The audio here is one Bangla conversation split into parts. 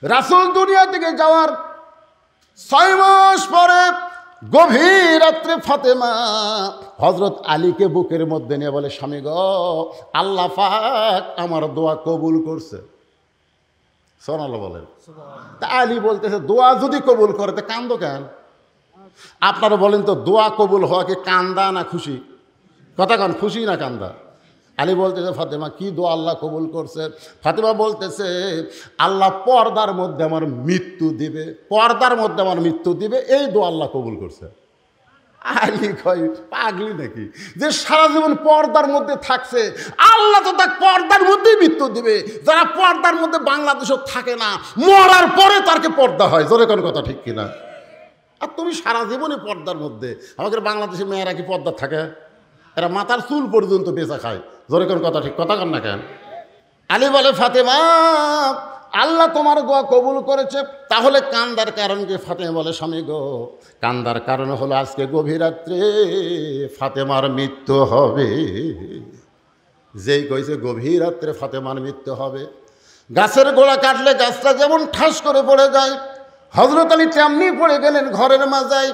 রাসূল দুনিয়া থেকে যাওয়ার 6 মাস পরে গভীর রাত্রে ফাতেমা হযরত আলীকে বুকের মধ্যে নিয়ে বলে, স্বামী গো, আল্লাহ পাক আমার দোয়া কবুল করছে। সুবহানাল্লাহ বলেন। তা আলী বলতেছে, দোয়া যদি কবুল করে তো কান্দো কেন? আপনারা বলেন তো, দোয়া কবুল হওয়া কি কান্দা না খুশি? কথা কন, খুশি না কান্দা? আলী বলতেছে, ফাতেমা কি দোয়া আল্লাহ কবুল করছে? ফাতেমা বলতেছে, আল্লাহ পর্দার মধ্যে আমার মৃত্যু দিবে, পর্দার মধ্যে আমার মৃত্যু দিবে, এই দোয়া আল্লাহ কবুল করছে। আলী কয়, পাগলি নাকি যে সারা জীবন পর্দার মধ্যে থাকছে, আল্লাহ তো তাকে পর্দার মধ্যেই মৃত্যু দিবে। যারা পর্দার মধ্যে বাংলাদেশও থাকে না, মরার পরে তারকে পর্দা হয়। জোরে কোন কথা ঠিক কিনা? আর তুমি সারা জীবনই পর্দার মধ্যে। আমাদের বাংলাদেশে মেয়েরা কি পর্দা থাকে? এরা মাথার চুল পর্যন্ত বেচা খায়। জোরে কোন কথা ঠিক, কথা কন না কেন? আলী বলে, ফাতেমা আল্লাহ তোমার দোয়া কবুল করেছে, তাহলে কান্দার কারণ কি? ফাতেমা বলে, স্বামী গো, কান্দার কারণ হলো আজকে গভীর রাত্রে ফাতেমার মৃত্যু হবে। যেই কইছে গভীর রাত্রে ফাতেমার মৃত্যু হবে, গাছের গোড়া কাটলে গাছটা যেমন ঠাস করে পড়ে যায়, হযরত আলী তেমনি পড়ে গেলেন ঘরের মাজায়।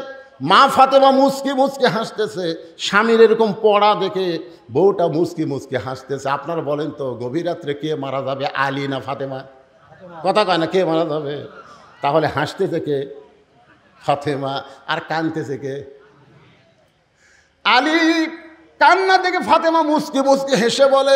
মা ফাতেমা মুচকি মুচকি হাসতেছে, স্বামীর এরকম পড়া দেখে বউটা মুচকি মুচকি হাসতেছে। আপনারা বলেন তো, গভীর রাত্রে কে মারা যাবে, আলী না ফাতেমা? কথা কয় না, কে মারা যাবে? তাহলে হাসতেছে কে? ফাতেমা। আর কাঁদতেছে কে? আলী। কান্না দেখে ফাতেমা মুচকি মুচকি হেসে বলে,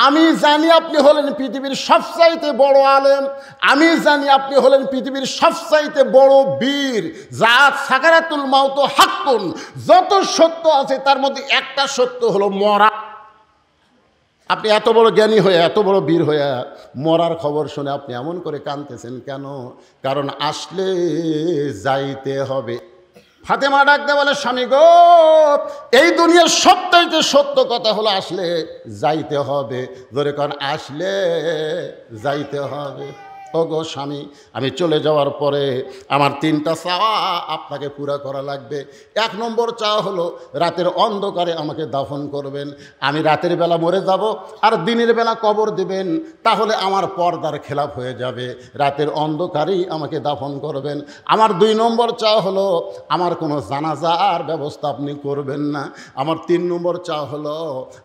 আমি জানি আপনি হলেন পৃথিবীর সবচাইতে বড় আলেম, আমি জানি আপনি হলেন পৃথিবীর সবচাইতে বড় বীর। জাত সাকারাতুল মাউত হাক্কুন, যত সত্য আছে তার মধ্যে একটা সত্য হলো মরা। আপনি এত বড় জ্ঞানী হয়ে, এত বড় বীর হয়ে মরার খবর শুনে আপনি এমন করে কাঁদতেছেন কেন? কারণ আসলে যাইতে হবে। ফাতেমা ডাকতে বলে, স্বামী গো, এই দুনিয়ার সবচাইতে সত্য কথা হলো আসলে যাইতে হবে। ধরে কারণ আসলে যাইতে হবে। ও গো স্বামী, আমি চলে যাওয়ার পরে আমার 3টা চাওয়া আপনাকে পুরা করা লাগবে। 1 নম্বর চাওয়া হলো রাতের অন্ধকারে আমাকে দাফন করবেন। আমি রাতের বেলা মরে যাব আর দিনের বেলা কবর দেবেন, তাহলে আমার পর্দার খেলাপ হয়ে যাবে। রাতের অন্ধকারেই আমাকে দাফন করবেন। আমার 2 নম্বর চাওয়া হলো আমার কোনো জানাজার ব্যবস্থা আপনি করবেন না। আমার 3 নম্বর চাওয়া হলো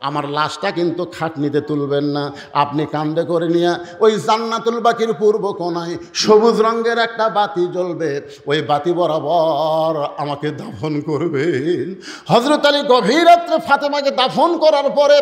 আমার লাশটা কিন্তু খাটনিতে তুলবেন না, আপনি কান্দে করে নিয়ে ওই জান্নাতুল বাকির পূর্ব কোনায় সবুজ রঙের একটা বাতি জ্বলবে, ওই বাতি বরাবর আমাকে দাফন করবেন। হযরত আলী গভীর রাত্রে ফাতেমাকে দাফন করার পরে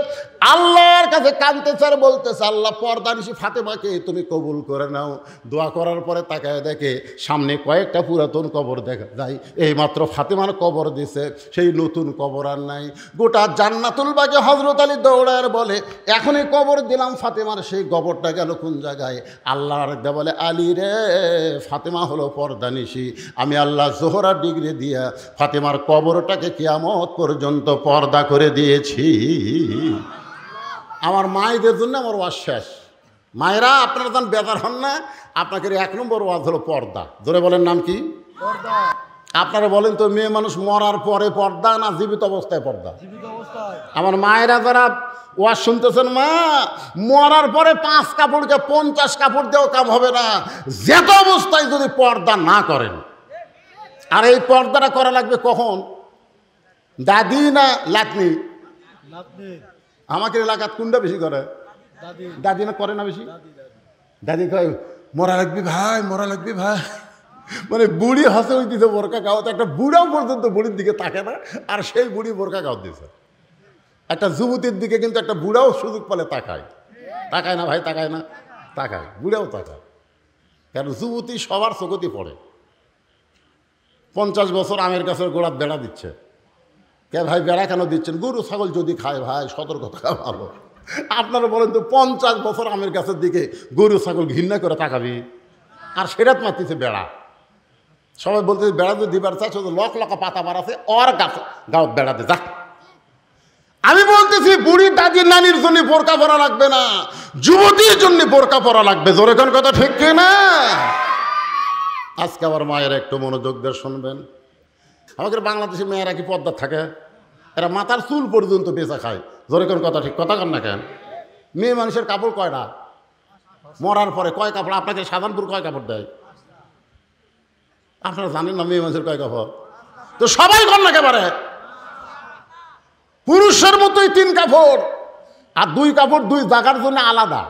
আল্লাহর কাছে কাঁদতেছে আর বলতেছে, আল্লাহ পর্দানিশী ফাতেমাকে তুমি কবুল করে নাও। দোয়া করার পরে তাকায় দেখে সামনে কয়েকটা পুরাতন কবর দেখা যায়। এইমাত্র ফাতেমার কবর দিছে, সেই নতুন কবর আর নাই। গোটা জান্নাতুল বাগে হযরত আলী দৌড়ায় বলে, এখনই কবর দিলাম ফাতেমার, সেই কবরটা গেল কোন জায়গায়? আল্লাহর বলে, আলী রে, ফাতেমা হলো পর্দানিশী। আমি আল্লাহ জোহরা ডিগ্রি দিয়া ফাতেমার কবরটাকে কিয়ামত পর্যন্ত পর্দা করে দিয়েছি। আমার মায়েদের জন্য আমার ওয়াজ শেষ। মায়েরা, আপনারা যখন বেদার হন না, আপনাকে 1 নম্বর ওয়াজ হলো পর্দা। জোরে বলেন, নাম কি? পর্দা। আপনারা বলেন তো, মেয়ে মানুষ মরার পরে পর্দা না জীবিত অবস্থায় পর্দা? আমার মায়েরা যারা ওয়াজ শুনতেছেন, মা, মরার পরে 5 কাপড়কে 50 কাপড় দিয়েও কাম হবে না, যেত অবস্থায় যদি পর্দা না করেন। আর এই পর্দাটা করা লাগবে কখন? দাদি না লাতনি? আমাকে এলাকাত কোনটা বেশি করে? দাদি না করে না বেশি? দাদি কয়, মরা লাগবি ভাই, মরা লাগবি ভাই। মানে বুড়ি হাসে ওই দিতে বোরকা গাওয়াত, একটা বুড়াও পর্যন্ত বুড়ির দিকে তাকে না, আর সেই বুড়ি বোরকা গাও দিয়েছে। একটা যুবতীর দিকে কিন্তু একটা বুড়াও সুযোগ পেলে তাকায়। তাকায় না ভাই? তাকায় না? তাকায়, বুড়াও তাকায়। কারণ যুবতী সবার চোখতেই পড়ে। 50 বছর আমের গাছের গোড়াত বেড়া দিচ্ছে। কে ভাই বেড়া কেন দিচ্ছেন? গরু ছাগল যদি খায় ভাই, সতর্ক থাকা ভালো। আপনারা বলেন তো, 50 বছর আমের গাছের দিকে গরু ছাগল ঘৃণা করে তাকাবি? আর সেটাত মারতেছে বেড়া। সবাই বলতেছে বেড়া যদি দিবার চায়, শুধু লক লকা পাতা মারাছে ওর গাছ গাও বেড়াতে যা। আমি বলতেছি, বুড়ি দাদি নানির জন্য বোরকা পরা লাগবে না, যুবতীর জন্য বোরকা পরা লাগবে। জোরে কোন কথা ঠিক না? আজকে আমার মায়েরা একটু মনোযোগ দিয়ে শুনবেন। আমাদের বাংলাদেশি মেয়েরা কি পর্দা থাকে? এরা মাথার চুল পর্যন্ত বেচা খায়। জোরে কোন কথা ঠিক, কথা কন না কেন? মেয়ে মানুষের কাপড় কয়টা? মরার পরে কয় কাপড়? আপনাকে সাধারণপুর কয় কাপড় দেয়? আপনারা জানেন না মেয়ে মানুষের কয় কাপড়? তো সবাই কর না একেবারে পুরুষের মতোই 3 কাপড়, আর 2 কাপড় 2 জায়গার জন্য আলাদা।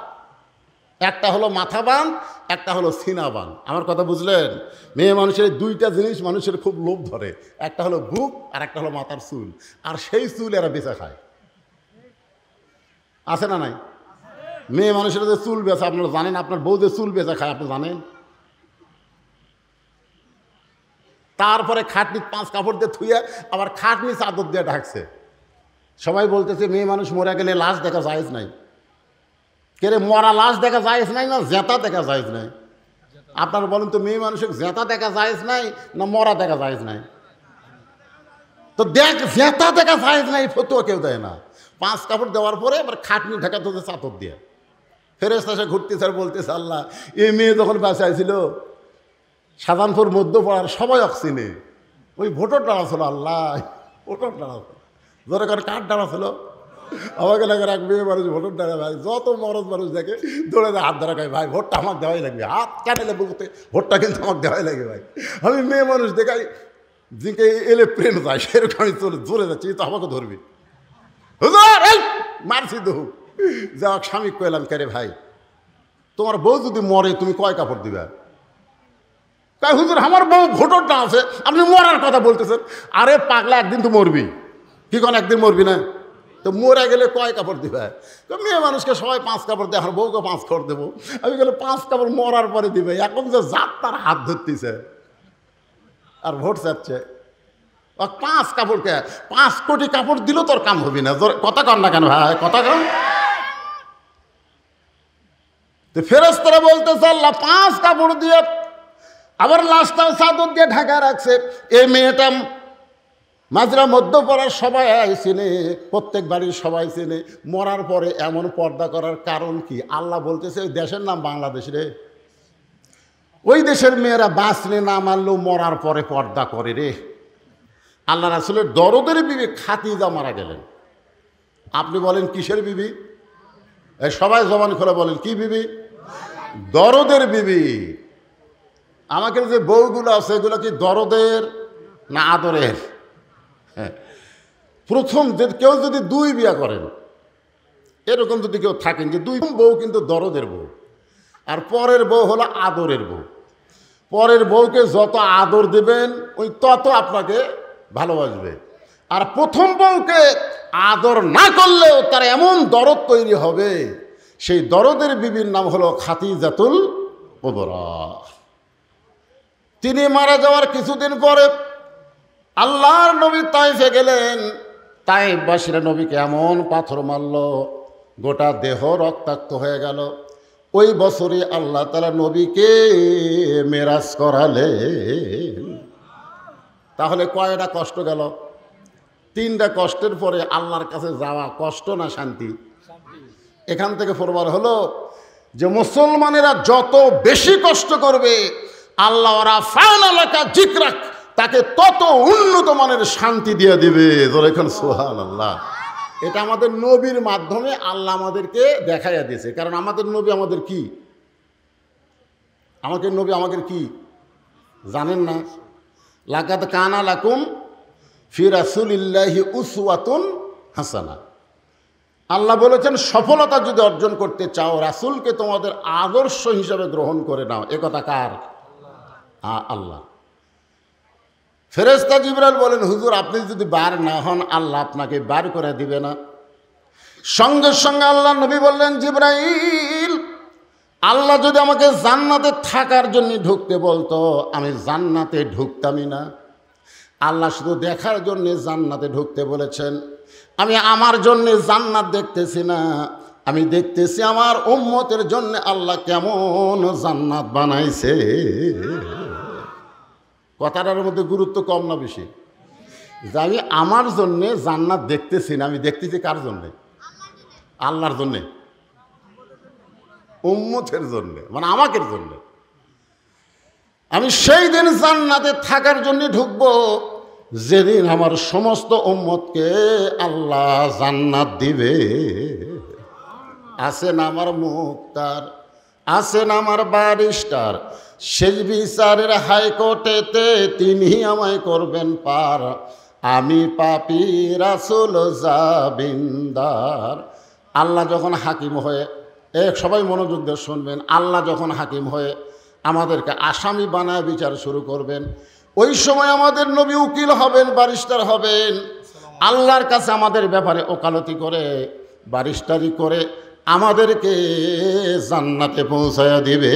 একটা হলো মাথা বান, একটা হলো সিনা বান। আমার কথা বুঝলেন? মেয়ে মানুষের 2টা জিনিস মানুষের খুব লোভ ধরে, একটা হলো বুক আর একটা হলো মাথার চুল। আর সেই চুল এরা বেচা খায়, আছে না নাই? মেয়ে মানুষের যে চুল বেচা, আপনারা জানেন? আপনার বউ যে চুল বেচা খায়, আপনি জানেন? তারপরে খাটনি 5 কাপড় দিয়ে থুয়ে আবার খাটনি চাদর দিয়ে ঢাকছে। সবাই বলতেছে মেয়ে মানুষ মরে গেলে লাশ দেখা জায়েজ নাই। কে রে, মরা লাশ দেখা জায়েজ নাই না জেতা দেখা জায়েজ নাই? আপনারা বলেন তো, মেয়ে মানুষের জেতা দেখা জায়েজ নাই না মরা দেখা জায়েজ নাই? তো দেখ, জেতা দেখা জায়েজ নাই ফতুয়া কেউ দেয় না। 5 কাপড় দেওয়ার পরে এবার খাটনি ঢাকা তো চাদর দিয়ে ফেরেশতা এসে ঘুরতেছে আর বলতেছে, আল্লাহ, এই মেয়ে যখন বাঁচাইছিল সাধারণপুর মধ্যপাড়ার সবাই অক্সিনে ওই ভোটর ডালা ছিল। আল্লাহ, ভোটর ডালা ধরে করে কাঠ ডালা ছিল। আমাকে লাগে এক মেয়ে মানুষ ভোটর ডালা, ভাই যত মরদ মানুষ দেখে দৌড়ে হাত ধরা খায়, ভাই ভোটটা আমাকে দেওয়াই লাগবে, হাত কেন বলতে ভোটটা কিন্তু আমাকে দেওয়াই লাগে। ভাই আমি মেয়ে মানুষ দেখাই জিকে এলে প্লেন যায়, সেরকম আমি চলে যাচ্ছি, তো আমাকে ধরবি হুজুর, এই মারছি তো যা স্বামী কইলাম, কে রে ভাই, তোমার বউ যদি মরে তুমি কয় কাপড় দিবে? তাই হুজুর, আমার বউ ভোটরটা আছে, আপনি মরার কথা বলতেছেন। আরে পাগলা, একদিন তো মরবি, কি কোন একদিন মরবি না? তো মরে গেলে কয় কাপড় দিবে? তো মেয়ে মানুষকে সবাই 5 কাপড় দেয়, আমার বউকে 5 কাপড় দেবো। আমি গেলে 5 কাপড় মরার পরে দিবে। এখন যে জাত তার হাত ধরতেছে আর ভোট চাচ্ছে, 5 কাপড়কে 5 কোটি কাপড় দিলেও তোর কাম হবি না। কথা কর না কেন ভাই, কথা কর। তো ফেরেশতারা বলতেছে, আল্লাহ 5 কাপড় দিয়ে আবার লাশটাও চাদর দিয়ে ঢাকা রাখছে। এই মেয়েটা মাজরা মধ্যপাড়ার সবাই চেনে, প্রত্যেক বাড়ির সবাই চেনে। মরার পরে এমন পর্দা করার কারণ কি? আল্লাহ বলতেছে, ওই দেশের নাম বাংলাদেশ রে, ওই দেশের মেয়েরা বাঁচলে না মানলেও মরার পরে পর্দা করে রে। আল্লাহ রাসূলের দরদের বিবি খাদিজা মারা গেলেন। আপনি বলেন কিসের বিবি? সবাই জবান খুলে বলেন, কি বিবি? দরদের বিবি। আমাকে যে বউগুলো আছে, এগুলো কি দরদের না আদরের? হ্যাঁ, প্রথম যে কেউ যদি 2 বিয়া করেন, এরকম যদি কেউ থাকেন যে 2 বউ কিন্তু দরদের বউ, আর পরের বউ হলো আদরের বউ। পরের বউকে যত আদর দেবেন ওই তত আপনাকে ভালোবাসবে। আর প্রথম বউকে আদর না করলেও তার এমন দরদ তৈরি হবে, সেই দরদের বিবির নাম হলো খাদিজাতুল কুবরা। তিনি মারা যাওয়ার কিছুদিন পরে আল্লাহর নবী তাইফে গেলেন। তাইফবাসীরা নবীকে এমন পাথর মারল, গোটা দেহ রক্তাক্ত হয়ে গেল। ওই বছরই আল্লাহ তাআলা নবীকে মেরাজ করালেন। তাহলে কয়টা কষ্ট গেল? 3টা কষ্টের পরে আল্লাহর কাছে যাওয়া কষ্ট না শান্তি? এখান থেকে প্রমাণ হলো যে মুসলমানেরা যত বেশি কষ্ট করবে, আল্লাহ রাফা'নালাকা যিকরাক, তাকে তত উন্নত মানের শান্তি দিয়ে দিবে। যখন সুবহানাল্লাহ। এটা আমাদের নবীর মাধ্যমে আল্লাহ আমাদেরকে দেখাইয়া দিয়েছে। কারণ আমাদের নবী আমাদের কি? আমাদের নবী আমাদের কি জানেন না? লাকাদ কানা লাকুম ফি রাসূলিল্লাহি উসওয়াতুন হাসানা। আল্লাহ বলেছেন, সফলতা যদি অর্জন করতে চাও, রাসূলকে তোমাদের আদর্শ হিসাবে গ্রহণ করে নাও। এ কথা কার? আল্লাহ। ফেরেশতা জিবরাইল বলেন, হুজুর আপনি যদি বার না হন, আল্লাহ আপনাকে বার করে দিবে না। সঙ্গে সঙ্গে আল্লাহ নবী বললেন, জিবরাইল, আল্লাহ যদি আমাকে জান্নাতে থাকার জন্য ঢুকতে বলতো, আমি জান্নাতে ঢুকতামই না। আল্লাহ শুধু দেখার জন্য জান্নাতে ঢুকতে বলেছেন। আমি আমার জন্য জান্নাত দেখতেছি না, আমি দেখতেছি আমার উম্মতের জন্য আল্লাহ কেমন জান্নাত বানাইছে। কথাটার মধ্যে গুরুত্ব কম না বেশি? যে আমি আমার জন্যে জান্নাত দেখতেছি না, আমি দেখতেছি কার জন্যে? আল্লাহর জন্যে, উম্মতের জন্যে, মানে আমাকে জন্যে। আমি সেই দিন জান্নাতে থাকার জন্য ঢুকবো যেদিন আমার সমস্ত উম্মতকে আল্লাহ জান্নাত দিবে। আছে না আমার মুক্তার, আছেন আমার ব্যারিস্টার, শেষ বিচারের হাইকোর্টেতে তিনি আমায় করবেন পার। আমি পাপী রাসূল জাবিন্দার। আল্লাহ যখন হাকিম হয়ে, সবাই মনোযোগ দিয়ে শুনবেন, আল্লাহ যখন হাকিম হয়ে আমাদেরকে আসামি বানায় বিচার শুরু করবেন, ওই সময় আমাদের নবী উকিল হবেন, ব্যারিস্টার হবেন, আল্লাহর কাছে আমাদের ব্যাপারে ওকালতি করে, ব্যারিস্টারি করে আমাদেরকে জান্নাতে পৌঁছায়া দিবে।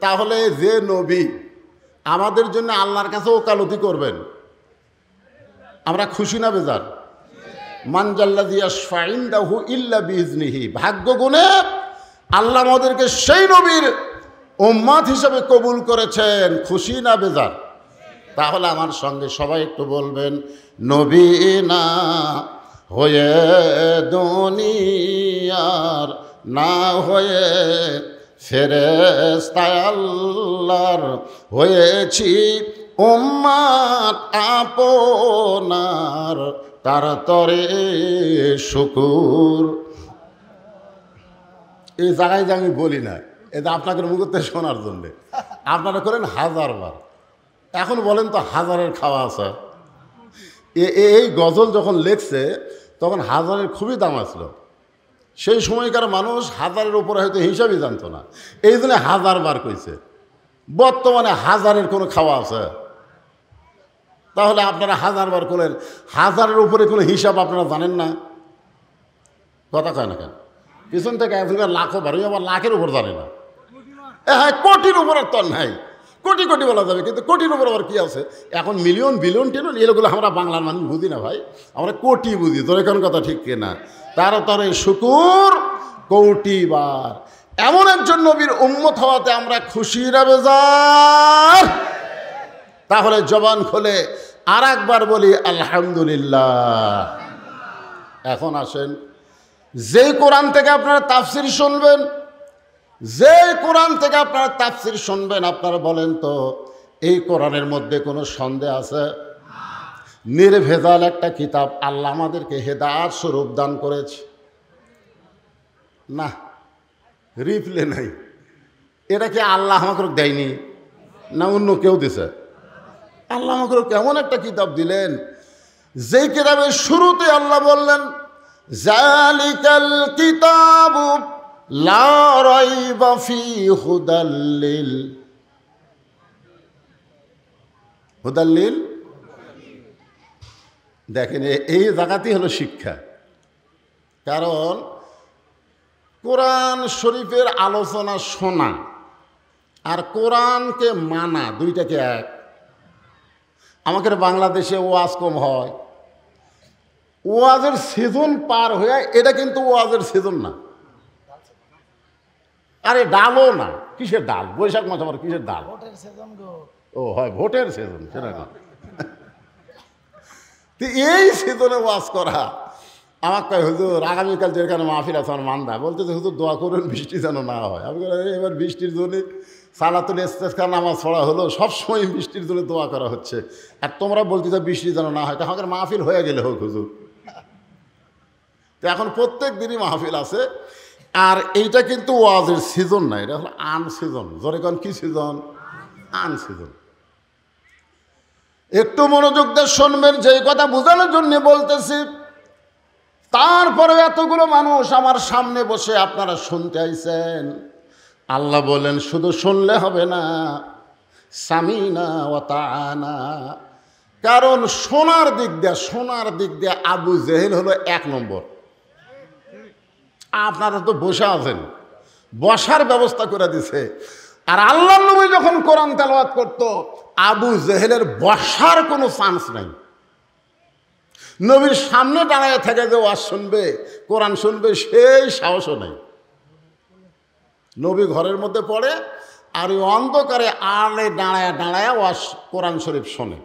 তাহলে যে নবী আমাদের জন্য আল্লাহর কাছে ওকালতি করবেন, আমরা খুশি না বেজার? মান জাল্লাযী ইয়াশফা'উ ইনদাহু ইল্লা বিইজনিহি। ভাগ্য গুণে আল্লাহ আমাদেরকে সেই নবীর উম্মত হিসেবে কবুল করেছেন, খুশি না বেজার? তাহলে আমার সঙ্গে সবাই একটু বলবেন, নবী না হয়ে দুনিয়ার, না হয়ে ফেরেশতা আল্লাহর, হয়েছি উম্মত আপনার, তার তরে শুকুর। এই জায়গায় যে আমি বলি না, এটা আপনাকে মুখতে শোনার জন্যে, আপনারা করেন 1000 বার। এখন বলেন তো হাজারের খাওয়া আছে। এই গজল যখন লেখছে তখন হাজারের খুবই দাম আসলো। সেই সময়কার মানুষ হাজারের উপরে হয়তো হিসাবই জানতো না, এই জন্য 1000 বার কইছে। বর্তমানে হাজারের কোনো খাওয়া আছে? তাহলে আপনারা 1000 বার করলেন, হাজারের উপরে কোনো হিসাব আপনারা জানেন না? কথা কয় না কেন? পিছন থেকে একবার লাখও বার, আবার লাখের উপর জানে না। হ্যাঁ, কোটির উপর আর তর নাই, কোটি কোটি বলা যাবে, কিন্তু কোটির উপর আবার কী আছে? এখন মিলিয়ন, বিলিয়ন, টিলিয়ন এগুলো আমরা বাংলার মানুষ বুঝি না ভাই, আমরা কোটি বুঝি। তোর এখন কথা ঠিক কিনা? তার তরে শুকুর কোটিবার। এমন একজন নবীর উম্মত হওয়াতে আমরা খুশি না বেজার? তাহলে জবান খুলে আর একবার বলি আলহামদুলিল্লাহ। এখন আসেন, যেই কোরআন থেকে আপনারা তাফসির শুনবেন, যে কোরআন থেকে আপনারা তাফসির শুনবেন, আপনারা বলেন তো এই কোরআনের মধ্যে কোনো সন্দেহ আছে? নির্ভেজাল একটা কিতাব আল্লাহ আমাদেরকে হেদায়েত স্বরূপ দান করেছে। না, রিপ্লে নাই। এটা কি আল্লাহ আমাকে দেয়নি না অন্য কেউ দিছে? আল্লাহ আমাকে কেমন একটা কিতাব দিলেন, যেই কিতাবের শুরুতে আল্লাহ বললেন যালিকাল কিতাবু লা রাইবা ফীহি হুদাল্লিল। দেখেন, এই জায়গাতেই হলো শিক্ষা। কারণ কোরআন শরীফের আলোচনা শোনা আর কোরআনকে মানা দুইটাকে এক। আমাদের বাংলাদেশে ওয়াজ কম হয়, ওয়াজের সিজন পার হয়ে, এটা কিন্তু ওয়াজের সিজন না। আরে ডালও না, কিসের ডাল? বৈশাখ মাস আবার কিসের ডাল? ও হয়, ভোটের সিজন, সেটা না। তো এই সিজনে ওয়াজ করা, আমার কয় হুজুর আগামীকাল যেখানে মাহফিল আছে আমার মান্দা, বলতেছে হুজুর দোয়া করুন বৃষ্টি যেন না হয়। আমি এবার বৃষ্টির জন্য সালাতুল ইস্তেসকা নামাজ পড়া হলো, সবসময় বৃষ্টির জন্য দোয়া করা হচ্ছে, আর তোমরা বলতেছো বৃষ্টি যেন না হয়। তো আমাদের মাহফিল হয়ে গেলে হোক হুজুর। তো এখন প্রত্যেক দিনই মাহফিল আছে, আর এইটা কিন্তু ওয়াজের সিজন না, এটা হলো আন সিজন। জোরে কোন কি সিজন? আন সিজন। একটু মনোযোগ দিয়ে শুনবেন, যেই কথা বোঝানোর জন্য বলতেছি। তারপরে এতগুলো মানুষ আমার সামনে বসে আপনারা শুনতে আইছেন, আল্লাহ বলেন শুধু শুনলে হবে না, সামিনা ওয়া তাআনা। কারণ শোনার দিক দিয়ে আবু জেহেল হলো 1 নম্বর। আপনারা তো বসে আছেন, বসার ব্যবস্থা করে দিছে। আর আল্লাহর নবী যখন কোরআন তেলাওয়াত করত, আবু জেহেলের বসার কোনো চান্স নাই। নবীর সামনে দাঁড়ায় থেকে যে ওয়াজ শুনবে, কোরআন শুনবে, সেই সাহসও নেই। নবী ঘরের মধ্যে পড়ে, আর ওই অন্ধকারে আড়ে দাঁড়ায় ওয়াজ কোরআন শরীফ শোনে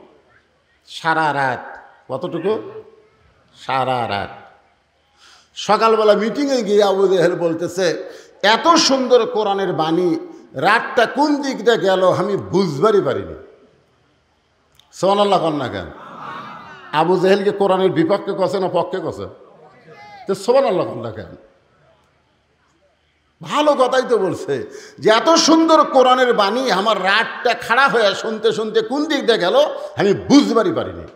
সারা রাত। কতটুকু? সারা রাত। সকালবেলা মিটিংয়ে গিয়ে আবু জেহেল বলতেছে, এত সুন্দর কোরআনের বাণী, রাতটা কোন দিক দিয়ে গেল আমি বুঝবারই পারিনি। সুবহানাল্লাহ কন না কেন? আবু জেহেলকে কোরআনের বিপক্ষে কছে না পক্ষে কছে? তো সুবহানাল্লাহ কন না কেন? ভালো কথাই তো বলছে যে এত সুন্দর কোরআনের বাণী আমার রাতটা খাড়া হয়ে শুনতে শুনতে কোন দিক দিয়ে গেল আমি বুঝবারই পারিনি।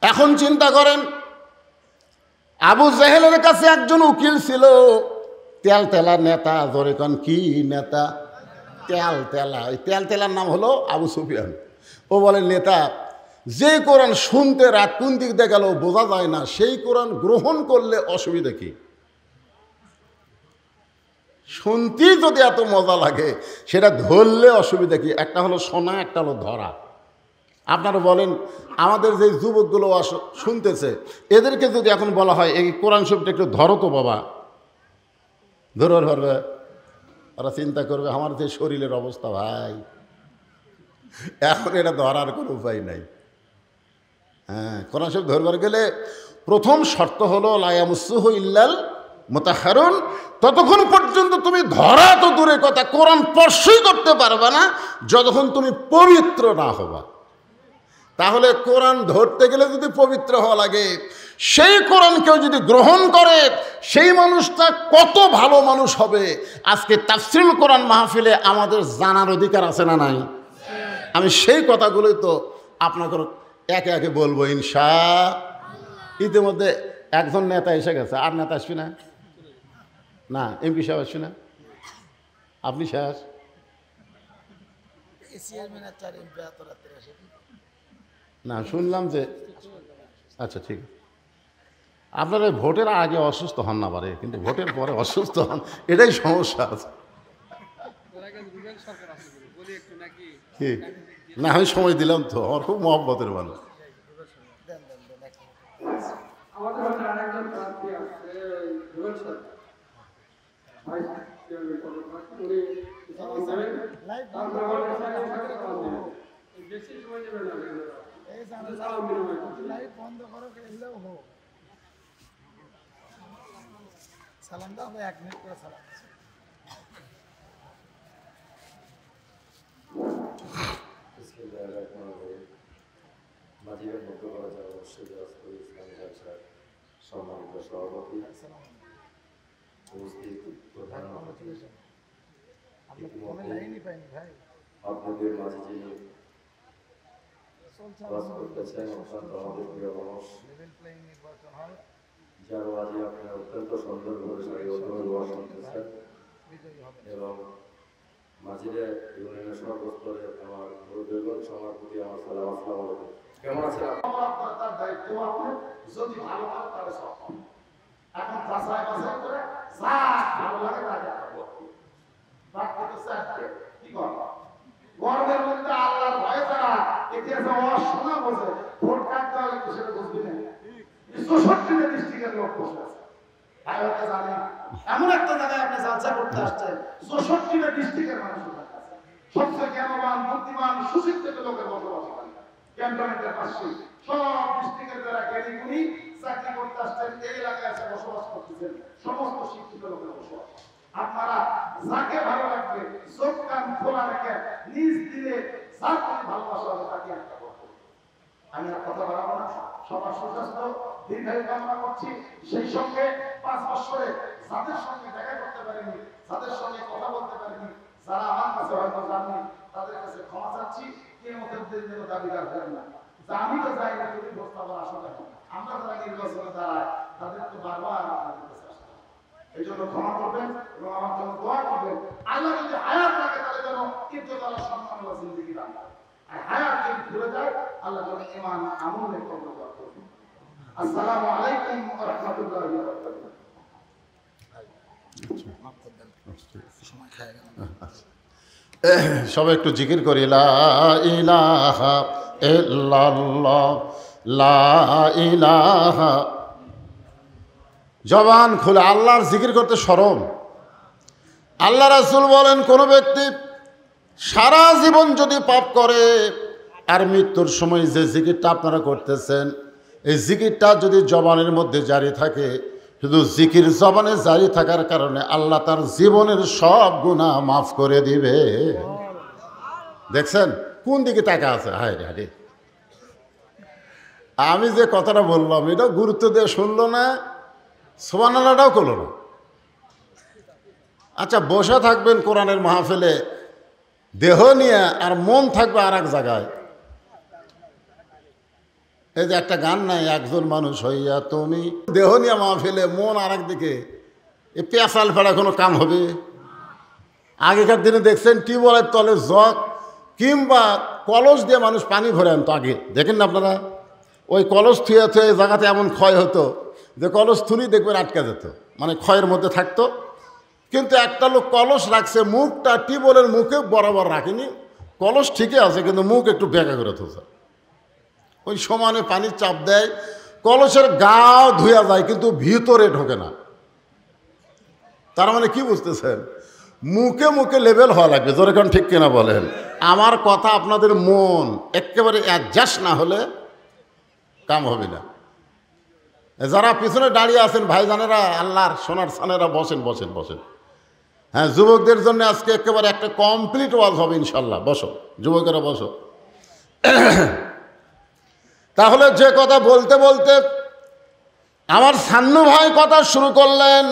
এখন চিন্তা করেন, আবু জেহেলের কাছে একজন উকিল ছিল, তেলতেলা নেতা, ধরে কন কি নেতা, তেলতেলা। ওই তেলতেলার নাম হলো আবু সুফিয়ান। ও বলে, নেতা, যে কোরআন শুনতে রাত কোন দিক দিয়ে গেল বোঝা যায় না, সেই কোরআন গ্রহণ করলে অসুবিধা কি? শুনতেই যদি এত মজা লাগে, সেটা ধরলে অসুবিধা কি? একটা হলো শোনা, একটা হলো ধরা। আপনারা বলেন, আমাদের যে যুবকগুলো শুনতেছে, এদেরকে যদি এখন বলা হয় এই কোরআন শরীফটা একটু ধরো তো বাবা, ধরবে, ওরা চিন্তা করবে আমার যে শরীরের অবস্থা ভাই, এখন এটা ধরার কোনো উপায় নাই। হ্যাঁ, কোরআন শরীফ ধরবার গেলে প্রথম শর্ত হলো লা ইয়ামাসসুহু ইল্লাল মুতাহহারুন। ততক্ষণ পর্যন্ত তুমি ধরা তো দূরের কথা, কোরআন স্পর্শই করতে পারবে না যতক্ষণ তুমি পবিত্র না হবা। তাহলে কোরআন ধরতে গেলে যদি পবিত্র হওয়া লাগে, সেই কোরআন কেউ যদি গ্রহণ করে, সেই মানুষটা কত ভালো মানুষ হবে। আজকে তাফসীরুল কোরআন মাহফিলে আমাদের জানার অধিকার আছে না নাই? আমি সেই কথাগুলোই তো আপনাকে একে একে বলবো ইনশাআল্লাহ। ইতিমধ্যে একজন নেতা এসে গেছে, আর নেতা আসবি না? না, এমপি সাহেব আসবি না? আপনি শেষ? না, শুনলাম যে, আচ্ছা ঠিক আছে। আপনারা ভোটের আগে অসুস্থ হন না পারে, কিন্তু ভোটের পরে অসুস্থ হন, এটাই সমস্যা আছে। কি না, আমি সময় দিলাম তো, আমার খুব মহব্বতের মানুষ। সালাম দাও, 1 মিনিট করে সালাম। মাঝিবের মধ্যে করা যায় অবশ্যই দিনাজপুর ইসলামী ব্যবসার সম্মানিত সভাপতি, উপস্থিত প্রধান অতিথি, আপনাদের মাঝে যিনি কাজ করতেছেন অত্যন্ত আমাদের প্রিয় মানুষ, যার মাঝে আপনারা অত্যন্ত সুন্দরভাবে সারিবদ্ধভাবে শুনতেছেন এবং মাঝিরে ইউনিয়নের সর্বস্তরে আমার মুরব্বিগণ সবার প্রতি আমার সালাম। আসসালামু আলাইকুম। কেমন আছেন? তার দায়িত্ব আপনি যদি ভালো হয় তাহলে সব এখন যাচাই বাছাই করে যা ভালো লাগে তাকে কি করব? গর্বের মধ্যে আল্লাহর ভয়ে যারা ইতিহাসে অশোনা বোঝে, ভোট কাটতে হলে সেটা বুঝবি না। 64টা ডিস্ট্রিক্টের লোক বসে আছে, হয়তো জানেন এমন একটা জায়গায় আপনি জালসা করতে আসছেন, 64টা ডিস্ট্রিক্টের মানুষ সবচেয়ে জ্ঞানবান, বুদ্ধিমান, সুশিক্ষিত লোকের বসবাস করে ক্যান্টনমেন্টের পাশে। সব ডিস্ট্রিক্টের যারা জ্ঞানীগুণী চাকরি করতে আসছেন, এই এলাকায় এসে বসবাস করতেছেন, সমস্ত শিক্ষিত লোকের বসবাস। আপনারা যাকে ভালো লাগবে চোখ কান খোলা রেখে নিজ দিলে যার প্রতি ভালোবাসা হবে তাকে একটা করবো। আমি আর কথা বাড়াবো না, সবার সুস্বাস্থ্য দীর্ঘায়ু কামনা করছি। সেই সঙ্গে 5 বছরে যাদের সঙ্গে দেখা করতে পারিনি, যাদের সঙ্গে কথা বলতে পারিনি, যারা আমার কাছে হয়তো জাননি, তাদের কাছে ক্ষমা চাচ্ছি। কিয়ামতের দিন যেন দাবিদার করেন না যে আমি তো যাই না, তুমি প্রস্তাবনা আসো না। আমরা যারা নির্বাচনে দাঁড়ায় তাদের তো বারবার আমাদের কাছে আসতে হয়। এই জন্য ক্ষমা করবেন এবং আমার জন্য দোয়া করবেন। আল্লাহ যদি হায়াত রাখে তাহলে যেন ইজ্জত আল্লাহ সম্মান আল্লাহ জিন্দেগি দান করে, আর হায়াত যদি ঘুরে যায় আল্লাহ যেন ঈমান আমলে কবুল করবেন। আসসালামু আলাইকুম ওয়া রাহমাতুল্লাহি ওয়া বারাকাতুহু। সবাই একটু জিকির করি, লা ইলাহা ইল্লাল্লাহ, লা ইলাহা। জবান খুলে আল্লাহর জিকির করতে শরম। আল্লাহ রাসূল বলেন, কোনো ব্যক্তি সারা জীবন যদি পাপ করে আর মৃত্যুর সময় যে জিকিরটা আপনারা করতেছেন, এই জিকিরটা যদি জবানের মধ্যে জারি থাকে, শুধু জিকির জবানে জারি থাকার কারণে আল্লাহ তার জীবনের সব গুনাহ মাফ করে দিবে। দেখছেন কোন দিকে টাকা আছে? হায় রে হায়, আমি যে কথাটা বললাম এটা গুরুত্ব দিয়ে শুনলো না। সুবহানাল্লাহটাও করলো না। আচ্ছা, বসে থাকবেন কোরআনের মাহফিলে দেহ নিয়ে, আর মন থাকবে আর এক জায়গায়। এই যে একটা গান নাই, একজন মানুষ হইয়া তুমি, দেহ নিয়ে মাহফিলে, মন আর একদিকে, এ পেঁচাল ফেড়া কোনো কাম হবে? আগেকার দিনে দেখছেন টিউবওয়েলের তলে জগ কিংবা কলস দিয়ে মানুষ পানি ভরে আনতো, আগে দেখেন না আপনারা? ওই কলস থুয়ে থুয়ে এই জায়গাতে এমন ক্ষয় হতো যে কলস থুলি দেখবেন আটকে যেত, মানে ক্ষয়ের মধ্যে থাকতো। কিন্তু একটা লোক কলস রাখছে, মুখটা টিউবওয়েলের মুখে বরাবর রাখেনি, কলস ঠিকই আছে কিন্তু মুখ একটু বেঁকা করে তুলছে। ওই সমানে পানির চাপ দেয়, কলসের গাও ধুয়া যায় কিন্তু ভিতরে ঢোকে না। তার মানে কি বুঝতেছেন? মুখে মুখে লেভেল হওয়া লাগবে, জোরে কারণ ঠিক কিনা বলেন? আমার কথা আপনাদের মন একেবারে অ্যাডজাস্ট না হলে কাম হবে না। যারা পিছনে দাঁড়িয়ে আছেন ভাইজানেরা, আল্লাহর সোনার সানেরা, বসেন বসেন বসেন। হ্যাঁ, যুবকদের জন্য আজকে একেবারে একটা কমপ্লিট ওয়াজ হবে ইনশাল্লাহ। বসো যুবকেরা, বসো। তাহলে যে কথা বলতে বলতে আমার সান্নু ভাই কথা শুরু করলেন,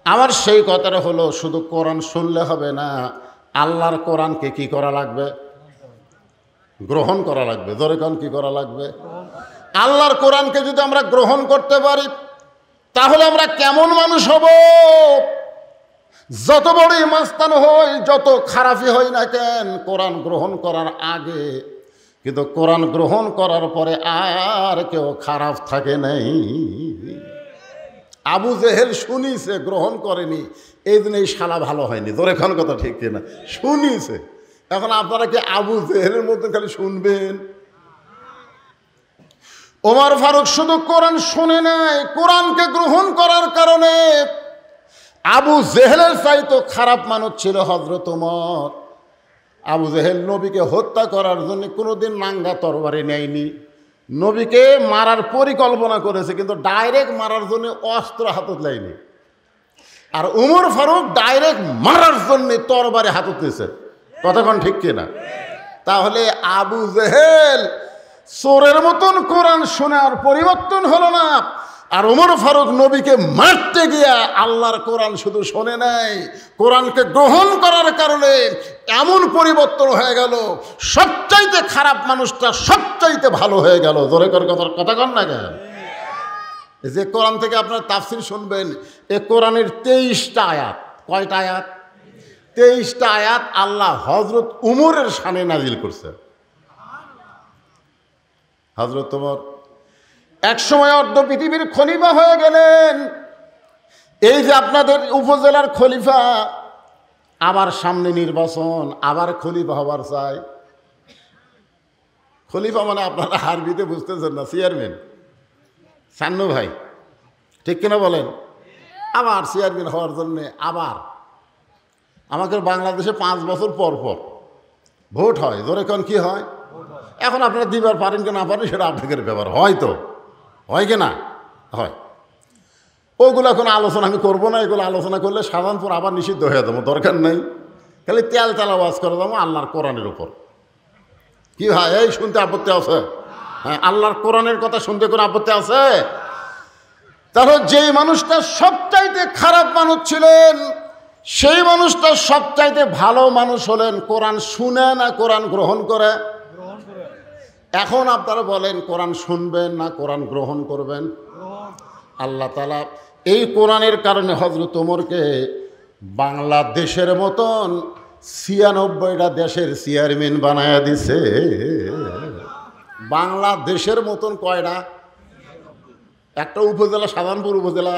আমার সেই কথাটা হলো শুধু কোরআন শুনলে হবে না, আল্লাহর কোরআনকে কি করা লাগবে? গ্রহণ করা লাগবে। ধরে কোন কি করা লাগবে? আল্লাহর কোরআনকে যদি আমরা গ্রহণ করতে পারি তাহলে আমরা কেমন মানুষ হব? যত বড়ই মাস্তান হই, যত খারাপই হই না কেন, কোরআন গ্রহণ করার আগে কিন্তু কোরআন গ্রহণ করার পরে আর কেউ খারাপ থাকে নাই। আবু জেহেল শুনিছে, গ্রহণ করেনি, এই দিন এই শালা ভালো হয়নি। ধরে খান কথা ঠিক কিনা? শুনিছে। এখন আপনারা কি আবু জেহেলের মধ্যে খালি শুনবেন? ওমর ফারুক শুধু কোরআন শুনে নাই, কোরআনকে গ্রহণ করার কারণে আবু জেহেলের চাইতো খারাপ মানুষ ছিল হযরত ওমর। আবু জেহেল নবীকে হত্যা করার জন্য কোনোদিন নাঙ্গা তরবারি নেয়নি, নবীকে মারার পরিকল্পনা করেছে কিন্তু ডাইরেক্ট মারার জন্য অস্ত্র হাতত নেয়নি। আর উমর ফারুক ডাইরেক্ট মারার জন্য তরবারি হাতত নিয়েছে। কতক্ষণ ঠিক কিনা? তাহলে আবু জেহেল চোরের মতন কোরআন শুনে আর পরিবর্তন হলো না, আর উমর ফারুক নবীকে মারতে গিয়া আল্লাহর কোরআন শুধু শোনে নাই, কোরআনকে গ্রহণ করার কারণে এমন পরিবর্তন হয়ে গেল, সবচাইতে খারাপ মানুষটা সবচাইতে ভালো হয়ে গেল। জোরে করে কথা কন না কেন? যে কোরআন থেকে আপনার তাফসির শুনবেন, এ কোরআনের 23টা আয়াত। কয়টা আয়াত? 23টা আয়াত আল্লাহ হযরত উমরের শানে নাজিল করছে। হযরত উমর একসময় অর্ধ পৃথিবীর খলিফা হয়ে গেলেন। এই যে আপনাদের উপজেলার খলিফা, আবার সামনে নির্বাচন, আবার খলিফা হবার চাই। খলিফা মানে আপনারা আরবিতে বুঝতেছেন না, চেয়ারম্যান। সান্নু ভাই ঠিক কিনা বলেন? আবার চেয়ারম্যান হওয়ার জন্যে আবার আমাদের বাংলাদেশে 5 বছর পর পর ভোট হয়। ধরে কোন কি হয়? এখন আপনারা দিবার পারেন কি না পারেন সেটা আপনাদের ব্যাপার, হয়তো হয় কি না হয়। ওগুলো কোনো আলোচনা আমি করবো না। এগুলো আলোচনা করলে সাধারণপুর আবার নিষিদ্ধ হয়ে যাবো, দরকার নেই। খালি তেল আওয়াজ করে দেবো আল্লাহর কোরআনের উপর। কি হয় এই শুনতে আপত্তি আছে? হ্যাঁ, আল্লাহর কোরআনের কথা শুনতে কোনো আপত্তি আছে? তাহলে যেই মানুষটা সবচাইতে খারাপ মানুষ ছিলেন, সেই মানুষটা সবচাইতে ভালো মানুষ হলেন কোরআন শুনে না কোরআন গ্রহণ করে। এখন আপনারা বলেন কোরআন শুনবেন না কোরআন গ্রহণ করবেন? আল্লাহ তাআলা এই কোরআনের কারণে হযরত ওমরকে বাংলাদেশের মতন 96টা দেশের চেয়ারম্যান বানায়া দিছে। বাংলাদেশের মতন কয়টা? একটা উপজেলা, সাধারণপুর উপজেলা।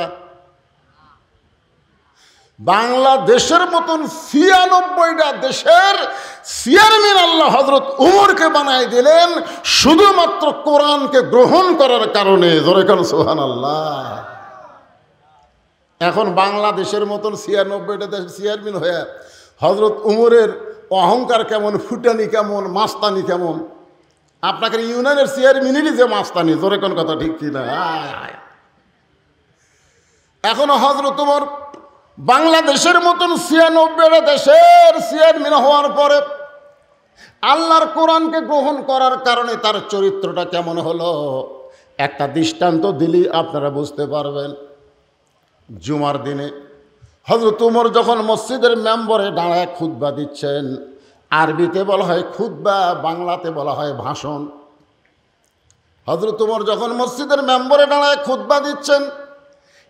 বাংলাদেশের মতন 96টা দেশের চেয়ারম্যান আল্লাহ হযরত উমরকে বানাই দিলেন শুধুমাত্র কোরআনকে গ্রহণ করার কারণে। জোরে কোন সুবহানাল্লাহ। এখন বাংলাদেশের মতন 96টা দেশের চেয়ারম্যান হয়ে হযরত উমরের অহংকার কেমন, ফুটানি কেমন, মাস্তানি কেমন। আপনাকে ইউনিয়নের চেয়ারম্যানেরই যে মাস্তানি। জোরে কোন কথা ঠিক কিনা? এখনো হযরত উমর বাংলাদেশের মতন 96টা দেশের চেয়ারম্যান হওয়ার পরে আল্লাহর কোরআনকে গ্রহণ করার কারণে তার চরিত্রটা কেমন হলো একটা দৃষ্টান্ত দিলেই আপনারা বুঝতে পারবেন। জুমার দিনে হযরত উমর যখন মসজিদের মেম্বরে দাঁড়ায় খুতবা দিচ্ছেন, আরবিতে বলা হয় খুতবা, বাংলাতে বলা হয় ভাষণ। হযরত উমর যখন মসজিদের মেম্বরে দাঁড়ায় খুতবা দিচ্ছেন,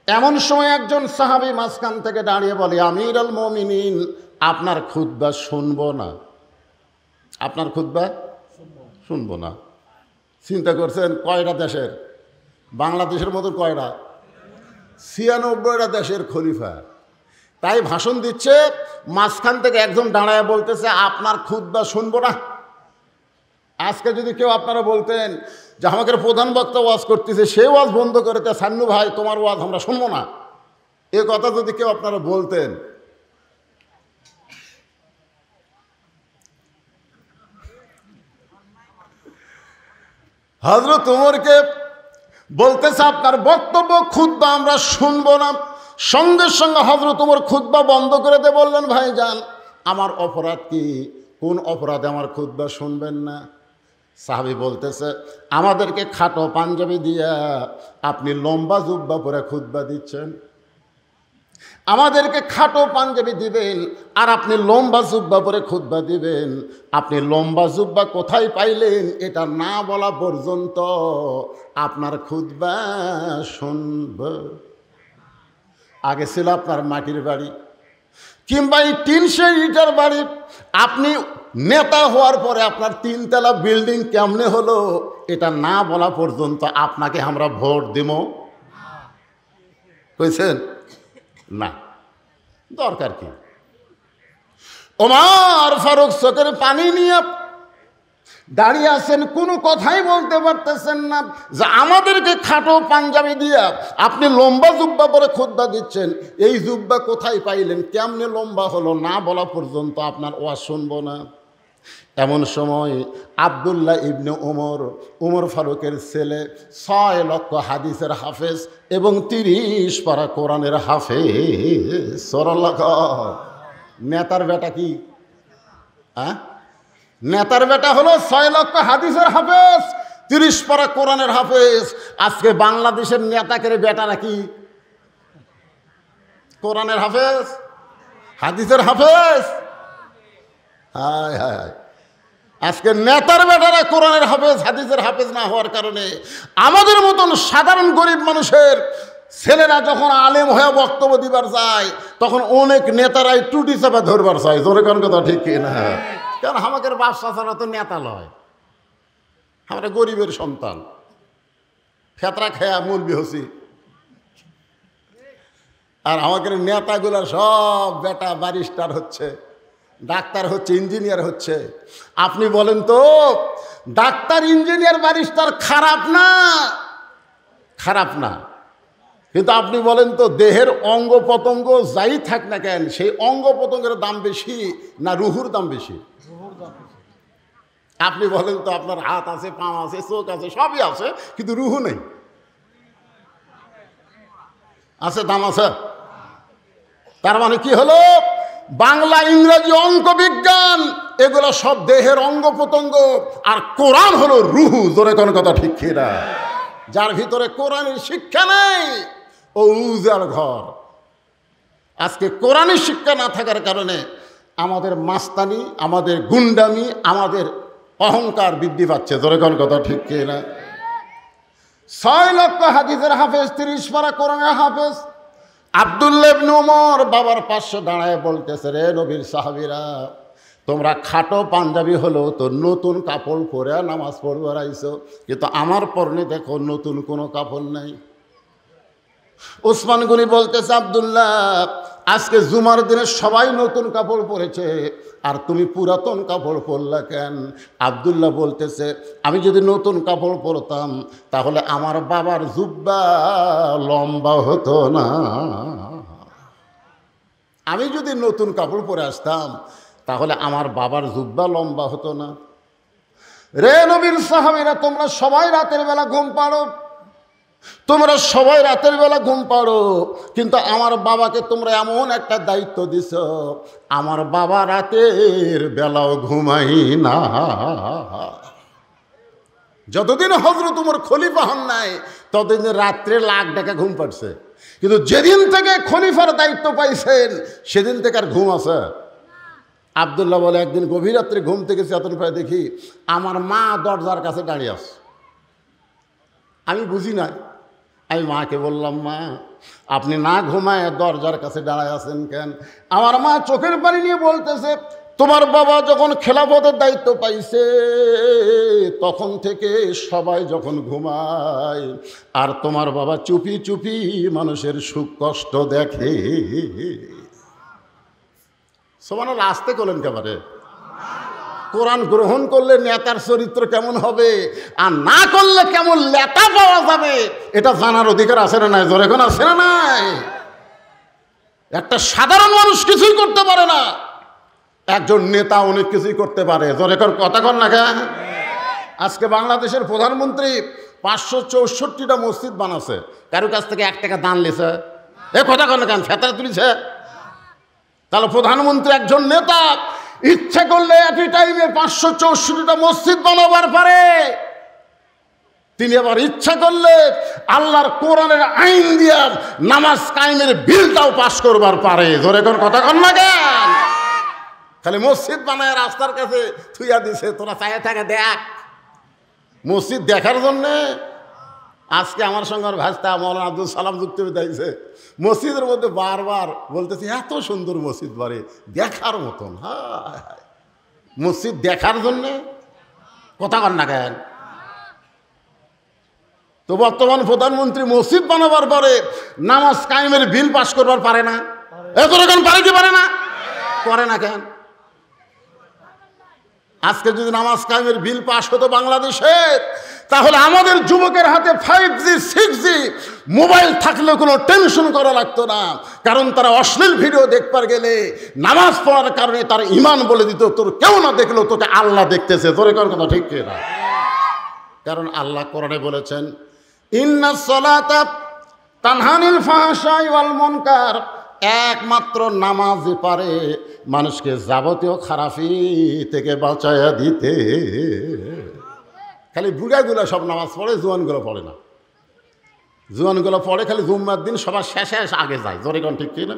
এমন সময় একজন সাহাবী মাঝখান থেকে দাঁড়িয়ে বলে, আমিরুল মুমিনিন, আপনার খুতবা শুনবো না। আপনার খুতবা শুনবো না। চিন্তা করছেন কয়টা দেশের? বাংলাদেশের মতো কয়টা? 96টা দেশের খলিফা। তাই ভাষণ দিচ্ছে, মাঝখান থেকে একজন দাঁড়ায় বলতেছে, আপনার খুতবা শুনবো না। আজকে যদি কেউ আপনারা বলতেন যে আমাকে প্রধান বক্তা ওয়াজ করতেছে, সে ওয়াজ বন্ধ করে তা সান্নু ভাই তোমার ওয়াজ আমরা শুনবো না, এ কথা যদি কেউ আপনারা বলতেন, হযরত উমরকে বলতেছে আপনার বক্তব্য খুতবা আমরা শুনবো না। সঙ্গে সঙ্গে হযরত উমর খুতবা বন্ধ করে দিয়ে বললেন, ভাইজান আমার অপরাধ কি? কোন অপরাধে আমার খুতবা শুনবেন না? সাহাবী বলতেছে, আমাদেরকে খাটো পাঞ্জাবি দিয়া আপনি লম্বা জুব্বা পরে খুতবা দিচ্ছেন। আমাদেরকে খাটো পাঞ্জাবি দিবেন আর আপনি লম্বা জুব্বা পরে খুতবা দিবেন। আপনি লম্বা জুব্বা কোথায় পাইলেন এটা না বলা পর্যন্ত আপনার খুতবা শুনব। আগে ছিল আপনার মাটির বাড়ি কিংবা এই টিনশেড ইটার বাড়ি, আপনি নেতা হওয়ার পরে আপনার 3তলা বিল্ডিং কেমনে হলো এটা না বলা পর্যন্ত আপনাকে আমরা ভোট দেব কইছেন না। দরকার কি? ওমর ফারুক চোখের পানি নিয়ে দাঁড়িয়ে আছেন, কোনো কথাই বলতে পারতেছেন না যে আমাদেরকে খাটো পাঞ্জাবি দিয়া আপনি লম্বা জুব্বা পরে খুতবা দিচ্ছেন। এই জুব্বা কোথায় পাইলেন, কেমনে লম্বা হলো, না বলা পর্যন্ত আপনার ওয়াজ শুনবো না। এমন সময় আব্দুল্লাহ ইবনে উমর ফারুকের ছেলে 6 লক্ষ হাদিসের হাফেজ এবং 30 পারা কোরআনের হাফেজ। নেতার বেটা কি? নেতার বেটা হলো 6 লক্ষ হাদিসের হাফেজ, 30 পারা কোরআনের হাফেজ। আজকে বাংলাদেশের নেতাকে বেটারা কি? কোরআনের হাফেজ, হাদিসের হাফেজ। হায় হায় হায়, আজকে নেতার বেটারা কোরআনের হাফেজ হাদিসের হাফেজ না হওয়ার কারণে আমাদের মতন সাধারণ গরিব মানুষের ছেলেরা যখন আলেম হয়ে বক্তব্য দিবার যায় তখন অনেক নেতারাই টুটি চাপা ধরবার চায়। জোরে কোন কথা ঠিক না? কারণ আমাদের বাদশা ছাড়া তো নেতা লয়, আমরা গরিবের সন্তান, ফেতরা খেয়া মুলবি হসি। আর আমাদের নেতাগুলা সব বেটা ব্যারিস্টার হচ্ছে, ডাক্তার হচ্ছে, ইঞ্জিনিয়ার হচ্ছে। আপনি বলেন তো ডাক্তার, ইঞ্জিনিয়ার, ব্যারিস্টার খারাপ না? খারাপ না, কিন্তু আপনি বলেন তো দেহের অঙ্গ প্রত্যঙ্গ যাই থাক না কেন, সেই অঙ্গ প্রত্যঙ্গের দাম বেশি না রুহুর দাম বেশি? আপনি বলেন তো আপনার হাত আছে, পা আছে, চোখ আছে, সবই আছে, কিন্তু রুহু নেই। আছে, দাম আছে। তার মানে কি হলো, বাংলা, ইংরেজি, অঙ্ক, বিজ্ঞান এগুলো সব দেহের অঙ্গ প্রত্যঙ্গ, আর কোরআন হলো রুহু। জোরে কোন কথা ঠিক না? যার ভিতরে কোরআনের শিক্ষা নেই ও উজার ঘর। আজকে কোরআনের শিক্ষা না থাকার কারণে আমাদের মাস্তানি, আমাদের গুন্ডামি, আমাদের অহংকার বৃদ্ধি পাচ্ছে। জোরে কোন কথা ঠিক না? 6 লক্ষ হাদিসের হাফেজ, 30 পারা কোরআনের হাফেজ আব্দুল্লাহ ইবনে উমর বাবার পাশে দাঁড়ায় বলতেছে, রে নবীর সাহাবীরা, তোমরা খাটো পাঞ্জাবি হলো তো নতুন কাপড় পরে নামাজ পড়বার আইছো, কিন্তু আমার পরনে দেখো নতুন কোনো কাপড় নাই। ওসমান গনি বলতেছে, আব্দুল্লাহ আজকে জুমার দিনে সবাই নতুন কাপড় পরেছে আর তুমি পুরাতন কাপড় পরলা কেন? আব্দুল্লাহ বলতেছে, আমি যদি নতুন কাপড় পরতাম তাহলে আমার বাবার জুব্বা লম্বা হতো না। আমি যদি নতুন কাপড় পরে আসতাম তাহলে আমার বাবার জুব্বা লম্বা হতো না। রে নবীর সাহাবীরা, তোমরা সবাই রাতের বেলা ঘুম পাড়ো, তোমরা সবাই রাতের বেলা ঘুম পাড়ো, কিন্তু আমার বাবাকে তোমরা এমন একটা দায়িত্ব দিছ, আমার বাবা রাতের বেলাও ঘুমাই না। যতদিন হযরত উমর খলিফা হন নাই ততদিন রাত্রে লাখ টাকা ঘুম পাড়ছে, কিন্তু যেদিন থেকে খলিফার দায়িত্ব পাইছেন সেদিন থেকে আর ঘুম আছে। আব্দুল্লাহ বলে, একদিন গভীর রাত্রে ঘুম থেকে চেতন পায় দেখি আমার মা দরজার কাছে দাঁড়িয়ে আছে। আমি বুঝি না, আমি মাকে বললাম, মা আপনি না ঘুমায় দরজার কাছে দাঁড়ায় আছেন কেন? আমার মা চোখের পানি নিয়ে বলতেছে, তোমার বাবা যখন খেলাফতের দায়িত্ব পাইছে তখন থেকে সবাই যখন ঘুমায় আর তোমার বাবা চুপি চুপি মানুষের সুখ কষ্ট দেখে। সুবহানাল্লাহ, আসতে করলেন কেবারে। কোরআন গ্রহণ করলে নেতার চরিত্র কেমন হবে আর না করলে কেমন লেটা পাওয়া যাবে এটা জানার অধিকার আছে না নাই? জোরে কোন আছে না নাই? একটা সাধারণ মানুষ কিছুই করতে পারে না, একজন নেতা অনেক কিছুই করতে পারে। জোরে কোন কথা কন না কেন? আজকে বাংলাদেশের প্রধানমন্ত্রী 564টা মসজিদ বানাচ্ছে, কারো কাছ থেকে 1 টাকা দান লেছে? এ কথা কন না কেন? ফেতরা তুলিছে? তাহলে প্রধানমন্ত্রী একজন নেতা ইচ্ছা করলে একই টাইমে 564টা মসজিদ বানাবার পারে। তিনি আবার ইচ্ছা করলে আল্লাহর কোরআনের আইন দিয়া নামাজ কায়েমের বিলটাও পাশ করবার পারে। ধরে কোন কথা কন না কেন? খালি মসজিদ বানায় রাস্তার কাছে থুইয়া দিছে, তোরা চাইয়া থাকে দেখ। মসজিদ দেখার জন্যে আজকে আমার সঙ্গে ভাস্তা মৌলানা আব্দুল সালাম যুক্ত দিয়েছে, মসজিদের মধ্যে বারবার বলতেছি এত সুন্দর মসজিদ বাড়ি দেখার মতন। হ্যাঁ, মসজিদ দেখার জন্যে কথা কন না কেন? তো বর্তমান প্রধানমন্ত্রী মসজিদ বানাবার পরে নামাজ কায়েমের বিল পাস করবার পারে না? এখন পারে কি পারে না? করে না কেন? আজকে যদি নামাজ কায়েমের বিল পাস হতো বাংলাদেশে, তাহলে আমাদের যুবকের হাতে 5G 6G মোবাইল থাকলেও কোনো টেনশন করা লাগতো না। কারণ তারা অশ্লীল ভিডিও দেখবার গেলে নামাজ পড়ার কারণে তার ইমান বলে দিত, তোর কেউ না দেখলেও তোকে আল্লাহ দেখতেছে। তোর কথা ঠিক না? কারণ আল্লাহ কোরআনে বলেছেন, ইন্নাস সালাতা তানহানিল ফাহশাই ওয়াল মুনকার, একমাত্র নামাজই পারে মানুষকে যাবতীয় খারাপি থেকে বাঁচাইয়া দিতে। খালি বুড়াগুলো সব নামাজ পড়ে, জোয়ানগুলো পড়ে না। জোয়ানগুলো পড়ে খালি জুম্মার দিন সবার শেষে আগে যায়। জোরে কোন ঠিক কি না?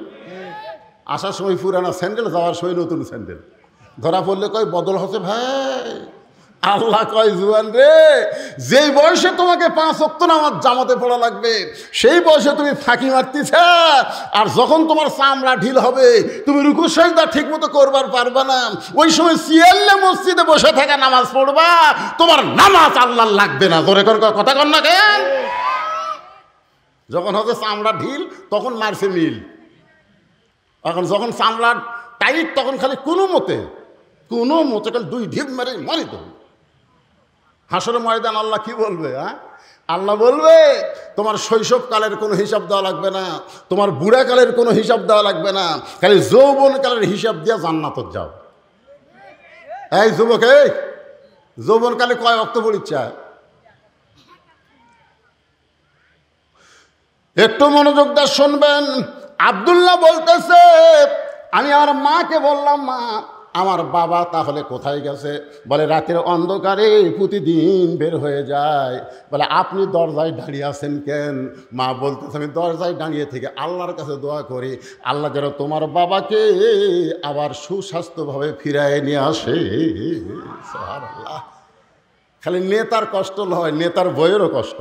আসার সময় পুরানো স্যান্ডেল, যাওয়ার সময় নতুন স্যান্ডেল। ধরা পড়লে কয় বদল হচ্ছে ভাই। আল্লাহ কয়, জুয়ান রে, যেই বয়সে তোমাকে 5 ওয়াক্ত নামাজ জামাতে পড়া লাগবে সেই বয়সে তুমি ফাঁকি মারতেছ, আর যখন তোমার চামড়া ঢিল হবে তুমি রুকু সাজদা ঠিক মতো করবার পারবা না, ওই সময় সিয়াল্লে মসজিদে বসে থাকা নামাজ পড়বা, তোমার নামাজ আল্লাহ লাগবে না। ধরে কথা কন না কেন? যখন হবে চামড়া ঢিল তখন মারছে মিল, এখন যখন চামড়া টাইট তখন খালি কোনো মতে খালি 2 ঢিপ মারে মারি তো। হাসরের ময়দান আল্লাহ কি বলবে? আল্লাহ বলবে, তোমার শৈশবকালের কোনো হিসাব দেওয়া লাগবে না, তোমার বুড়াকালের কোনো হিসাব দেওয়া লাগবে না, খালি যৌবনকালের হিসাব দিয়ে জান্নাত যাও। এই যুবক, এই যৌবনকালে কয় ওয়াক্ত পড়িচ্ছা? একটু মনোযোগ দিয়ে শুনবেন। আব্দুল্লাহ বলতেছে, আমি আমার মাকে বললাম, মা আমার বাবা তাহলে কোথায় গেছে? বলে রাতের অন্ধকারে প্রতিদিন বের হয়ে যায়। বলে আপনি দরজায় দাঁড়িয়ে আছেন কেন? মা বলতেছে, আমি দরজায় দাঁড়িয়ে থেকে আল্লাহর কাছে দোয়া করি, আল্লাহ যেন তোমার বাবাকে আবার সুস্বাস্থ্যভাবে ফিরায় নিয়ে আসে। সুবহানাল্লাহ। খালি নেতার কষ্ট নয়, নেতার বইয়েরও কষ্ট।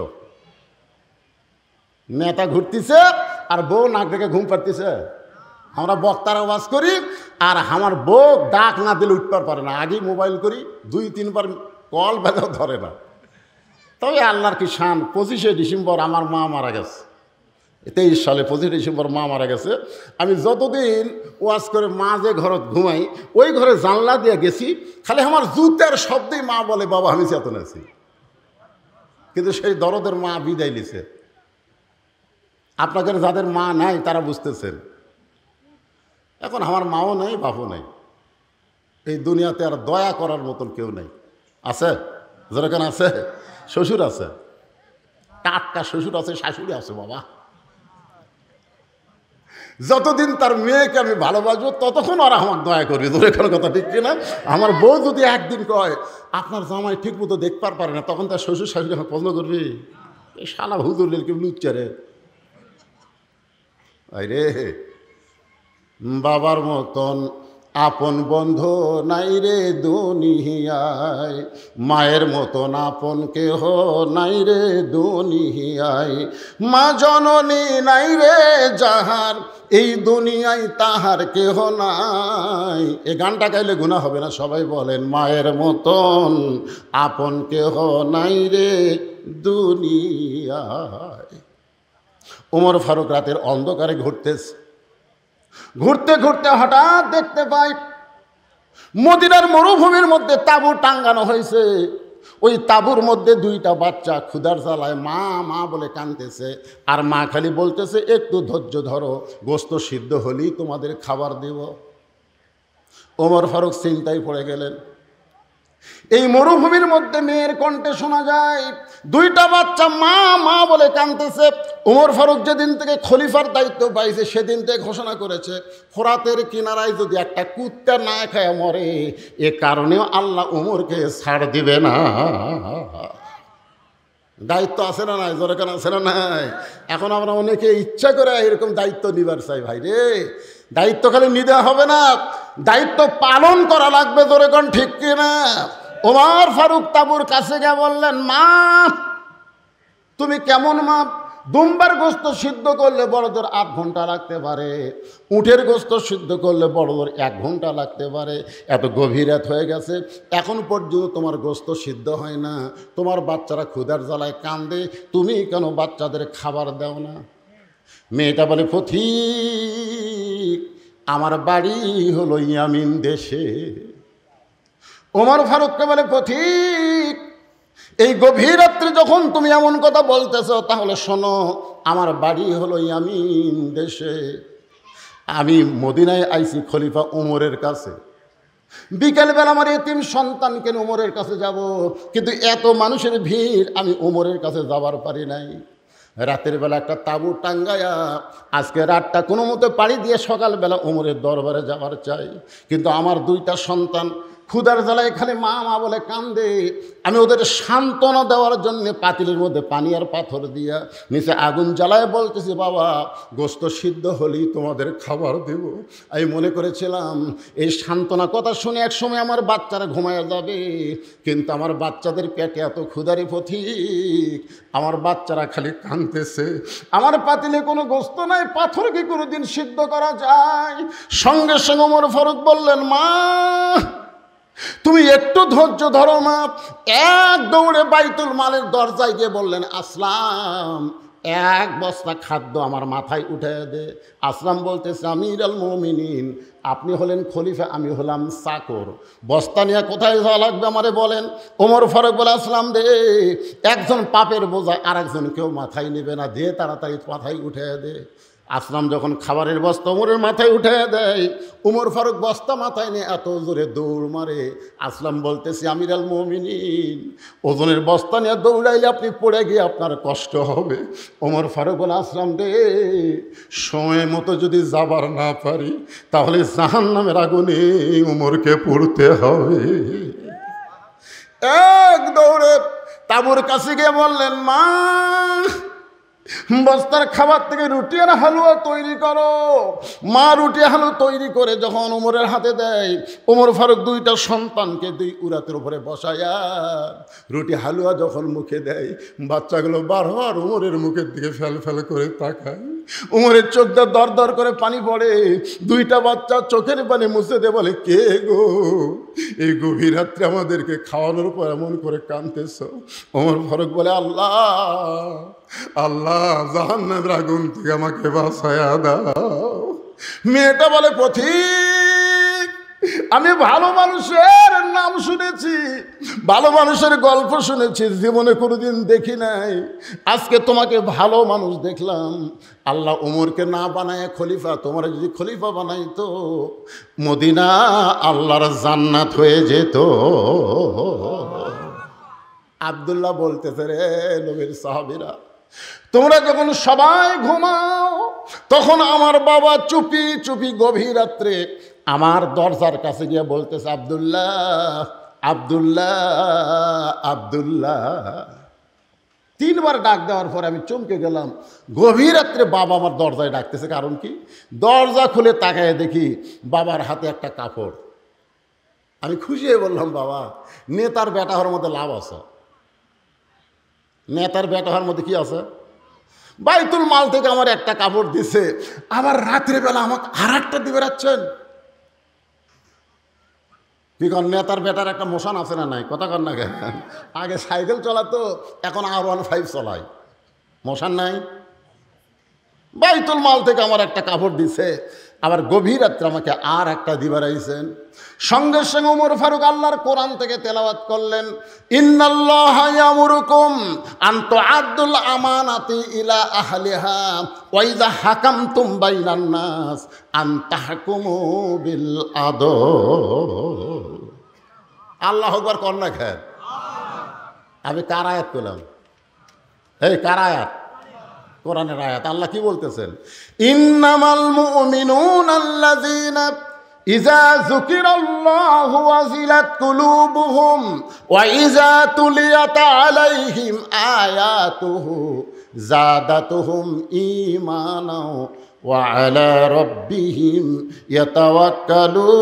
নেতা ঘুরতেছে আর বউ নাক ডেকে ঘুম পাড়তেছে। আমরা বক্তার আওয়াজ করি আর আমার বউ ডাক না দিলে উঠতে পারে না, আগেই মোবাইল করি, 2-3 বার কল বাজাও ধরে না। তবে আল্লাহর কি শান, 25শে ডিসেম্বর আমার মা মারা গেছে। 23 সালে 25 ডিসেম্বর মা মারা গেছে। আমি যতদিন ওয়াজ করে মা যে ঘরে ঘুমাই ওই ঘরে জানলা দিয়ে গেছি, খালি আমার জুতার শব্দেই মা বলে, বাবা আমি চেতন আছি। কিন্তু সেই দরদের মা বিদায় নিছে। আপনাদের যাদের মা নাই তারা বুঝতেছেন। এখন আমার মাও নেই, বাপও নেই, এই দুনিয়াতে আর দয়া করার মতন কেউ নেই। আছে যেরকম আছে, শ্বশুর আছে, টাটকা শ্বশুর আছে, শাশুড়ি আছে। বাবা যতদিন তার মেয়েকে আমি ভালোবাসবো ততক্ষণ ওরা আমার দয়া করবে। যেরকম কথা ঠিক কিনা? আমার বউ যদি একদিন কয় আপনার জামাই ঠিক মতো দেখবার পারে না, তখন তার শ্বশুর শাশুড়ি আমার পছন্দ করবে, এই শালা হুজুর কেউ লুচ্চারে। আরে বাবার মতন আপন বন্ধু নাই রে দুনিয়ায়, মায়ের মতন আপন কেহ নাই রে দুনিয়ায়, মা জননী নাই রে যাহার এই দুনিয়ায় তাহার কেহ নাই। এই গানটা গাইলে গুনাহ হবে না? সবাই বলেন, মায়ের মতন আপন কেহ নাই রে দুনিয়ায়। ওমর ফারুক রাতের অন্ধকারে ঘুরতেছে, ঘুরতে ঘুরতে হঠাৎ দেখতে পাই মদিনার মরুভূমির মধ্যে তাঁবু টাঙ্গানো হয়েছে। ওই তাঁবুর মধ্যে দুইটা বাচ্চা ক্ষুধার জ্বালায় মা মা বলে কাঁদতেছে, আর মা খালি বলতেছে, একটু ধৈর্য ধরো, গোস্ত সিদ্ধ হলেই তোমাদের খাবার দেব। ওমর ফারুক চিন্তায় পড়ে গেলেন। এই মরুভূমির মধ্যে মেয়ের কণ্ঠে শোনা যায়, দুইটা বাচ্চা মা মা বলে কাঁদতেছে। ওমর ফারুক যেদিন থেকে খলিফার দায়িত্ব পাইছে সেদিন থেকে ঘোষণা করেছে, ফোরাতের কিনারায় যদি একটা কুত্তা না খায় মরে, এ কারণেও আল্লাহ ওমরকে ছাড় দিবে না। দায়িত্ব আছে না নাই? জোরে কেন আছে না নাই? এখন আমরা অনেকে ইচ্ছা করে এরকম দায়িত্ব নিবার চাই। ভাই রে, দায়িত্ব খালি নিতে হবে না, দায়িত্ব পালন করা লাগবে। জোরে কোন ঠিক কিনা? ওমর ফারুক তাঁবুর কাছে গিয়ে বললেন, মা তুমি কেমন মা? দুম্বার গোস্ত সিদ্ধ করলে বড়দের 8 ঘন্টা লাগতে পারে, উটের গোস্ত সিদ্ধ করলে বড়দের 1 ঘন্টা লাগতে পারে। এত গভীর রাত হয়ে গেছে, এখন পর্যন্ত তোমার গোস্ত সিদ্ধ হয় না, তোমার বাচ্চারা ক্ষুধার জ্বালায় কান্দে, তুমি কেন বাচ্চাদের খাবার দাও না? মেয়েটা বলে, পথিক আমার বাড়ি হলো ইয়ামিন দেশে। ওমর ফারুককে বলে, পথিক এই গভীর রাত্রে যখন তুমি এমন কথা বলতেছ, তাহলে শোনো, আমার বাড়ি হলো ইয়ামিন দেশে। আমি মদিনায় আইছি খলিফা ওমরের কাছে। বিকেলবেলা আমার এতিম সন্তানকে ওমরের কাছে যাব, কিন্তু এত মানুষের ভিড়, আমি ওমরের কাছে যাবার পারি নাই। রাতের বেলা একটা তাঁবু টাঙ্গায়া আজকে রাতটা কোনো মতো পাড়ি দিয়ে সকালবেলা ওমরের দরবারে যাওয়ার চাই, কিন্তু আমার 2টা সন্তান ক্ষুধার জ্বালায় এখানে মা মা বলে কান্দে। আমি ওদের সান্ত্বনা দেওয়ার জন্য পাতিলের মধ্যে পানি আর পাথর দিয়া নিচে আগুন জ্বালায় বলতেছি, বাবা গোস্ত সিদ্ধ হলেই তোমাদের খাবার দেব। আমি মনে করেছিলাম এই সান্ত্বনা কথা শুনে এক সময় আমার বাচ্চারা ঘুমায়া যাবে, কিন্তু আমার বাচ্চাদের পেটে এত ক্ষুধারি পথিক, আমার বাচ্চারা খালি কাঁদতেছে। আমার পাতিলে কোনো গোস্ত নাই, পাথর কি কোনোদিন সিদ্ধ করা যায়? সঙ্গে সঙ্গে ওমর ফারুক বললেন, মা তুমি একটু ধৈর্য ধরো মা। এক দৌড়ে বাইতুল মালের দরজায় গিয়ে বললেন, আসলাম 1 বস্তা খাদ্য আমার মাথায় উঠে দে। আসলাম বলতেছে, আমির আল মুমিনিন, আপনি হলেন খলিফা, আমি হলাম চাকর, বস্তা নিয়ে কোথায় যাওয়া লাগবে আমারে বলেন। ওমর ফারুক বলে, আসলাম দে, একজন পাপের বোঝা আর একজন কেউ মাথায় নেবে না, দিয়ে তাড়াতাড়ি মাথায় উঠে দে। আসলাম যখন খাবারের বস্তা ওমরের মাথায় উঠে দেয়, ওমর ফারুক বস্তা মাথায় নিয়ে এত জোরে দৌড় মারে। আসলাম বলতেছি, আমির আল মুমিনিন, ওজনের বস্তা নিয়ে দৌড়াইলে আপনি পড়ে গিয়ে আপনার কষ্ট হবে। ওমর ফারুক বলে, আসলাম রে, সময় মতো যদি যাবার না পারি তাহলে জাহান্নামের আগুনে ওমরকে পড়তে হবে। এক দৌড়ে তাঁবুর কাছে গিয়ে বললেন, মা বস্তার খাবার থেকে রুটি আর হালুয়া তৈরি করো। মা রুটি হালুয়া তৈরি করে যখন ওমরের হাতে দেয়, ওমর ফারুক 2টা সন্তানকে 2 উরাতের উপরে বসায়া রুটি হালুয়া যখন মুখে দেয়, বাচ্চাগুলো বারবার ওমরের মুখের দিকে ফেল ফেল করে তাকায়। ওমরের চোখ দিয়ে দর দর করে পানি পড়ে। 2টা বাচ্চা চোখের পানি মুছে দিয়ে বলে, কে গো, এই গভীর রাত্রে আমাদেরকে খাওয়ানোর পর এমন করে কাঁদতেছ? ওমর ফারুক বলে, আল্লাহ আল্লাহ, জাহান্নামের আগুন থেকে আমাকে বাঁচায়া দাও। মেয়েটা বলে, পথিক আমি ভালো মানুষের নাম শুনেছি, ভালো মানুষের গল্প শুনেছি, জীবনে কোনোদিন দেখি নাই, আজকে তোমাকে ভালো মানুষ দেখলাম। আল্লাহ ওমরকে না বানায় খলিফা, তোমার যদি খলিফা বানাইতো মদিনা আল্লাহর জান্নাত হয়ে যেত। আব্দুল্লাহ বলতেছে, রে নবীর সাহাবীরা, তোমরা যখন সবাই ঘুমাও তখন আমার বাবা চুপি চুপি গভীর রাত্রে আমার দরজার কাছে গিয়ে বলতেছে, আব্দুল্লাহ আব্দুল্লাহ আব্দুল্লাহ। 3বার ডাক দেওয়ার পরে আমি চমকে গেলাম। গভীর রাত্রে বাবা আমার দরজায় ডাকতেছে। কারণ কি? দরজা খুলে তাকায় দেখি বাবার হাতে একটা কাপড়। আমি খুশি হয়ে বললাম, বাবা, নেতার বেটা হওয়ার মধ্যে লাভ আছে। নেতার বেটা হওয়ার মধ্যে কি আছে? বাইতুল মাল থেকে আমার একটা কাপড় দিছে, আবার রাত্রেবেলা আমাকে আর একটা দিবে রাখছেন। কি কর, নেতার বেটার একটা মোশন আছে না নাই? কথা কর না কেন? আগে সাইকেল চলাতো, এখন R15 চলায়, মোশন নাই। বাইতুল মাল থেকে আমার একটা কাপড় দিছে, আবার গভীর রাত্রে আমাকে আর একটা দিবার আইছেন। সঙ্গে সঙ্গে ওমর ফারুক আল্লাহর কোরআন থেকে তেলাওয়াত করলেন, ইন্নাল্লাহা ইয়ামুরুকুম আন তুআদ্দুল আমানাতি ইলা আহলিহা ওয়া ইযা হাকামতুম বাইনান নাস আন তাহকুমু বিল আদল। আল্লাহু আকবার কর না খের। আমি কার আয়াত করলাম? এই কার আয়াত? কোরআনের আয়াত। আল্লাহ কি বলতেছেন? ইন্নামাল মুমিনুনা আল্লাযীনা ইযা যুকিরাল্লাহু ওয়াজিলাত কুলুবুহুম ওয়া ইযা তুলিয়াত আলাইহিম আয়াতুহু যাদাতুহুম ঈমানাও ওয়া আলা রাব্বিহিম ইয়াতাওয়াক্কালুন।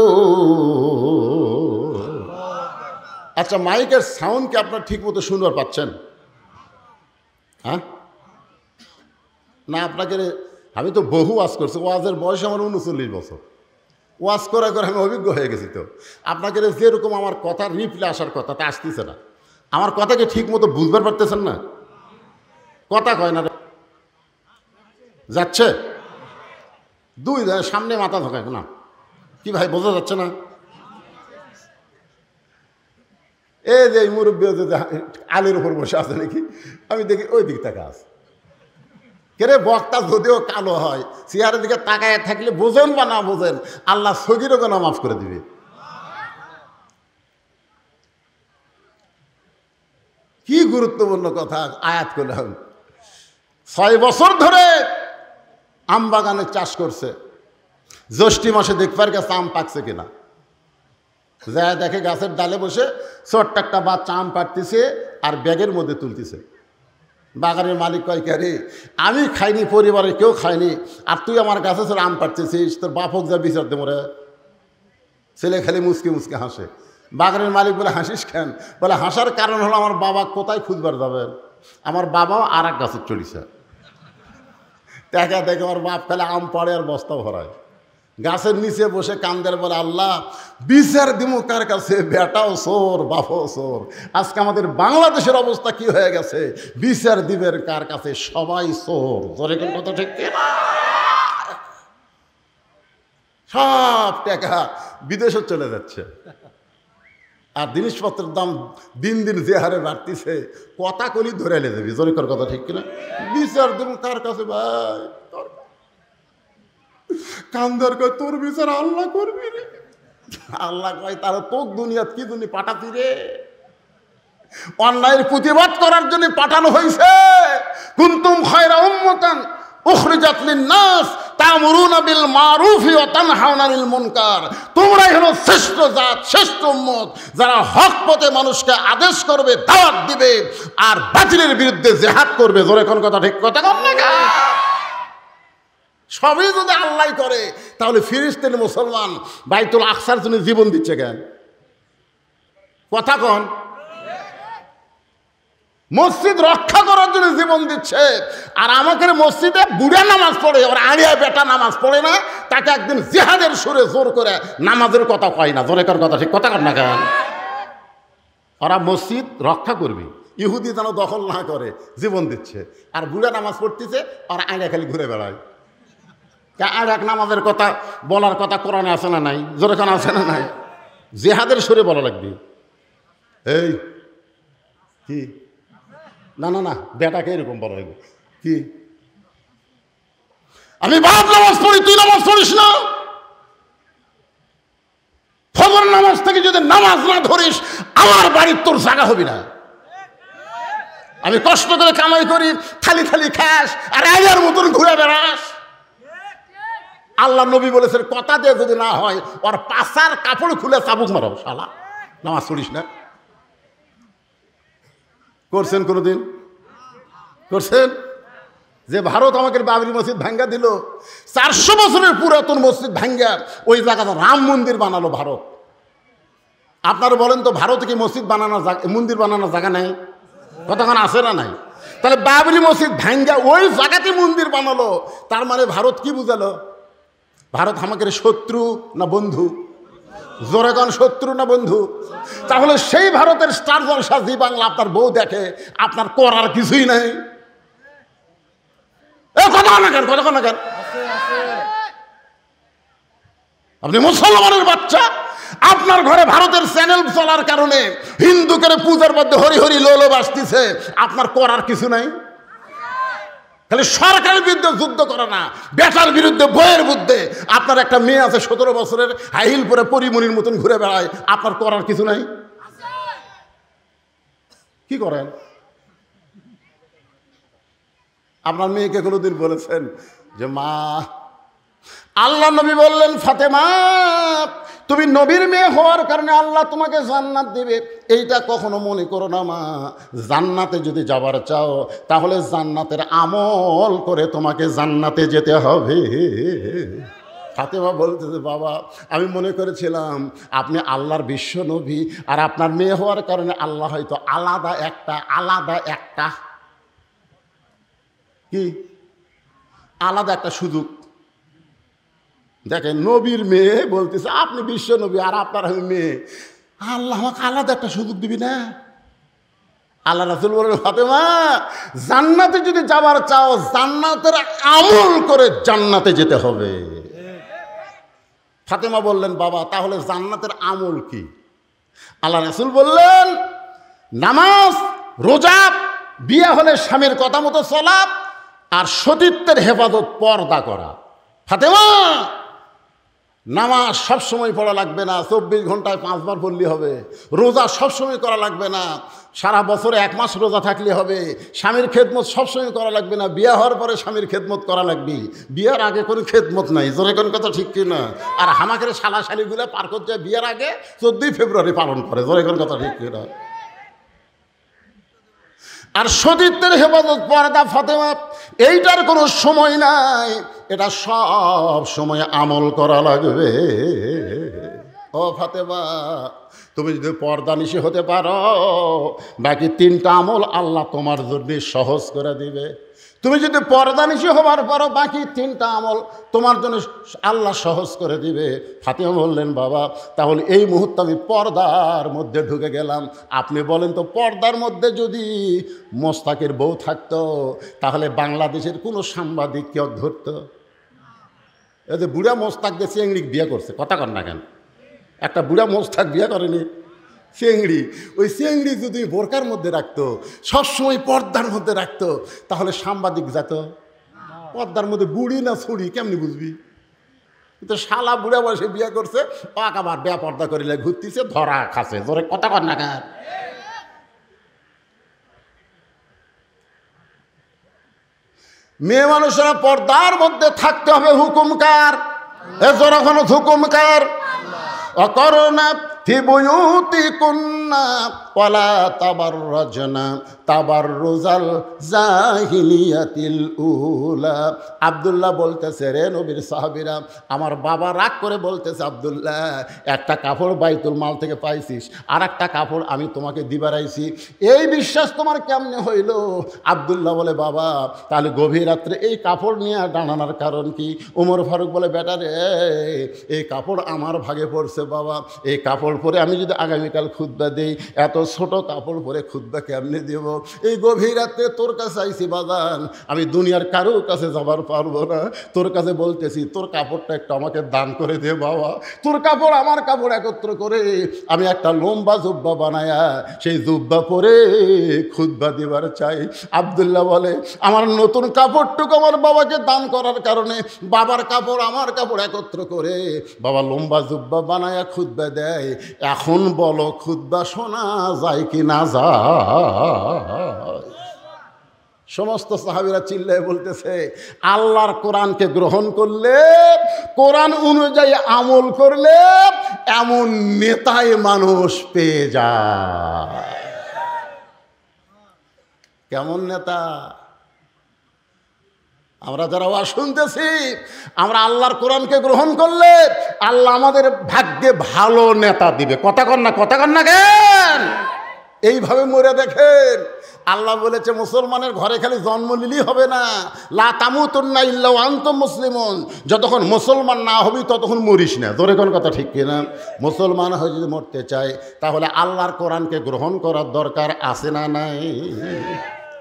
আচ্ছা, মাইকের সাউন্ড কি আপনারা ঠিক মতো শুনবার পাচ্ছেন? হ্যাঁ না? আপনাকে আমি তো বহু ওয়াজ করছি, ওয়াজের বয়স আমার 39 বছর। ওয়াজ করে করে আমি অভিজ্ঞ হয়ে গেছি। তো আপনাকে যেরকম আমার কথা রিপ্লে আসার কথা তা আসতেছে না। আমার কথাকে ঠিক মতো বুঝবার পারতেছেন না? কথা কয় না, যাচ্ছে দুই সামনে মাথা ধোকায় না কি ভাই, বোঝা যাচ্ছে না? এই যে মুরব্বী আলের উপর বসে আছে নাকি, আমি দেখি ওই দিক তাকা আছে। কেরে বক্তা যদিও কালো হয়, চেয়ারের দিকে তাকায় থাকলে বোঝেন বা না বোঝেন, আল্লাহ সগীরও কেন মাফ করে দিবে। কি গুরুত্বপূর্ণ কথা আয়াত করলাম। 6 বছর ধরে আম বাগানে চাষ করছে। জ্যৈষ্ঠ মাসে দেখবার গেছে আম পাকছে কিনা, যা দেখে গাছের ডালে বসে ছোট্ট একটা বাচ্চা আম পাড়তেছে আর ব্যাগের মধ্যে তুলতেছে। বাগানের মালিক কয়, কে রে, আমি খাইনি, পরিবারের কেউ খায়নি, আর তুই আমার গাছে ছোট আম পাড়তেছিস, তোর বাপ হোক যা বিচার দে মরে। ছেলে খালি মুসকে মুসকে হাসে। বাগানের মালিক বলে, হাসিস কেন? বলে, হাসার কারণ হলো আমার বাবা কোথায় খুঁজবার যাবেন, আমার বাবাও আর এক গাছের চড়িছে। দেখা দেখে আমার বাপ খালি আম পাড়ে আর বস্তা ভরায়। গাছের নিচে বসে কান্দের, বলে, আল্লাহ বিচার দিমু কার কাছে? বেটাও চোর, বাপও চোর। আজকে আমাদের বাংলাদেশের অবস্থা কি হয়ে গেছে? বিচার দিবের কার কাছে? সবাই চোর। জোরে কোন কথা ঠিক না? সব টাকা বিদেশে চলে যাচ্ছে, আর জিনিসপত্রের দাম দিন দিন যে হারে বাড়তিছে, কথা কলি ধরে এলে যাবি। জোরে কোন কথা ঠিক কিনা? বিচার দিমু কার কাছে ভাই? কান্দার কয়, তোর বিচার আল্লাহ করবি রে। আল্লাহ কয়, তারা তোর দুনিয়াত কি দুনি পাঠাতি রে? অন্যায়ের প্রতিবাদ করার জন্য পাঠানো হয়েছে। কুনতুম খায়রা উম্মাতান উখরিজাত লিন-নাস তা'মুরুনা বিল মারুফি ওয়া তানহাউনা আনিল মুনকার। তোমরাই হলো শ্রেষ্ঠ জাত, শ্রেষ্ঠ উম্মত, যারা হক পথে মানুষকে আদেশ করবে, দাওয়াত দিবে, আর বাতিলের বিরুদ্ধে জিহাদ করবে। জোরে কোন কথা ঠিক কথা কম না? সবই যদি আল্লাহ করে, তাহলে ফিলিস্তিনি মুসলমান বাইতুল আকসার জন্য জীবন দিচ্ছে কেন? কথা কন। মসজিদ রক্ষা করার জন্য জীবন দিচ্ছে, আর আমাকে মসজিদে বুড়া নামাজ পড়ে, ওর আড়িয়া বেটা নামাজ পড়ে না, তাকে একদিন জিহাদের সুরে জোর করে নামাজের কথা কয় না। জোরে কর কথা ঠিক কথা কর না কেন? ওরা মসজিদ রক্ষা করবে, ইহুদি যেন দখল না করে জীবন দিচ্ছে, আর বুড়া নামাজ পড়তেছে, আর আড়িয়া খালি ঘুরে বেড়ায়। আর এক নামাজের কথা বলার কথা কোরআনে আছে না নাই? জোরে কোন আছে না নাই? জিহাদের সুরে বলা লাগবে। এই কি না না না, বেটাকে এরকম বলা লাগবে কি? আমি বাপ নামাজ পড়ি, তুই নামাজ পড়িস না? ফজর নামাজ থেকে যদি নামাজ না ধরিস, আমার বাড়ির তোর জায়গা হবি না। আমি কষ্ট করে কামাই করি, খালি খালি খাস, আর আয়ার মতন ঘুরে বেড়াস। আল্লাহ নবী বলেছেন, কথা দিয়ে যদি না হয়, ওর পাশার কাপড় খুলে চাবুক মারো। শালা নামাজ পড়িস না? করছেন কোনোদিন? করছেন? যে ভারত আমাকে বাবরি মসজিদ ভাঙ্গা দিল, 400 বছরের পুরাতন মসজিদ ভাঙ্গা ওই জায়গাটা রাম মন্দির বানালো ভারত। আপনারা বলেন তো, ভারতে কি মসজিদ বানানোর মন্দির বানানোর জায়গা নেই? কতক্ষণ আছে না নাই? তাহলে বাবরি মসজিদ ভাঙ্গা ওই জায়গাতে মন্দির বানালো, তার মানে ভারত কি বুঝালো? ভারত আমাকে শত্রু না বন্ধু? জোরেগণ শত্রু না বন্ধু? তাহলে সেই ভারতের স্টার জলসা জি বাংলা আপনার বউ দেখে, আপনার করার কিছুই নাই। কতক্ষণ না কেন? আপনি মুসলমানের বাচ্চা, আপনার ঘরে ভারতের চ্যানেল চলার কারণে হিন্দুকে পূজার মধ্যে হরি হরি লোলো বাসতেছে, আপনার করার কিছু নাই। খালি সরকারের বিরুদ্ধে যুদ্ধ করে না, বেটার বিরুদ্ধে বইয়ের বিরুদ্ধে। আপনার একটা মেয়ে আছে 17 বছরের, হাইল পরে পরিমণির মতন ঘুরে বেড়ায়, আপনার করার কিছু নাই। কি করেন? আপনার মেয়েকে কোনোদিন বলেছেন যে মা, আল্লাহ নবী বললেন ফাতেমা তুমি নবীর মেয়ে হওয়ার কারণে আল্লাহ তোমাকে জান্নাত দিবে, এইটা কখনো মনে করো না মা। জান্নাতে যদি যাবার চাও তাহলে জান্নাতের আমল করে তোমাকে জান্নাতে যেতে হবে। ফাতেমা বলতেছে বাবা আমি মনে করেছিলাম আপনি আল্লাহর বিশ্ব নবী, আর আপনার মেয়ে হওয়ার কারণে আল্লাহ হয়তো আলাদা একটা কি আলাদা একটা সুযোগ দেখেন। নবীর মেয়ে বলতেছে আপনি বিশ্ব নবী আর আপনার আমি মেয়ে, আল্লাহ আমাকে আলাদা একটা সুযোগ দিবি না? আল্লাহ রাসূল বলেন ফাতেমা জান্নাতে যদি যাবার চাও জান্নাতের আমল করে জান্নাতে যেতে হবে। ফাতেমা বললেন বাবা তাহলে জান্নাতের আমল কি? আল্লাহ রাসূল বললেন নামাজ, রোজা, বিয়ে হলে স্বামীর কথা মতো চলা, আর সতীত্বের হেফাজত, পর্দা করা। ফাতেমা নামাজ সবসময় পড়া লাগবে না, 24 ঘন্টায় 5 বার পড়লে হবে। রোজা সবসময় করা লাগবে না, সারা বছরে 1 মাস রোজা থাকলে হবে। স্বামীর খেদমত সবসময় করা লাগবে না, বিয়ে হওয়ার পরে স্বামীর খেদমত করা লাগবে। বিয়ের আগে কোনো খেদমত নাই, জোরে কোন কথা ঠিক কিনা? আর হামাকের শালাশালিগুলো পার করতে বিয়ের আগে 14 ফেব্রুয়ারি পালন করে, জোরে কোন কথা ঠিক কিনা? আর সতীত্বের হেফাজত, পর্দা, ফাতেমা এইটার কোনো সময় নাই, এটা সব সময় আমল করা লাগবে। ও ফাতেমা তুমি যদি পর্দা নিশি হতে পারো বাকি 3টা আমল আল্লাহ তোমার জন্য সহজ করে দিবে। তুমি যদি পর্দা নিশি হবার পরও বাকি 3টা আমল তোমার জন্য আল্লাহ সহজ করে দিবে। ফাতেমা বললেন বাবা তাহলে এই মুহূর্তে আমি পর্দার মধ্যে ঢুকে গেলাম। আপনি বলেন তো পর্দার মধ্যে যদি মোস্তাকের বউ থাকতো তাহলে বাংলাদেশের কোনো সাংবাদিক কেউ ধরতো? এদের বুড়া মোস্তাক দিয়ে চেংড়ি বিয়ে করছে, কথা কর না কেন? একটা বুড়া মোস্তাক বিয়ে করেনি, চেংড়ি। ওই চেংড়ি যদি বোরকার মধ্যে রাখতো, সবসময় পর্দার মধ্যে রাখতো, তাহলে সাংবাদিক যেত? পর্দার মধ্যে বুড়ি না ছুড়ি কেমনি বুঝবি? কিন্তু শালা বুড়া বয়সে বিয়ে করছে, পাক আবার বেয়া পর্দা করিলে ঘুরতেছে, ধরা খাচ্ছে, ধরে কথা কর না কেন? মেয়ে মানুষেরা পর্দার মধ্যে থাকতে হবে। হুকুমকার যখন হুকুমকার অকরণা ফি বুয়ুতিকুন্না ওয়ালা তাবাররাজনা তাবাররুজাল জাহিলিয়াতিল উলা। আব্দুল্লাহ বলতেছে রে নবীর সাহাবীরা, আমার বাবা রাগ করে বলতেছে আব্দুল্লাহ একটা কাপড় বাইতুল মাল থেকে পাইছিস, আর একটা কাপড় আমি তোমাকে দিবার আইছি, এই বিশ্বাস তোমার কেমনে হইল? আব্দুল্লাহ বলে বাবা তাহলে গভীর রাত্রে এই কাপড় নিয়ে দাঁড়ানোর কারণ কি? ওমর ফারুক বলে বেটা রে এই কাপড় আমার ভাগে পড়ছে বাবা, এই কাপড় পরে আমি যদি আগামীকাল খুতবা দেই, এত ছোট কাপড় পরে খুতবা কেমনে দেব? এই গভীর রাতে তোর কাছে আইছি বাজান, আমি দুনিয়ার কারোর কাছে যাবার পারবো না, তোর কাছে বলতেছি তোর কাপড়টা একটু আমাকে দান করে দে বাবা। তোর কাপড় আমার কাপড় একত্র করে আমি একটা লম্বা জুব্বা বানায়া সেই জুব্বা পরে খুতবা দিবার চাই। আব্দুল্লাহ বলে আমার নতুন কাপড়টুকু আমার বাবাকে দান করার কারণে বাবার কাপড় আমার কাপড় একত্র করে বাবা লম্বা জুব্বা বানায়া খুতবা দেয়। এখন বলো খুতবা শোনা যায় কি না যায়? সমস্ত সাহাবীরা চিল্লায় বলতেছে আল্লাহর কোরআনকে গ্রহণ করলে, কোরআন অনুযায়ী আমল করলে এমন নেতাই মানুষ পেয়ে যায়। কেমন নেতা? আমরা যারা ওয়াজ শুনতেছি, আমরা আল্লাহর কোরআনকে গ্রহণ করলে আল্লাহ আমাদের ভাগ্যে ভালো নেতা দিবে। কথা কন না কেন? এইভাবে মরে দেখেন, আল্লাহ বলেছে মুসলমানের ঘরে খালি জন্ম নিলেই হবে না, লা তামুতুন্না ইল্লা ওয়া আনতুম মুসলিমুন। যতক্ষণ মুসলমান না হবি ততক্ষণ মরিস না। জোরে কোন কথা ঠিক কিনা? মুসলমান হয়ে যদি মরতে চায় তাহলে আল্লাহর কোরআনকে গ্রহণ করার দরকার আছে না নাই?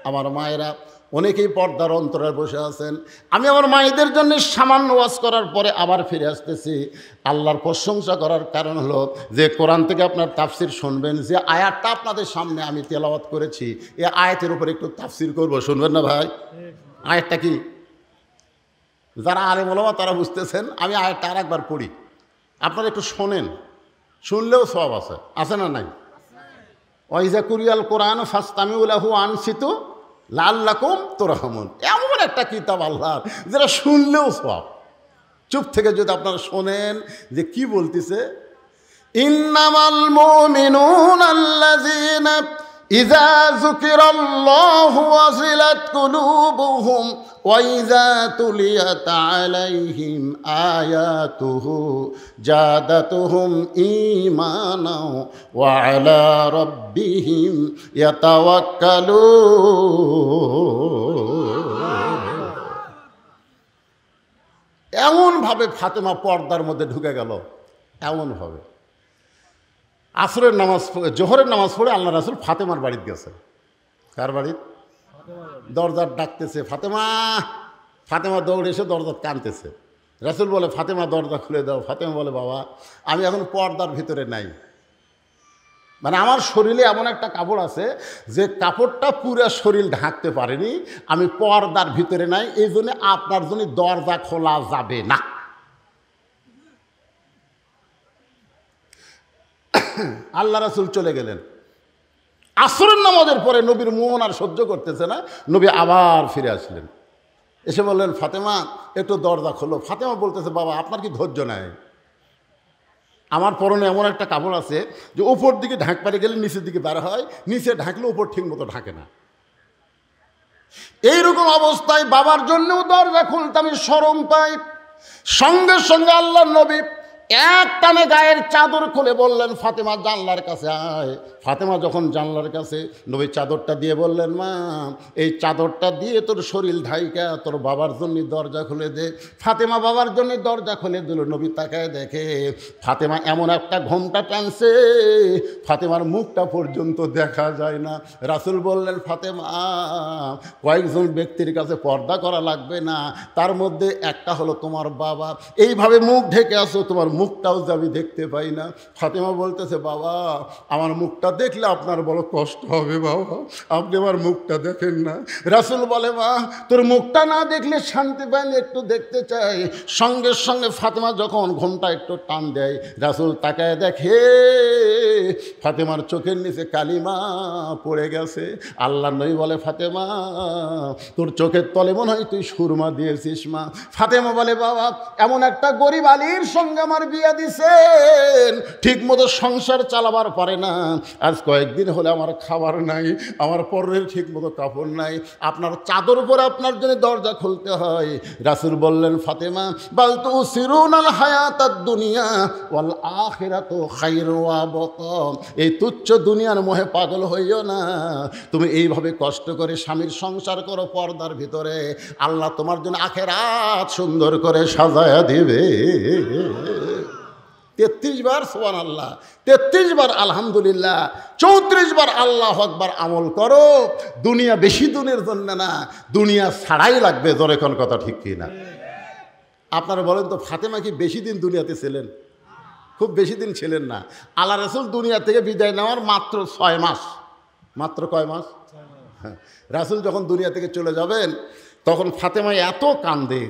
আমার মায়েরা অনেকেই পর্দার অন্তরে বসে আছেন। আমি আমার মায়েদের জন্য সামান্য ওয়াজ করার পরে আবার ফিরে আসতেছি। আল্লাহর প্রশংসা করার কারণ হলো যে কোরআন থেকে আপনার তাফসির শুনবেন। যে আয়াতটা আপনাদের সামনে আমি তেলাওয়াত করেছি, এই আয়াতের উপরে একটু তাফসির করব, শুনবেন না ভাই? আয়াতটা কি? যারা আলেম ওলামা তারা বুঝতেছেন। আমি আয়াতটা আর একবার পড়ি, আপনারা একটু শোনেন, শুনলেও সব আছে না নাই? ওয়াইজা কুরিয়াল কোরআন ফাসতামিউ লাহু আনসিতু লাআল্লাকুম তুরহামুন। এমন একটা কিতাব আল্লাহর যেটা শুনলেও সব। চুপ থেকে যদি আপনারা শোনেন যে কি বলতেছে, ইন্নামাল মুমিনুনা আল্লাযীনা ইযা যুকিরাল্লাহু ওয়াজিলাত কুলুবুহুম ওয়া ইযা তুলিয়াত আলাইহিম আয়াতুহু জাদাতুহুম ঈমানাও ওয়া আলা রাব্বিহিম ইয়াতাওয়াক্কালুন। এমনভাবে ফাতেমা পর্দার মধ্যে ঢুকে গেল, এমনভাবে। আসরের নামাজ, জোহরের নামাজ পড়ে আল্লাহ রাসূল ফাতেমার বাড়িতে গেছে। কার বাড়ি? দরজার ডাকতেছে, ফাতেমা। ফাতেমা দৌড়ে এসে দরজা টানতেছে। রাসূল বলে, ফাতেমা দরজা খুলে দাও। ফাতেমা বলে, বাবা আমি এখন পর্দার ভিতরে নাই, মানে আমার শরীরে এমন একটা কাপড় আছে যে কাপড়টা পুরো শরীর ঢাকতে পারেনি, আমি পর্দার ভিতরে নাই, এই জন্য আপনার জন্য দরজা খোলা যাবে না। আল্লাহ রাসূল চলে গেলেন। আসরের নামাজের পরে নবীর মন আর সহ্য করতেছে না, নবী আবার ফিরে আসলেন। এসে বললেন, ফাতেমা একটু দরজা খোলো। ফাতেমা বলতেছে, বাবা আপনার কি ধৈর্য নাই? আমার পরনে এমন একটা কাপড় আছে যে উপর দিকে ঢাক পারে গেলে নিচের দিকে বার হয়, নিচে ঢাকলে উপর ঠিক মতো ঢাকে না। এইরকম অবস্থায় বাবার জন্যও দরজা খুলতে আমি শরম পাই। সঙ্গে সঙ্গে আল্লাহর নবী এক টানে গায়ের চাদর খুলে বললেন, ফাতেমা জানলার কাছে আয়। ফাতেমা যখন জানলার কাছে, নবী চাদরটা দিয়ে বললেন, মা এই চাদরটা দিয়ে তোর শরীর ঢাইকা তোর বাবার জন্য দরজা খুলে দে। ফাতেমা বাবার জন্য দরজা খুলে দিল। নবী তাকায় দেখে ফাতেমা এমন একটা ঘোমটা টানছে, ফাতেমার মুখটা পর্যন্ত দেখা যায় না। রাসূল বললেন, ফাতেমা কয়েকজন ব্যক্তির কাছে পর্দা করা লাগবে না, তার মধ্যে একটা হলো তোমার বাবা। এইভাবে মুখ ঢেকে আসো, তোমার মুখটাও যে আমি দেখতে পাই না। ফাতেমা বলতেছে, বাবা আমার মুখটা দেখলে আপনার বড় কষ্ট হবে, বাবা আপনি আমার মুখটা দেখেন না। রাসূল বলে, মা তোর মুখটা না দেখলে শান্তি পাইলে একটু দেখতে চাই। সঙ্গে সঙ্গে ফাতেমা যখন ঘোমটা একটু টান দেয়, রাসূল তাকায় দেখে ফাতেমার চোখের নিচে কালিমা পড়ে গেছে। আল্লাহ নবী বলে, ফাতেমা তোর চোখের তলে মনে হয় তুই সুরমা দিয়েছিস মা। ফাতেমা বলে, বাবা এমন একটা গরিব আলীর সঙ্গে আমার বিয়ে দিছেন, ঠিক মতো সংসার চালাবার পারে না, আজ কয়েকদিন হলে আমার খাবার নাই, আমার পরের ঠিক মতো কাপড় নাই, আপনার চাদর পরে আপনার জন্য দরজা খুলতে হয়। রাসূল বললেন, ফাতেমা বাল তুসিরুনাল হায়াতাদ দুনিয়া ওয়াল আখিরাতু খায়রু ওয়া আবকা। এই তুচ্ছ দুনিয়ার মোহে পাগল হইও না, তুমি এইভাবে কষ্ট করে স্বামীর সংসার করো পর্দার ভিতরে, আল্লাহ তোমার জন্য আখিরাত সুন্দর করে সাজায়া দিবে। 33 বার সুবহানাল্লাহ, 33 বার আলহামদুলিল্লাহ, 34 বার আল্লাহু আকবার আমল করো। দুনিয়া বেশি দিনের জন্য না, দুনিয়া ছাড়াই লাগবে। জোরে কোন কথা ঠিক কি না? আপনারা বলেন তো, ফাতেমা কি বেশি দিন দুনিয়াতে ছিলেন? খুব বেশি দিন ছিলেন না। আল্লাহ রাসূল দুনিয়া থেকে বিদায় নেওয়ার মাত্র 6 মাস। মাত্র কয় মাস? রাসূল যখন দুনিয়া থেকে চলে যাবেন তখন ফাতেমা এত কান্দে,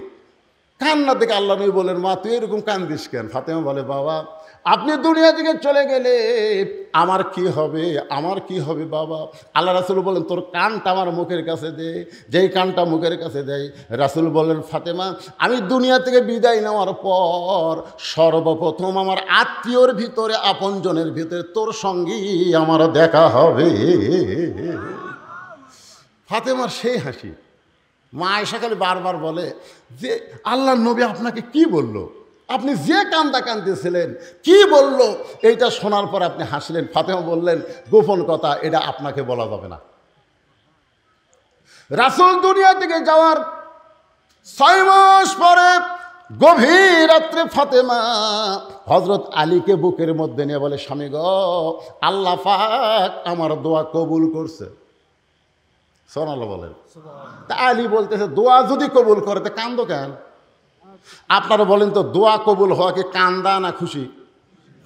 কান্না দেখে আল্লাহ নবী বলেন, মা তুই এরকম কান্দিস কেন? ফাতেমা বলে, বাবা আপনি দুনিয়া থেকে চলে গেলে আমার কি হবে, আমার কি হবে বাবা? আল্লাহ রাসূল বলেন, তোর কানটা আমার মুখের কাছে দে। যেই কানটা মুখের কাছে দেয়, রাসূল বলেন, ফাতেমা আমি দুনিয়া থেকে বিদায় নেওয়ার পর সর্বপ্রথম আমার আত্মীয়র ভিতরে, আপনজনের ভিতরে তোর সঙ্গেই আমার দেখা হবে। ফাতেমার সেই হাসি, মা আয়েশা খালি বারবার বলে যে আল্লাহর নবী আপনাকে কি বলল, আপনি যে কান্দা কান্দিয়েছিলেন কি বলল, এইটা শোনার পর আপনি হাসলেন। ফাতেমা বললেন গোপন কথা, এটা আপনাকে বলা যাবে না। রাসূল দুনিয়া থেকে যাওয়ার 6 মাস পরে গভীর রাত্রে ফাতেমা হযরত আলীকে বুকের মধ্যে নিয়ে বলে, স্বামী গো, আল্লাহ পাক আমার দোয়া কবুল করছে। সুবহানাল্লাহ বলেন। তা আলী বলতেছে দোয়া যদি কবুল করে তো কান্দো কেন? আপনারা বলেন তো দোয়া কবুল হওয়া কি কান্দা না খুশি?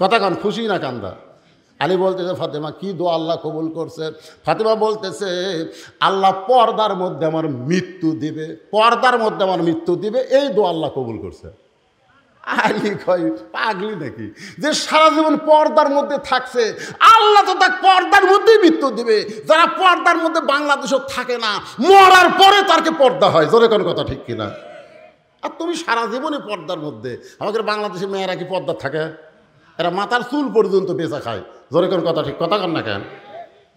কথা কন, খুশি না কান্দা? আলী বলতেছে ফাতেমা কি দোয়া আল্লাহ কবুল করছে? ফাতেমা বলতেছে আল্লাহ পর্দার মধ্যে আমার মৃত্যু দিবে, পর্দার মধ্যে আমার মৃত্যু দিবে, এই দোয়া আল্লাহ কবুল করছে। আলী কয় পাগলি নাকি যে সারা জীবন পর্দার মধ্যে থাকছে, আল্লাহ তো তাকে পর্দার মধ্যেই মৃত্যু দিবে। যারা পর্দার মধ্যে বাংলাদেশও থাকে না, মরার পরে তারকে পর্দা হয়। জোরে কোন কথা ঠিক কিনা? আর তুমি সারা জীবনে পর্দার মধ্যে, আমাদের বাংলাদেশের মেয়েরা কি পর্দা থাকে? এরা মাথার চুল পর্যন্ত বেচা খায়। জোরে কোন কথা ঠিক, কথা কন না কেন?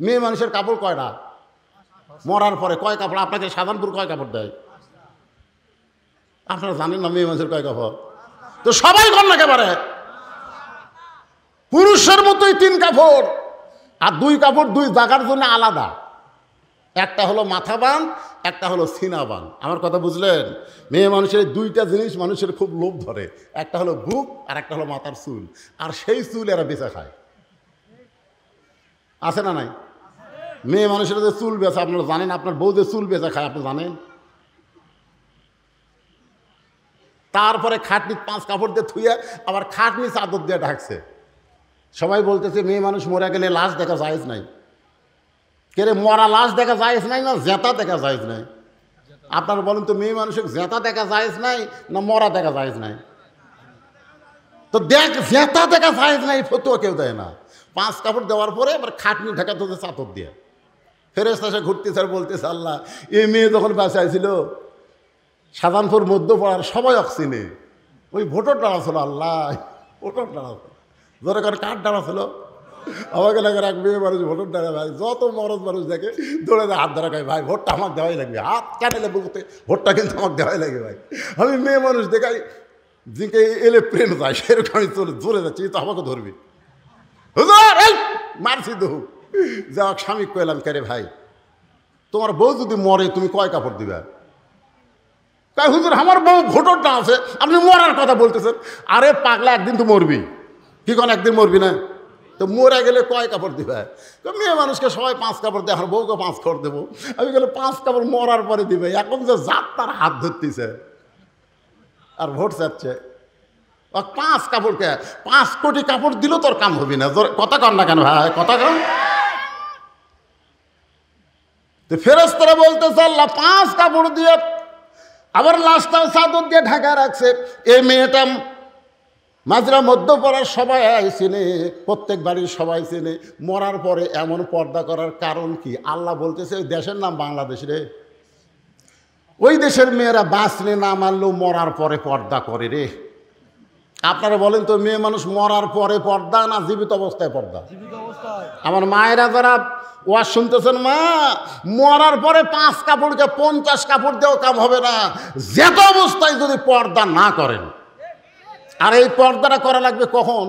মেয়ে মানুষের কাপড় কয়টা? মরার পরে কয় কাপড়? আপনাকে সাধারণপুর কয় কাপড় দেয়? আপনারা জানেন না মেয়ে মানুষের কয় কাপড়? তো সবাই কর না একেবারে পুরুষের মতোই 3 কাপড়, আর 2 কাপড় 2 জায়গার জন্য আলাদা। একটা হলো মাথা বান, একটা হলো সিনা বান। আমার কথা বুঝলেন? মেয়ে মানুষের 2টা জিনিস মানুষের খুব লোভ ধরে, একটা হলো বুক আর একটা হলো মাথার চুল। আর সেই চুল এরা বেচা খায়। আছে না নাই? মেয়ে মানুষের যে চুল বেচা, আপনারা জানেন? আপনার বউ যে চুল বেচা খায় আপনি জানেন? তারপরে খাটনি 5 কাপড় দিয়ে থুয়ে আবার খাটনি চাদর দিয়ে ঢাকছে। সবাই বলতেছে মেয়ে মানুষ মরে গেলে লাশ দেখা জায়েজ নাই। কে রে, মরা লাশ দেখা জায়েজ নাই না জেতা দেখা জায়েজ নাই? আপনারা বলেন তো মেয়ে মানুষের জেতা দেখা জায়েজ নাই না মরা দেখা জায়েজ নাই? তো দেখ জেতা দেখা জায়েজ নাই ফতোয়া কেউ দেয় না। 5 কাপড় দেওয়ার পরে আবার খাটনি ঢাকা তো চাদর দিয়ে ফেরেশতা এসে ঘুরতেছে আর বলতেছে আল্লাহ এই মেয়ে যখন বাঁচাইছিল সাধারণপুর মধ্যপাড়ার সবাই অক্সিনে ওই ভোটার ডালা ছিল। আল্লাহ ভোটার ডালা ধরে কার কার ডালা ছিল? আমাকে লাগে এক মেয়ে মানুষ ভোটার ডালা ভাই, যত মরদ মানুষ দেখে দৌড়ে হাত ধরা খায়, ভাই ভোটটা আমার দেওয়াই লাগবে, হাত কাটালে বুঝতে ভোটটা কিন্তু আমাকে দেওয়াই লাগে ভাই। আমি মেয়ে মানুষ দেখাই জিকে এলে প্রেম যায় সেরকম আমি চলে যাচ্ছি, তো আমাকে ধরবি মারছি দু যা স্বামী কইলাম কেরে ভাই তোমার বউ যদি মরে তুমি কয় কাপড় দিবে? তাই হুজুর আমার বউ ভোটারটা আছে, আপনি মরার কথা বলতেছেন। আরে পাগলা একদিন তো মরবি, কি কোন একদিন মরবি না? তো মরে গেলে কয় কাপড় দিবে? মেয়ে মানুষকে সবাই 5 কাপড় দেয়, আমার বউকে 5 কাপড় দেবো। আমি গেলে 5 কাপড় মরার পরে দিবে। এখন যে জাত তার হাত ধরতেছে আর ভোট চাচ্ছে 5 কাপড়কে 5 কোটি কাপড় দিল তোর কাম হবি না। কথা কর না কেন ভাই, কথা কর। তো ফেরেশতারা বলতেছে আল্লাহ 5 কাপড় দিয়ে আবার লাশটাও চাদর দিয়ে ঢাকা রাখছে। এই মেয়েটা মাজরা মধ্যপাড়ার সবাই চেনে, প্রত্যেক বাড়ির সবাই চেনে। মরার পরে এমন পর্দা করার কারণ কি? আল্লাহ বলতেছে ওই দেশের নাম বাংলাদেশ রে, ওই দেশের মেয়েরা বাঁচলে না মানলেও মরার পরে পর্দা করে রে। আপনারা বলেন তো মেয়ে মানুষ মরার পরে পর্দা না জীবিত অবস্থায় পর্দা? আমার মায়েরা যারা ওয়াজ শুনতেছেন, মা মরার পরে 5 কাপড়কে 50 কাপড় দিয়েও কাম হবে না, যেত অবস্থায় যদি পর্দা না করেন। আর এই পর্দাটা করা লাগবে কখন?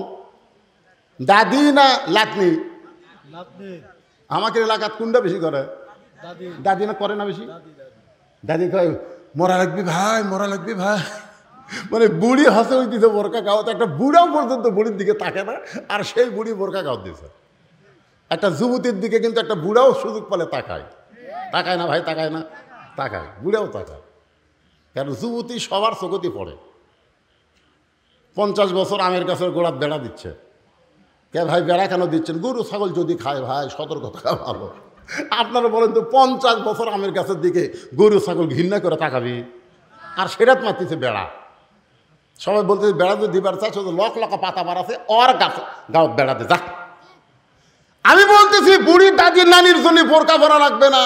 দাদি না লাতনি? আমাকে এলাকাত কোনটা বেশি করে? দাদি না করে না বেশি? দাদি কয় মরা লাগবি ভাই, মরা লাগবি ভাই। মানে বুড়ি হাসে ওই দিতে বোরকা গাওয়াতে, একটা বুড়াও পর্যন্ত বুড়ির দিকে তাকে না, আর সেই বুড়ি বোরকা গাও দিয়েছে। একটা যুবতীর দিকে কিন্তু একটা বুড়াও সুযোগ পেলে তাকায়, তাকায় না ভাই? তাকায় না? তাকায়, বুড়াও তাকায়। কারণ যুবতী সবার চোখতি পড়ে। 50 বছর আমের গাছের গোড়ার বেড়া দিচ্ছে। কে ভাই বেড়া কেন দিচ্ছেন? গরু ছাগল যদি খায় ভাই সতর্ক থাকা ভালো। আপনারা বলেন তো 50 বছর আমের গাছের দিকে গরু ছাগল ঘৃণা করে তাকাবি? আর সেটা মারতেছে বেড়া। সবাই বলতেছে বেড়া যদি দিবার চাই শুধু লক লকা পাতা মারাছে ওর গাছ গাও বেড়াতে যা। আমি বলতেছি বুড়ি দাদির নানির জন্য বোরকা পরা লাগবে না,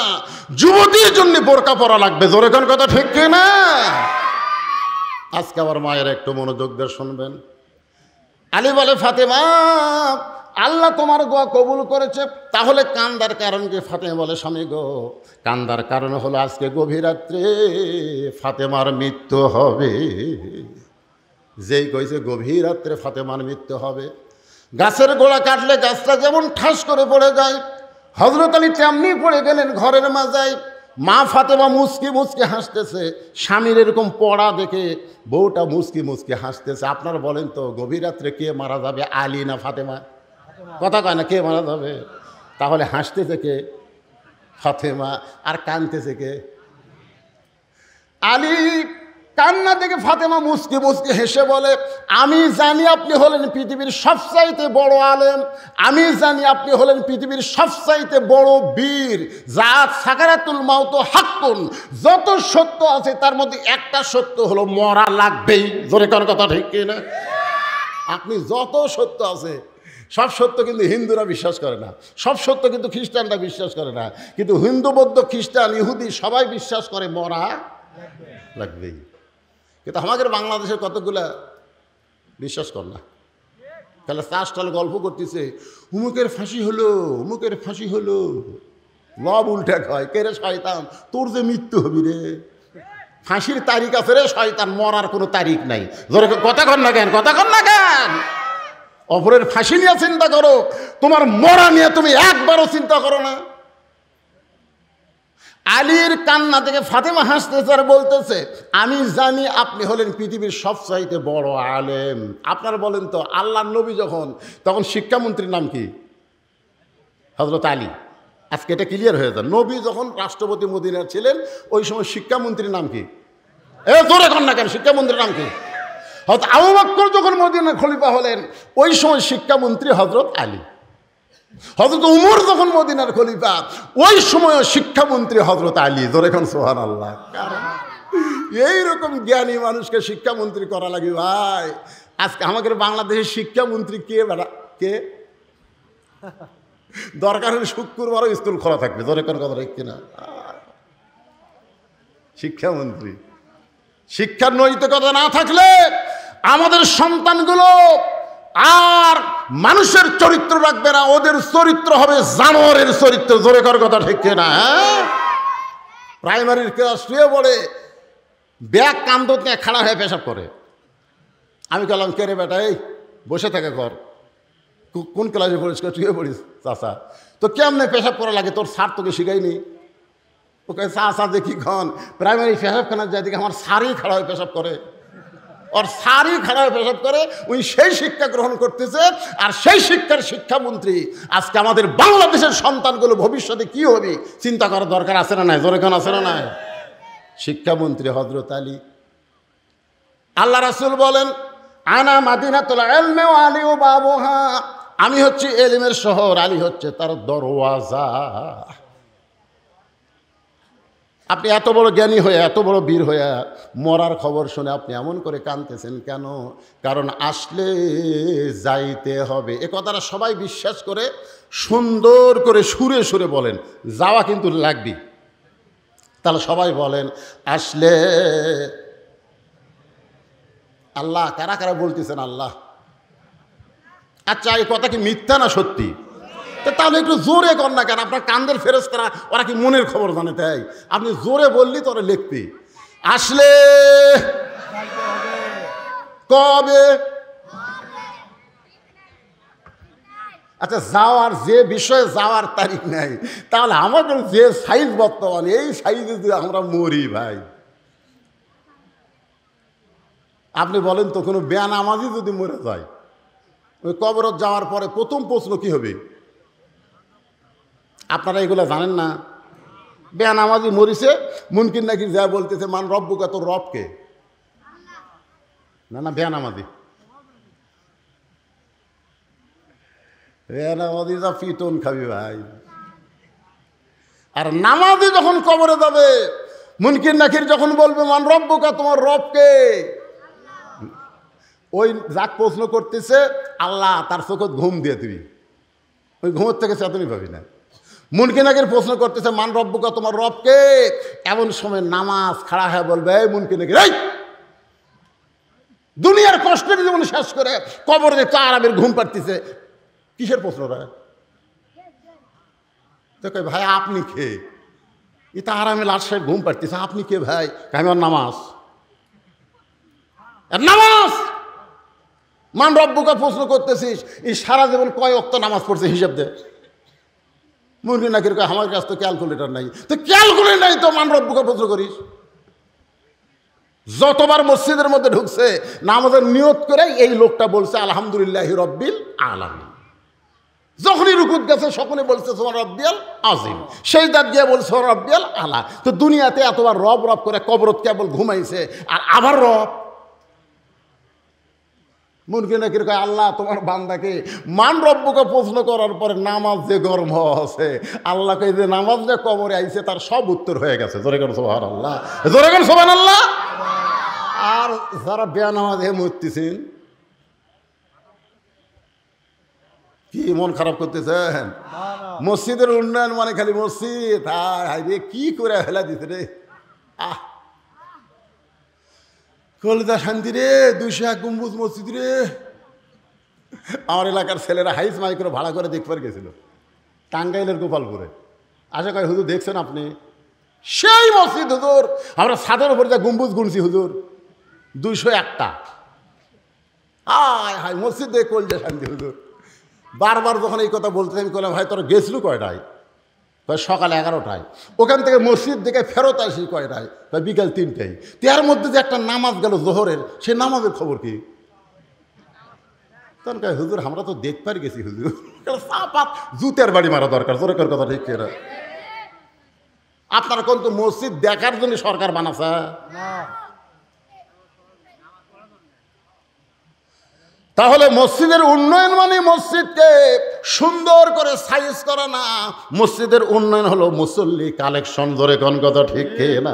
যুবতীর জন্য বোরকা পরা লাগবে। জোরে কোন কথা ঠিক না? আজকে আমার মায়ের একটু মনোযোগ দিয়ে শুনবেন। আলী বলে ফাতেমা আল্লাহ তোমার দোয়া কবুল করেছে। তাহলে কান্দার কারণ কি? ফাতেমা বলে, স্বামী গো, কান্দার কারণ হলো আজকে গভীর রাত্রে ফাতেমার মৃত্যু হবে। যেই কইছে গভীর রাত্রে ফাতেমার মৃত্যু হবে, গাছের গোড়া কাটলে গাছটা যেমন ঠাস করে পড়ে যায়, হযরত আলী তেমনি পড়ে গেলেন ঘরের মাজায়। মা ফাতেমা মুচকি মুচকি হাসতেছে, স্বামীর এরকম পড়া দেখে বউটা মুচকি মুচকি হাসতেছে। আপনারা বলেন তো, গভীর রাত্রে কে মারা যাবে, আলী না ফাতেমা? কথা কয় না, কে মারা যাবে? তাহলে হাসতেছে কে? ফাতেমা। আর কাঁদতেছে কে? আলী। কান্না দেখে ফাতেমা মুচকি মুচকি হেসে বলে, আমি জানি আপনি হলেন পৃথিবীর সবচাইতে বড় আলেম, আমি জানি আপনি হলেন পৃথিবীর সবচাইতে বড় বীর। জাত সাকারাতুল মাউত হাক্কুন, যত সত্য আছে তার মধ্যে একটা সত্য হলো মরা লাগবেই। জোরে কোন কথা ঠিক কি না? আপনি যত সত্য আছে, সব সত্য কিন্তু হিন্দুরা বিশ্বাস করে না, সব সত্য কিন্তু খ্রিস্টানরা বিশ্বাস করে না, কিন্তু হিন্দু, বৌদ্ধ, খ্রিস্টান, ইহুদি সবাই বিশ্বাস করে মরা লাগবেই। কিন্তু আমাদের বাংলাদেশের কতগুলা বিশ্বাস কর না, তাহলে চাষটাল গল্প করতেছে, উমুকের ফাঁসি হলো, উমুকের ফাঁসি হলো, লব উল্টে খায়। কে রে শয়তান, তোর যে মৃত্যু হবি রে, ফাঁসির তারিখ আছে রে শয়তান, মরার কোনো তারিখ নাই। ধরে কথা কর না কেন, কথা কর না কেন? অপরের ফাঁসি নিয়ে চিন্তা করো, তোমার মরা নিয়ে তুমি একবারও চিন্তা করো না। আলীর কান্না থেকে ফাতেমা হাসতেছে আর বলতেছে, আমি জানি আপনি হলেন পৃথিবীর সবচাইতে বড় আলেম। আপনারা বলেন তো, আল্লাহর নবী যখন, তখন শিক্ষামন্ত্রীর নাম কি? হযরত আলী। আজকে এটা ক্লিয়ার হয়ে যায়। নবী যখন রাষ্ট্রপতি মদিনার ছিলেন, ওই সময় শিক্ষামন্ত্রীর নাম কি? জোরে কর না কেন, শিক্ষামন্ত্রীর নাম কি? হযরত আবু বকর যখন মদিনার খলিফা হলেন, ওই সময় শিক্ষামন্ত্রী হযরত আলী। হযরত উমর যখন মদিনার খলিফা, ওই সময় শিক্ষামন্ত্রী হযরত আলী। জোরে কোন সুবহানাল্লাহ। কারণ এইরকম জ্ঞানী মানুষকে শিক্ষামন্ত্রী করা লাগে ভাই। আজকে আমাদের বাংলাদেশের শিক্ষামন্ত্রী কে? বেড়া কে? দরকার হলে শুক্রবারও স্কুল খোলা থাকবে। জোরে কোন কথা ঠিক কিনা? শিক্ষামন্ত্রী। শিক্ষার নৈতিকতা না থাকলে আমাদের সন্তানগুলো আর মানুষের চরিত্র রাখবে না, ওদের চরিত্র হবে জানোয়ারের চরিত্র। জোরে কর কথা ঠিক না? প্রাইমারির ক্লাস শুয়ে পড়ে, ব্যাগ কান্দত নিয়ে খাড়া হয়ে পেশাব করে। আমি বললাম, কে রে বেটা, এই বসে থাকে কর। কোন ক্লাসে পড়িস? শুয়ে পড়িস চাষা। তো কেমনে পেশাব করা লাগে, তোর স্যার তোকে শিখাইনি? ওকে চাষা দেখি খন প্রাইমারি পেশাবখানার যায় দেখি আমার স্যারই খাড়া হয়ে পেশাব করে, ওর স্যারই খাড়া হয়ে পেশাব করে। উনি সেই শিক্ষা গ্রহণ করতেছে, আর সেই শিক্ষার শিক্ষামন্ত্রী। আজকে আমাদের বাংলাদেশের সন্তানগুলো ভবিষ্যতে কি হবে চিন্তা করার দরকার আছে না নাই? জোরে কোন আছে না নাই? শিক্ষামন্ত্রী হযরত আলী। আল্লাহ রাসূল বলেন, আনা মাদিনাতুল ইলমি ওয়া আলী বাবুহা, আমি হচ্ছে এলিমের শহর, আলী হচ্ছে তার দরওয়াজা। আপনি এত বড় জ্ঞানী হয়ে, এত বড় বীর হয়ে মরার খবর শুনে আপনি এমন করে কাঁদতেছেন কেন? কারণ আসলে যাইতে হবে। এ কথাটা সবাই বিশ্বাস করে, সুন্দর করে সুরে সুরে বলেন, যাওয়া কিন্তু লাগবে। তাহলে সবাই বলেন, আসলে। আল্লাহ, কারা কারা বলতেছেন আল্লাহ? আচ্ছা, এই কথা কি মিথ্যা না সত্যি? তাহলে একটু জোরে কর না কেন? আপনার কান্দের ফেরেশতারা ওরা কি মনের খবর জানে? তাই আপনি জোরে বললি তোরা লিখবি। আসলে কবে? আচ্ছা, যাওয়ার যে বিষয়ে যাওয়ার তারিখ নাই, তাহলে আমাদের যে সাইজ বর্তমানে, এই সাইজে যদি আমরা মরি ভাই, আপনি বলেন তো, কোনো বেনামাজি যদি মরে যায়, ওই কবরত যাওয়ার পরে প্রথম প্রশ্ন কি হবে? আপনারা এগুলো জানেন না? বেনামাজি মরিছে, মুনকির নাকি যা বলতেছে, মান রব্বুকা, তোর রবকে? না না, বেনামাজি। বেনামাজি যা পিতন খাবি ভাই। আর নামাজি যখন কবরে যাবে, মুনকির নাকির যখন বলবে, মান রব্বুকা, তোমার রবকে? ওই যাক প্রশ্ন করতেছে আল্লাহ, তার চোখত ঘুম দিয়ে দিবি, ওই ঘুমের থেকে চেতনি পাবি না। মুনকির নাকির প্রশ্ন করতেছে, মান রব্বুকা, তোমার রবকে? এমন সময় নামাজ খাড়া হয়ে বলবে, এই মুনকির নাকির, এই দুনিয়ার কষ্টের জীবন শেষ করে কবরে যে আরামের ঘুম পাড়তেছে, কিসের প্রশ্ন রে? তো কই ভাই আপনি কে? এটা আর আমি লাট সাহেব ঘুম পাড়তেছি, আপনি কে ভাই? আমি আর নামাজ নামাজ মান রব্বুকে প্রশ্ন করতেছিস, এই সারা জীবন কয় ওয়াক্ত নামাজ পড়ছে হিসাব দে। মুরগি নাকি আমার কাছে তো ক্যালকুলেটর নাই, তো ক্যালকুলেটর নাই তো মান রব্বুকে প্রশ্ন করিস। যতবার মসজিদের মধ্যে ঢুকছে নামাজের নিয়ত করে এই লোকটা বলছে আলহামদুলিল্লাহি রব্বিল আলামিন। যখনই রুকুত গেছে সকলেই বলছে সুবহান রাব্বিয়াল আযীম, সেজদাত গিয়ে বলছে সুবহান রাব্বিয়াল আলা। তো দুনিয়াতে এতবার রব রব করে কবরত কেবল ঘুমাইছে, আর আবার রব মুরগি নাকি কয় আল্লাহ তোমার বান্দাকে মান রব্বুকে প্রশ্ন করার পরে নামাজ যে গরম আছে, আল্লাহকে যে নামাজ যে কবরে আইছে তার সব উত্তর হয়ে গেছে। জোরে কর সুবহানাল্লাহ, জোরে কর সুবহানাল্লাহ। আর যারা বেনামাজ হয়ে মরতেছেন, কি মন খারাপ করতেছেন? মসজিদের উন্নয়ন মানে খালি মসজিদ, হাই রে কি করে ফেলা দিতে রে। কলিজা শান্তি রে, 201 গম্বুজ মসজিদ রে। আমার এলাকার ছেলেরা হাইস মাইক্রো ভাড়া করে দেখবার গেছিল টাঙ্গাইলের গোপালপুরে। আশা করি হুজুর দেখছেন আপনি সেই মসজিদ হুজুর, আমরা ছাদের উপরে যা গম্বুজ গুনছি হুজুর 201টা। হায় হায় মসজিদ দেখে কলিজা শান্তি হুজুর। বারবার যখন এই কথা বলতে আমি বললাম ভাই তোরা গেছিল কয়টায়? সকাল 11টায়। ওখান থেকে মসজিদ দেখে ফেরত আসি কয়টায়? বিকাল 3টায়। তার মধ্যে যে একটা নামাজ গেল জোহরের, সে নামাজের খবর কি? তখন কয় হুজুর আমরা তো দেখবার গেছি হুজুর। সাপাত জুতের বাড়ি মারা দরকার। জোরে কর কথা ঠিক কিনা? আপনারা কোন তো মসজিদ দেখার জন্য সরকার বানাছে? তাহলে মসজিদের উন্নয়ন মানে মসজিদকে সুন্দর করে সাইজ করা না, মসজিদের উন্নয়ন হলো মুসল্লি কালেকশন। ধরে কোন কথা ঠিক না?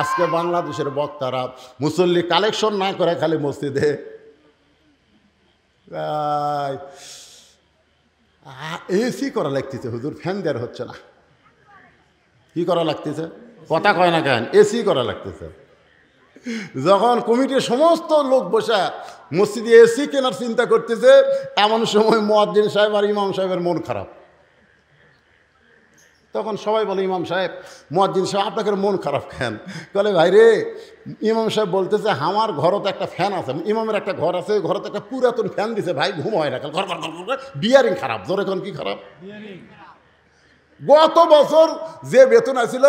আজকে বাংলাদেশের বক্তারা মুসল্লি কালেকশন না করে খালি মসজিদে এসি করা লাগতেছে হুজুর, ফ্যান দেওয়ার হচ্ছে না। কি করা লাগতেছে? কথা কয় না কেন? এসি করা লাগতেছে। যখন কমিটির সমস্ত লোক বসে মসজিদে এসি কেনার চিন্তা করতেছে, এমন সময় মুয়াজ্জিন সাহেব আর ইমাম সাহেবের মন খারাপ। তখন সবাই বলে ইমাম সাহেব, মুয়াজ্জিন সাহেব আপনাকে মন খারাপ কেন? বলে ভাই রে, ইমাম সাহেব বলতেছে আমার ঘরও তো একটা ফ্যান আছে, ইমামের একটা ঘর আছে, ঘরে তো একটা পুরাতন ফ্যান দিছে ভাই, ঘুম হয় না, ঘর বিয়ারিং খারাপ। জোরে কোন কি খারাপ? গত বছর যে বেতন আসছিল,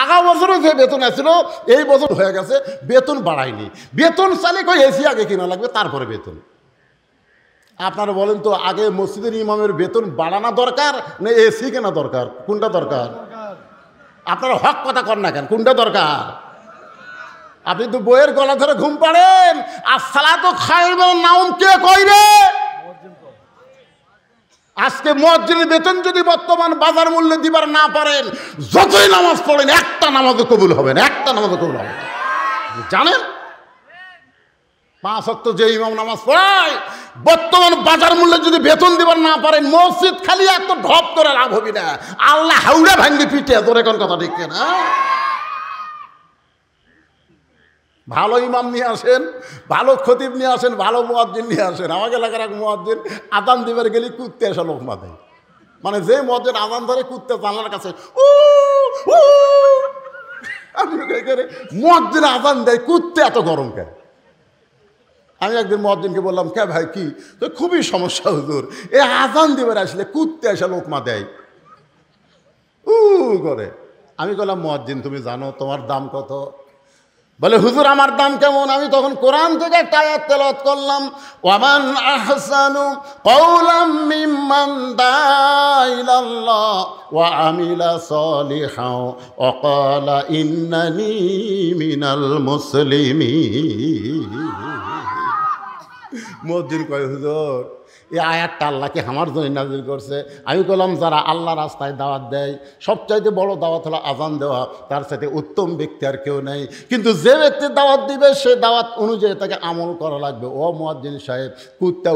আগা বছরও যে বেতন আসছিল, এই বছর হয়ে গেছে বেতন বাড়ায়নি। বেতন চালে কই এসি আগে কিনা লাগবে তারপরে বেতন। আপনারা বলেন তো আগে মসজিদের ইমামের বেতন বাড়ানো দরকার না এসি কেনা দরকার? কোনটা দরকার? আপনারা হক কথা কর না কেন? কোনটা দরকার? আপনি তো বইয়ের গলা ধরে ঘুম পাড়েন, আর সালাতু খায়রুন নাওম কে কইবে? আজকে মুয়াজ্জিনের বেতন যদি বর্তমান বাজার মূল্যে দিবার না পারেন, যতই নামাজ পড়েন একটা নামাজও কবুল হবে না, একটা নামাজও কবুল হবে না। জানেন 5 ওয়াক্ত যে ইমাম নামাজ পড়ায়, বর্তমান বাজার মূল্যে যদি বেতন দিবার না পারেন, মসজিদ খালি এত ঢপ করে লাভ হবি না, আল্লাহ হাউড়া ভাঙ্গি পিঠে। তোর এখন কথা ঠিক না? ভালো ইমাম নিয়ে আসেন, ভালো খতিব নিয়ে আসেন, ভালো মুয়াজ্জিন নিয়ে আসেন। আমাকে এলাকার এক মুয়াজ্জিন আজান দিবার গেলে কুত্তে এসে লোকমা দেয়, মানে যে মুয়াজ্জিন আজান ধরে কুত্তে জানলার কাছে আমি মুয়াজ্জিন আজান দেয়, কুত্তে এত গরম কেন? আমি একদিন মুয়াজ্জিনকে বললাম কে ভাই কি? তো খুবই সমস্যা হুজুর, এ আজান দিবার আসলে কুত্তে এসে লোকমা দেয় করে। আমি বললাম মুয়াজ্জিন তুমি জানো তোমার দাম কত? বলে হুজুর আমার দাম কেমন? আমি তখন কোরআন থেকে একটা আয়াত তেলাওয়াত করলাম, ওয়ামান আহসানু কওলাম মিম্মান দাআ ইলাল্লাহ ওয়া আমিলা সলিহাও ওয়া ক্বালা ইন্নানি মিনাল মুসলিমিন। মুয়াজ্জিন কয় হুজুর এই আয়াতটা আল্লাহ কি আমার জন্য নাযিল করছে? আমি বললাম যারা আল্লাহ রাস্তায় দাওয়াত দেয় সবচাইতে বড় দাওয়াত হলো আজান দেওয়া, তার সাথে উত্তম ব্যক্তি আর কেউ নেই। কিন্তু যে ব্যক্তি দাওয়াত দিবে সে দাওয়াত অনুযায়ী তাকে আমল করা লাগবে। ও মুয়াজ্জিন সাহেব, কুত্তা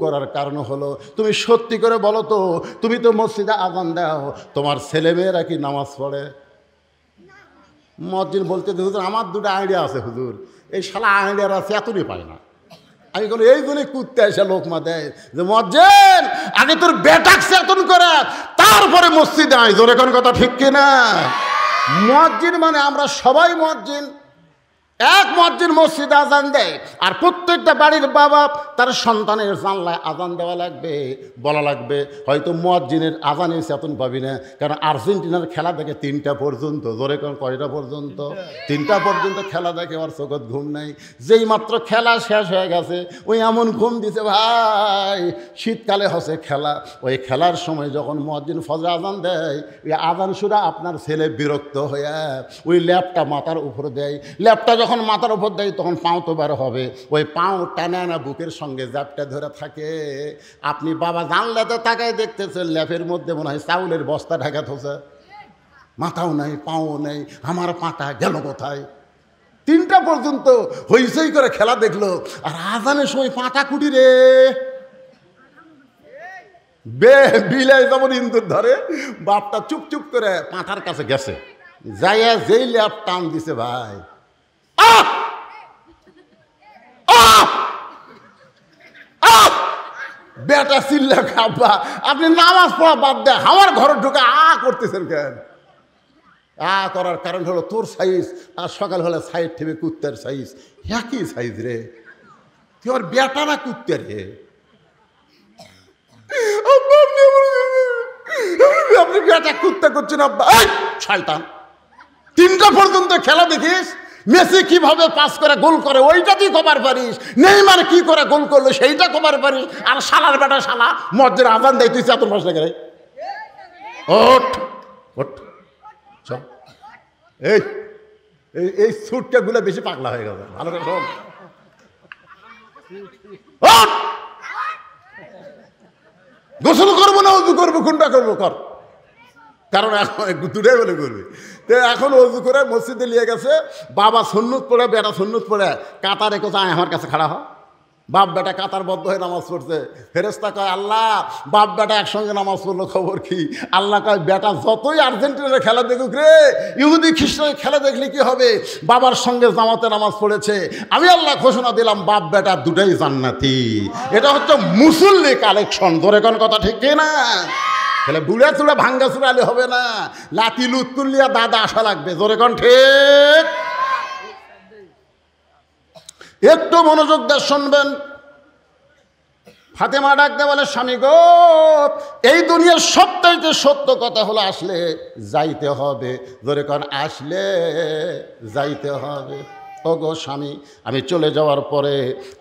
করার কারণ হলো তুমি সত্যি করে বলো তো, তুমি তো মসজিদে আজান দাও, তোমার ছেলেমেয়েরা কি নামাজ পড়ে? মুয়াজ্জিন বলতে হুজুর আমার দুটো আইডিয়া আছে হুজুর, এই শালা আইডিয়ার আছে এতই পায় না। আমি কোনো এই জন্যই কুত্তে এসে লোকমা দেয় যে মজ্জেন আগে তোর বেটাক চেতন করে তারপরে মসজিদে আয়। জোরে কোন কথা ঠিক কিনা? মুয়াজ্জিন মানে আমরা সবাই মুয়াজ্জিন। এক মুয়াজ্জিন মসজিদে আজান দেয়, আর প্রত্যেকটা বাড়ির বাবা তার সন্তানের জানলায় আজান দেওয়া লাগবে, বলা লাগবে। হয়তো মুয়াজ্জিনের আজানের চেতন পাবি না, কারণ আর্জেন্টিনার খেলা দেখে 3টা পর্যন্ত। জোরে কোন কয়টা পর্যন্ত? 3টা পর্যন্ত খেলা দেখে, আর চোখত ঘুম নাই। যেই মাত্র খেলা শেষ হয়ে গেছে ওই এমন ঘুম দিছে ভাই, শীতকালে হচ্ছে খেলা। ওই খেলার সময় যখন মুয়াজ্জিন ফজর আজান দেয়, ওই আজান শুনে আপনার ছেলে বিরক্ত হয়ে ওই ল্যাপটা মাথার উপর দেয়। ল্যাপটা যখন মাথার উপর দেয় তখন পাও তো বের হবে, ওই পাও টানা না বুকের সঙ্গে জ্যাপটা ধরে থাকে। আপনি বাবা জানলাতে তাকায় দেখতেছেন ল্যাপের মধ্যে মনে হয় চাউলের বস্তা ঢাকা থোছে, মাথাও নাই পাও নেই। আমার পাটা গেল কোথায়? 3টা পর্যন্ত হইচই করে খেলা দেখলো, আর আজানের সময় পাটা কুটি রে বিলাই যেমন ইন্দুর ধরে, বাপটা চুপ চুপ করে পাঁঠার কাছে গেছে, যাইয়া যেই ল্যাপ টান দিছে ভাই, বেটা চিল্লা খাবা। আপনি নামাজ পড়া বাদ দেয় আমার ঘরে ঢুকে করতেছেন কেন? করার কারণ হলো তোর সাইজ আর সকাল হলে সাইড থেকে কুত্তার সাইজ একই সাইজ রে। তুই আমার বেটা না কুত্তা রে? আপনি বেটা কুত্তা করছেন আব্বা? শয়তান! 3টা পর্যন্ত খেলা দেখিস, মেসি কিভাবে পাস করে গোল করে ওইটা তুই কবার পারিস, নেইমার কি করে গোল করলো সেইটা কবার পারিস, আর শালার বেটা শালা মসজিদের আজান দেয় তুই চাতন বসে গেলে। ওঠ ওঠ চল। এই এই সুটকাগুলো বেশি পাগলা হয়ে গেছে, ভালো করে শোন। গোসল করবো না উজু করবো, কোনটা করবো কর, কারণ এখন দুটাই বলে করবে। তো এখন অজু করে মসজিদে নিয়ে গেছে, বাবা সুন্নত পড়ে বেটা সুন্নত পড়ে কাতার রেখে আয় আমার কাছে খাড়া হ। বাপ বেটা কাতার বদ্ধ হয়ে নামাজ পড়ছে। ফেরেশতা কয় আল্লাহ বাপ বেটা একসঙ্গে নামাজ পড়লো খবর কি? আল্লাহ কয় বেটা যতই আর্জেন্টিনার খেলা দেখুক রে, ইহুদি খ্রিস্টানের খেলা দেখলে কি হবে, বাবার সঙ্গে জামাতে নামাজ পড়েছে, আমি আল্লাহ ঘোষণা দিলাম বাপ বেটা দুটাই জান্নাতি। এটা হচ্ছে মুসল্লি কালেকশন। ধরে কোন কথা ঠিক না? তাহলে বুড়া চুড়া ভাঙ্গা চুড়ালে হবে না, লাতি লুত তুলিয়া দাদা আসা লাগবে। জোরে কোন ঠিক? একটু মনোযোগ দিয়ে শুনবেন। ফাতেমা ডাকতে বলে স্বামী গো, এই দুনিয়ার সবচাইতে সত্য কথা হলো আসলে যাইতে হবে। জোরে কোন আসলে যাইতে হবে। ও গো স্বামী, আমি চলে যাওয়ার পরে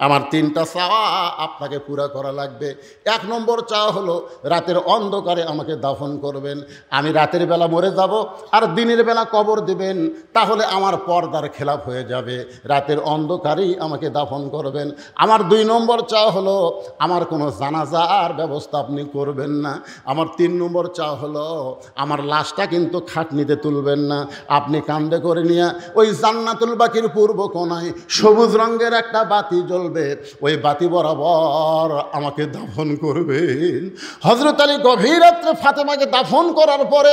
আমার 3টা চাওয়া আপনাকে পুরা করা লাগবে। 1 নম্বর চাওয়া হলো রাতের অন্ধকারে আমাকে দাফন করবেন। আমি রাতের বেলা মরে যাব আর দিনের বেলা কবর দিবেন, তাহলে আমার পর্দার খেলাপ হয়ে যাবে। রাতের অন্ধকারেই আমাকে দাফন করবেন। আমার 2 নম্বর চাওয়া হলো আমার কোনো জানাজার ব্যবস্থা আপনি করবেন না। আমার 3 নম্বর চাওয়া হলো আমার লাশটা কিন্তু খাটনিতে তুলবেন না, আপনি কান্দে করে নিয়ে ওই জান্নাতুল বাকির পূর্ব কোনায় সবুজ রঙের একটা বাতি জ্বলবে, ওই বাতি বরাবর আমাকে দাফন করবেন। হযরত আলী গভীর রাত্রে ফাতেমাকে দাফন করার পরে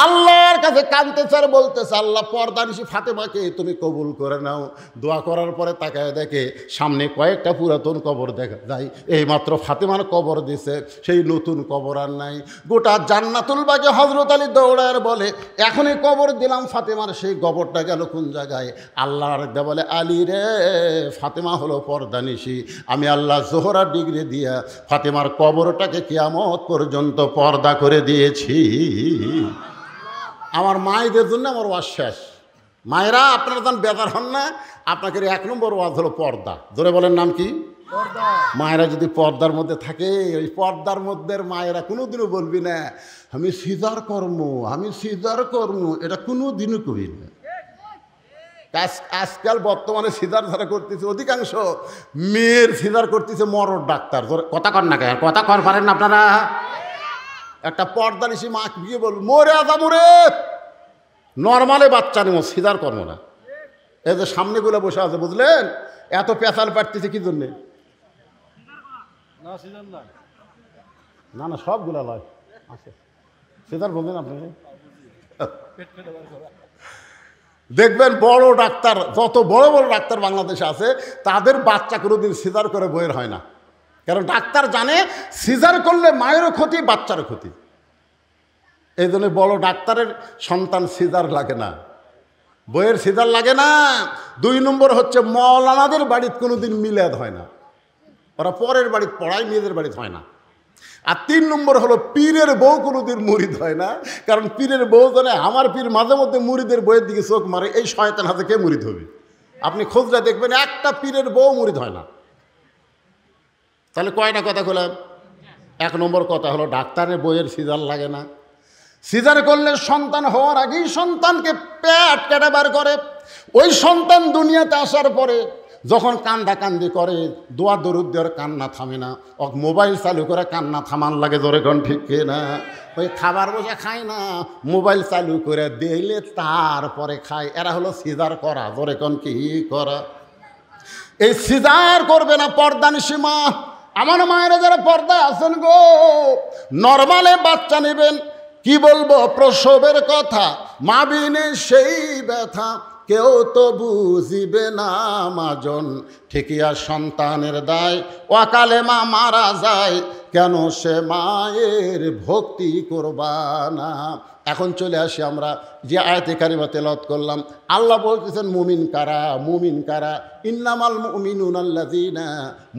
আল্লাহর কাছে কাঁদতেছে আর বলতেছে আল্লাহ পর্দানিশী ফাতেমাকে তুমি কবুল করে নাও। দোয়া করার পরে তাকায় দেখে সামনে কয়েকটা পুরাতন কবর দেখা যায়। এইমাত্র ফাতেমার কবর দিছে, সেই নতুন কবর আর নাই। গোটা জান্নাতুল বাকি হযরত আলী দৌড়ায় বলে এখনই কবর দিলাম ফাতেমার, সেই কবরটা গেল কোন জায়গায়? আল্লাহর বলে আলী রে, ফাতেমা হলো পর্দানিশী, আমি আল্লাহ জোহরা ডিগ্রি দিয়া ফাতেমার কবরটাকে কিয়ামত পর্যন্ত পর্দা করে দিয়েছি। আমার মায়েদের জন্য আমার ওয়াজ শেষ। মায়েরা আপনারা যখন বেজার হন না, আপনাকে 1 নম্বর ওয়াজ হলো পর্দা। ধরে বলেন নাম কি? মায়েরা যদি পর্দার মধ্যে থাকে, ওই পর্দার মধ্যে মায়েরা কোনোদিনও বলবি না আমি সিজার কর্ম, আমি সিজার কর্ম, এটা কোনোদিনও করি না। আজকাল বর্তমানে সিজার যারা করতেছে অধিকাংশ মেয়ের সিজার করতেছে মরদ ডাক্তার। কথা কর না কেন? কথা কর পারেন না আপনারা? একটা পর্দানিশী মা গিয়ে বল মরে আজামরে নর্মালে বাচ্চা নেব, সিজার কর্ম না। এই যে সামনেগুলো বসে আছে বুঝলেন, এত পেঁচাল পাঠতেছে কি জন্যে? না না সবগুলা লয় আছে সিজার বললেন আপনি। দেখবেন বড় ডাক্তার, যত বড় বড় ডাক্তার বাংলাদেশে আছে, তাদের বাচ্চা কোনোদিন সিজার করে বইয়ের হয় না। কারণ ডাক্তার জানে সিজার করলে মায়েরও ক্ষতি, বাচ্চারও ক্ষতি। এই জন্য বড় ডাক্তারের সন্তান সিজার লাগে না, বইয়ের সিজার লাগে না। 2 নম্বর হচ্ছে মৌলানাদের বাড়িতে কোনোদিন মিলাদ হয় না, ওরা পরের বাড়িতে পড়ায়, নিজেদের বাড়িতে হয় না। আর 3 নম্বর হলো পীরের বউ কোনোদিন মুরিদ হয় না, কারণ পীরের বউ জানে আমার পীর মাঝে মধ্যে মুরিদের বইয়ের দিকে চোখ মারে, এই শয়তান হাতে কে মুরিদ হবে? আপনি খোঁজলে দেখবেন একটা পীরের বউ মুরিদ হয় না। তাহলে কয়টা কথা বললাম? 1 নম্বর কথা হলো ডাক্তারের বইয়ের সিজার লাগে না। সিজার করলে সন্তান হওয়ার আগেই সন্তানকে পেট কেটে বার করে। ওই সন্তান দুনিয়াতে আসার পরে যখন কান্দাকান্দি করে, দোয়া দরুদ দেওয়ার কান্না থামে না, মোবাইল চালু করে কান্না থামান লাগে, জোরে কোন ঠিক না? ওই খাবার বসে খায় না, মোবাইল চালু করে দিলে তারপরে খায়। এরা হলো সিজার করা, জোরে কোন কি করা? এই সিজার করবে না পর্দানিশী মা। আমার মায়েরা যারা পর্দায় আছেন গো, নর্মালে বাচ্চা নেবেন, কি বলবো প্রসবের কথা, মা বিনে সেই ব্যথা কেউ তো বুঝিবে না মাজন, ঠিকিয়া সন্তানের দায় অকালে মা মারা যায়, কেন সে মায়ের ভক্তি করবা না। এখন চলে আসি আমরা যে আয়াতে কারিমা তেলাওয়াত করলাম। আল্লাহ বলতেছেন মুমিন কারা, মুমিন কারা, ইন্নামাল মুমিনুনা আল্লাযীনা,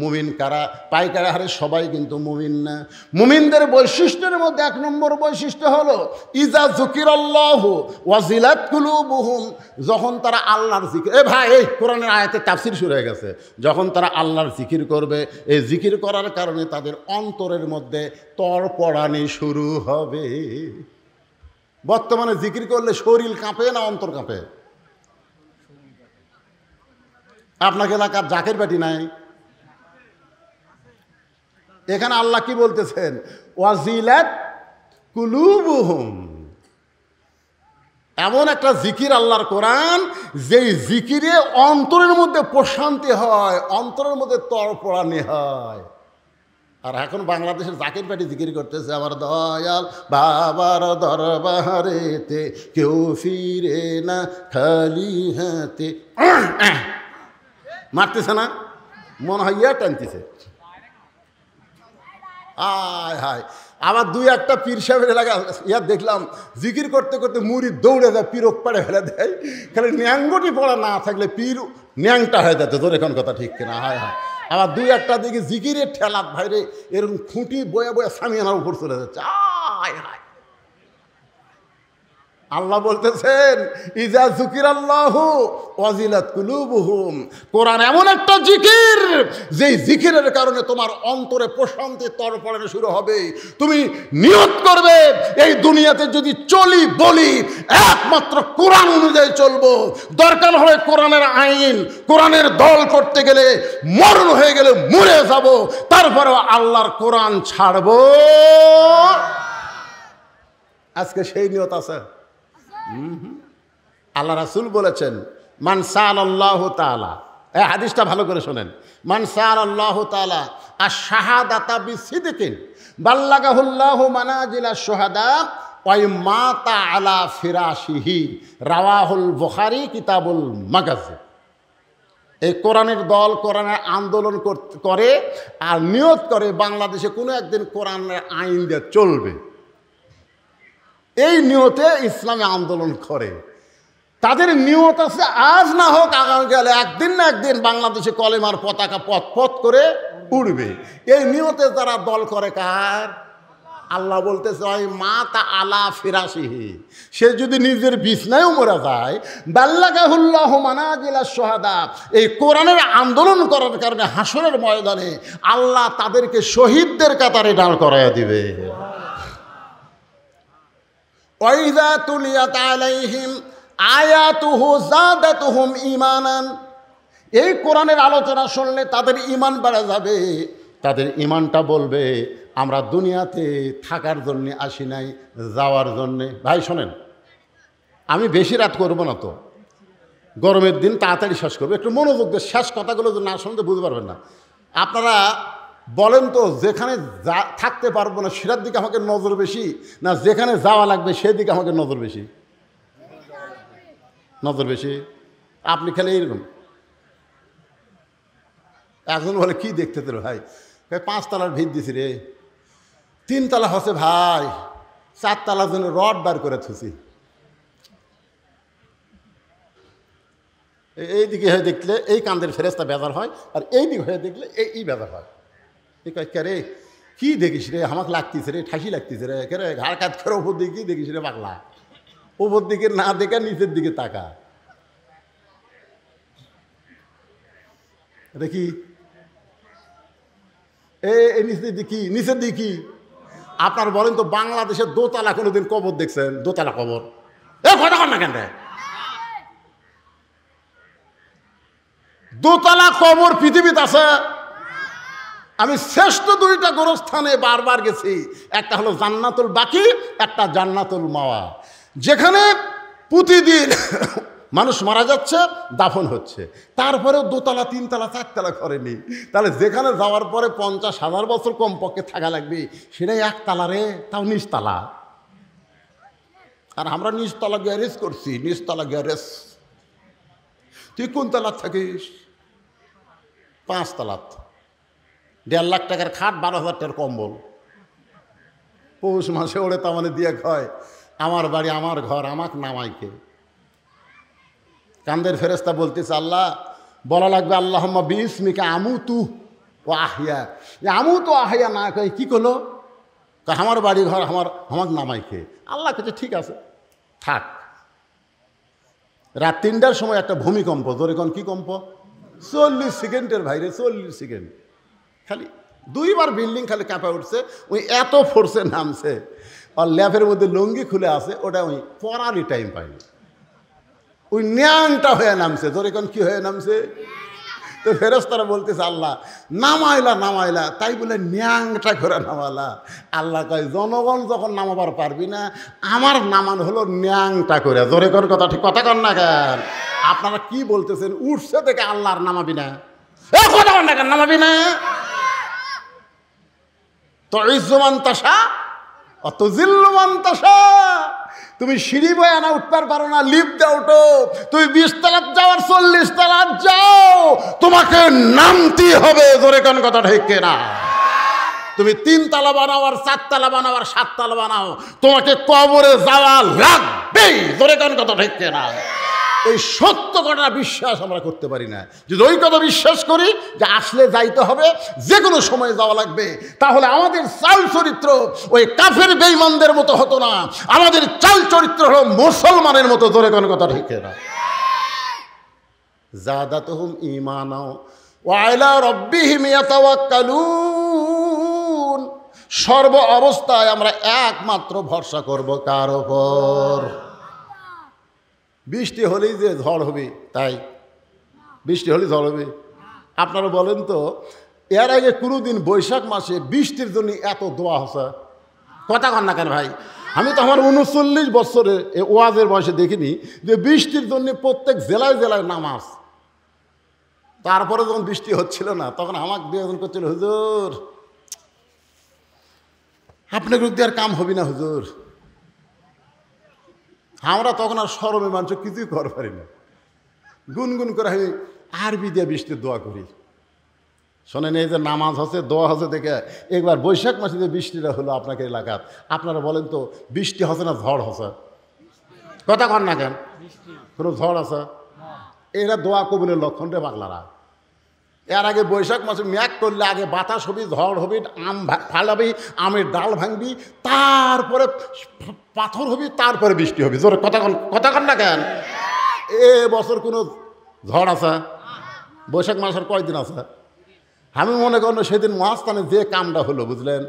মুমিন কারা, পাইকারি হারে সবাই কিন্তু মুমিন না। মুমিনদের বৈশিষ্ট্যের মধ্যে 1 নম্বর বৈশিষ্ট্য হলো ইজা যুকিরাল্লাহু ওয়াজিলাত কুলুবুহুম, যখন তারা আল্লাহর জিকির, ভাই এই কোরআনের আয়াতে তাফসীর শুরু হয়ে গেছে, যখন তারা আল্লাহর জিকির করবে, এই জিকির করার কারণে তাদের অন্তরের মধ্যে তড়পড়ানি শুরু হবে। বর্তমানে জিকির করলে শরীর কাঁপে না অন্তর কাঁপে? আপনাকে এলাকার জাকের বেটি নাই? এখানে আল্লাহ কি বলতেছেন? ওয়াজিলাত কুলুবুহুম, এমন একটা জিকির আল্লাহর কোরআন, যেই জিকিরে অন্তরের মধ্যে প্রশান্তি হয়, অন্তরের মধ্যে তড়পড়ানি হয়। আর এখন বাংলাদেশের জাকির পাটি জিকির করতেছে, আমার দয়াল বাবার দরবারেতে কেউ ফিরে না খালি হাতে, মারতেছে না, মনে হয় ইয়া টানতেছে। আয় হায়, আবার 2-1টা পীর সাহেবের এলাকা ইয়া দেখলাম, জিকির করতে করতে মুড়ি দৌড়ে যায়, পীরক পাড়ে ফেলে দেয়। খালি ন্যাঙ্গটি পড়া না থাকলে পীর ন্যাংটা হয়ে যেত, তোর এখন কথা ঠিক কিনা? হায় হায়। আবার 2-1টা দিকে জিকিরের ঠেলাত ভাইরে এরকম খুঁটি বয়ে বয়ে সামিয়ানার উপর চলে যাচ্ছে। আয় হায়, আল্লাহ বলতেছেন ইজা যুকিরাল্লাহু ওয়াজিলাত কুলুবুহুম, কোরআন এমন একটা জিকির, যেই জিকিরের কারণে তোমার অন্তরে প্রশান্তি তড়পড়ানো শুরু হবে। তুমি নিয়ত করবে এই দুনিয়াতে যদি চলি বলি একমাত্র কোরআন অনুযায়ী চলবো, দরকার হলে কোরআনের আইন, কোরআনের দল করতে গেলে মরণ হয়ে গেলে মরে যাব, তারপরেও আল্লাহর কোরআন ছাড়বো। আজকে সেই নিয়ত আছে। আল্লাহ রাসূল বলেছেন মান সাআলাল্লাহু তাআলা, এই হাদিসটা ভালো করে শোনেন, মান সাআলাল্লাহু তাআলা আশ-শাহাদাতা বিসিদকিন বাল্লাগাহুল্লাহু মানাজিলাশ শুহাদা ওয়া মাতা আলা ফিরাশিহি, রাওয়াহুল বুখারী কিতাবুল মাগাজি। এই কোরআনের দল কোরআনের আন্দোলন করে আর নিয়ত করে বাংলাদেশে কোনো একদিন কোরআনের আইন দিয়ে চলবে, এই নিয়তে ইসলামে আন্দোলন করে। তাদের নিয়ত আছে আজ না হোক আগামীকালে একদিন না একদিন বাংলাদেশে কলেমার পতাকা পথ পথ করে উড়বে। এই নিয়তে যারা দল করে কার? আল্লাহ বলতেছে ওই মাতা আলা ফিরাশিহি, সে যদি নিজের বিছনায়ও মরে যায়, বাল্লাগাহুল্লাহু মানাজিলাশ শুহাদা, এই কোরআনের আন্দোলন করার কারণে হাসরের ময়দানে আল্লাহ তাদেরকে শহীদদের কাতারে দাঁড় করাইয়া দিবে। ওয়াইযা তুলিয়াত আলাইহিম আয়াতুহু যাদাতুহুম ঈমানান, এই কোরআনের আলোচনা শুনলে তাদের ঈমান বেড়ে যাবে। তাদের ঈমানটা বলবে আমরা দুনিয়াতে থাকার জন্য আসি নাই, যাওয়ার জন্যে। ভাই শোনেন, আমি বেশি রাত করব না তো, গরমের দিন তাড়াতাড়ি শেষ করবো, একটু মনোযোগ দিয়ে শেষ কথাগুলো না শুনতে বুঝতে পারবেন না। আপনারা বলেন তো, যেখানে থাকতে পারবো না সেটার দিকে আমাকে নজর বেশি, না যেখানে যাওয়া লাগবে সেদিকে আমাকে নজর বেশি? নজর বেশি। আপনি খেলে এইরকম। একজন বলে কি দেখতে তোর ভাই, 5 তলার ভিত দিছি রে, 3 তলা হচ্ছে ভাই, 4 তলার জন্য রড বার করে থুছি। এইদিকে হয়ে দেখলে এই কান্দের ফেরেস্তা বেজার হয়, আর এইদিকে হয়ে দেখলে এই বেজার হয়। এই কয় কে রে, কি দেখিস রে, আমাকে লাগতিছে রে, ঠাসি লাগতিছে রে, কে রে ঘাড় কাজ করে ওপর দিকে কি দেখিস রে পাগলা, ওপর দিকে না দেখে নিচের দিকে তাকা। দেখি এই নিচের দিকে, নিচের দিকে। আপনার বলেন তো বাংলাদেশের দোতলা কোনোদিন কবর দেখছেন? দোতলা কবর এ কথা কর না কেন? দোতলা কবর পৃথিবীতে আছে? আমি শ্রেষ্ঠ 2টা গোরস্থানে বারবার গেছি। একটা হলো জান্নাতুল বাকি, একটা জান্নাতুল মাওয়া, যেখানে প্রতিদিন মানুষ মারা যাচ্ছে, দাফন হচ্ছে, তারপরেও 2 তলা 3 তলা 4 তলা করেনি। তাহলে যেখানে যাওয়ার পরে 50,000 বছর কমপক্ষে থাকা লাগবে, সেটাই 1 তলা রে, তাও নিচতলা। আর আমরা নিচতলা গ্যারেজ করছি, নিচতলা গ্যারেজ। তুই কোন তলার থাকিস? 5 তলাত। 1.5 লাখ টাকার খাট, 12,000 টাকার কম্বল, পৌষ মাসে ওরে তামানে দিয়ে খায়। আমার বাড়ি, আমার ঘর, আমাকে নামাইকে। কান্দের ফেরেস্তা বলতেছে আল্লাহ, বলা লাগবে আল্লাহুম্মা বিসমিকা আমুতু ও আহিয়া। আমুতু আহিয়া না কই কি করলো, আমার বাড়ি ঘর, আমাকে নামাইকে। আল্লাহ কাছে ঠিক আছে থাক। রাত 3টার সময় একটা ভূমিকম্প, ধরে কোন কি কম্প, 40 সেকেন্ডের ভাইরে, 40 সেকেন্ড। খালি 2 বার বিল্ডিং খালি কাঁপা উঠছে। ওই এত ফোর্সে নামছে, আর ল্যাপের মধ্যে লুঙ্গি খুলে আছে, ওটা ওই পরারই টাইম পায়নি, ওই ন্যাংটা হয়ে নামছে। ধরে কোন কি হয়ে নামছে? তো ফেরেশতারা বলতেছে আল্লাহ নামাইলা, তাই বলে ন্যাংটা করে নামালা। আল্লাহ কয় জনগণ যখন নামাবার পারবি না, আমার নামান হলো ন্যাংটা করে। জোরে কোন কথা, ঠিক কথা কর না কেন? আপনারা কি বলতেছেন? উঠছে থেকে আল্লাহর নামাবি না, কথা কর না কেন? নামাবি না তো ইজ্জুমান তাসা অত জিল্লুমান তাসা। তুমি সিঁড়ি বয়ে না উঠতে পারো না, লিফট দিয়ে উঠো। তুমি 20 তলা যাওয়ার 40 তলা যাও, তোমাকে নামতেই হবে। জোরে কোন কথা, ঠিক না? তুমি 3 তলা বানাও, আর 4 তলা বানাও, আর 7 তলা বানাও, তোমাকে কবরে যাওয়া লাগবেই। জোরে কোন কথা, ঠিক না? এই সত্য কথা বিশ্বাস আমরা করতে পারি না। যদি ওই কথা বিশ্বাস করি যে আসলে যাইতে হবে, যে কোনো সময় যাওয়া লাগবে, তাহলে আমাদের চাল চরিত্র ওই কাফের বেঈমানদের মতো হতো না। আমাদের চাল চরিত্র হলো মুসলমানের মতো। জোরে কোন কথা, ঠিক না? যাদাতুহুম ঈমানা ওয়া আলা রাব্বিহিম ইয়াতাওয়াক্কালুন। সর্ব অবস্থায় আমরা একমাত্র ভরসা করব কার উপর? বৃষ্টি হলেই যে ঝড় হবে, তাই বৃষ্টি হলেই ঝড় হবে? আপনারা বলেন তো, এর আগে কোনোদিন বৈশাখ মাসে বৃষ্টির জন্য এত দোয়া হচ্ছে? কথা কন না কেন ভাই? আমি তো আমার 39 বছরে ওয়াজের বয়সে দেখিনি যে বৃষ্টির জন্য প্রত্যেক জেলায় জেলায় নামাজ। তারপরে যখন বৃষ্টি হচ্ছিল না, তখন আমাকে 2 জন করছিল, হুজুর আপনাকে আর কাম হবি না হুজুর। আমরা তখন আর শরমে মানুষ কিছুই করতে পারি না, গুনগুন করে আমি আরবি দিয়ে বৃষ্টির দোয়া করি। শোনেন, এই যে নামাজ হচ্ছে, দোয়া হচ্ছে, দেখে একবার বৈশাখ মাসে যে বৃষ্টিটা হলো আপনাকে এলাকার, আপনারা বলেন তো বৃষ্টি হচ্ছে না ঝড় হচ্ছে? কথা কন না কেন? কোনো ঝড় আছে? এরা দোয়া কবুলের লক্ষণ রে পাগলারা। এর আগে বৈশাখ মাসে মেঘ করলে আগে বাতাস হবি, ঝড় হবি, আম ফালাবি, আমের ডাল ভাঙবি, তারপরে পাথর হবি, তারপরে বৃষ্টি হবি। জোরে কথা কন না কেন? এ বছর কোনো ঝড় আছে? বৈশাখ মাসের কয়দিন আছে? আমি মনে করেন সেদিন মহাস্থানে যে কামটা হলো, বুঝলেন,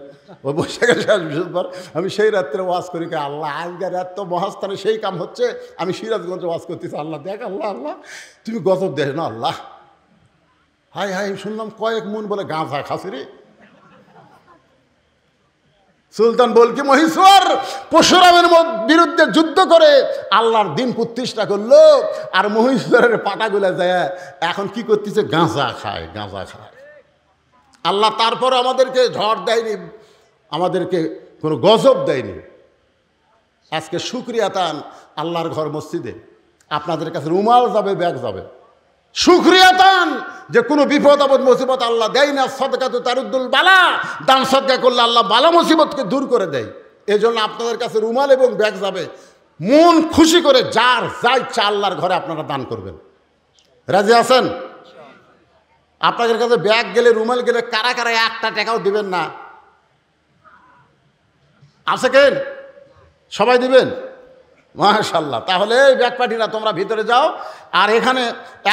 ওই বৈশাখের শেষ বৃহস্পতিবার আমি সেই রাত্রে ওয়াজ করি, আল্লাহ আজকের রাত তো মহাস্থানে সেই কাম হচ্ছে। আমি সিরাজগঞ্জে ওয়াজ করতেছি, আল্লাহ দেখ, আল্লাহ তুমি গজব দেখ না আল্লাহ। হাই হাই শুনলাম কয়েক মন বলে গাঁজা খাসি রে। সুলতান বলকি মহীশ্বর পরশুরামের বিরুদ্ধে যুদ্ধ করে আল্লাহর দিন প্রতিষ্ঠা করলো, আর মহীশ্বরের পাটাগুলা যায় এখন কি করতেছে? গাঁজা খায়। আল্লাহ তারপর আমাদেরকে ঝড় দেয়নি, আমাদেরকে কোনো গজব দেয়নি। আজকে শুকরিয়া তান আল্লাহর ঘর মসজিদে আপনাদের কাছে রুমাল যাবে, ব্যাগ যাবে। শুকরিয়া দান যে কোনো বিপদ আপদ মুসিবত আল্লাহ দেয় না। সদকা তো তারুদ্দুল বালা, দান সদকা করলে আল্লাহ বালা মুসিবতকে দূর করে দেয়। এই জন্য আপনাদের কাছে রুমাল এবং ব্যাগ যাবে। মন খুশি করে যার যা ইচ্ছা আল্লাহর ঘরে আপনারা দান করবেন। রাজি আছেন? আপনাদের কাছে ব্যাগ গেলে, রুমাল গেলে কারা কারা একটা টাকাও দিবেন না? আছে কেন? সবাই দিবেন? মাশাআল্লাহ। তাহলে এই ব্যাগ পার্টিরা তোমরা ভিতরে যাও। আর এখানে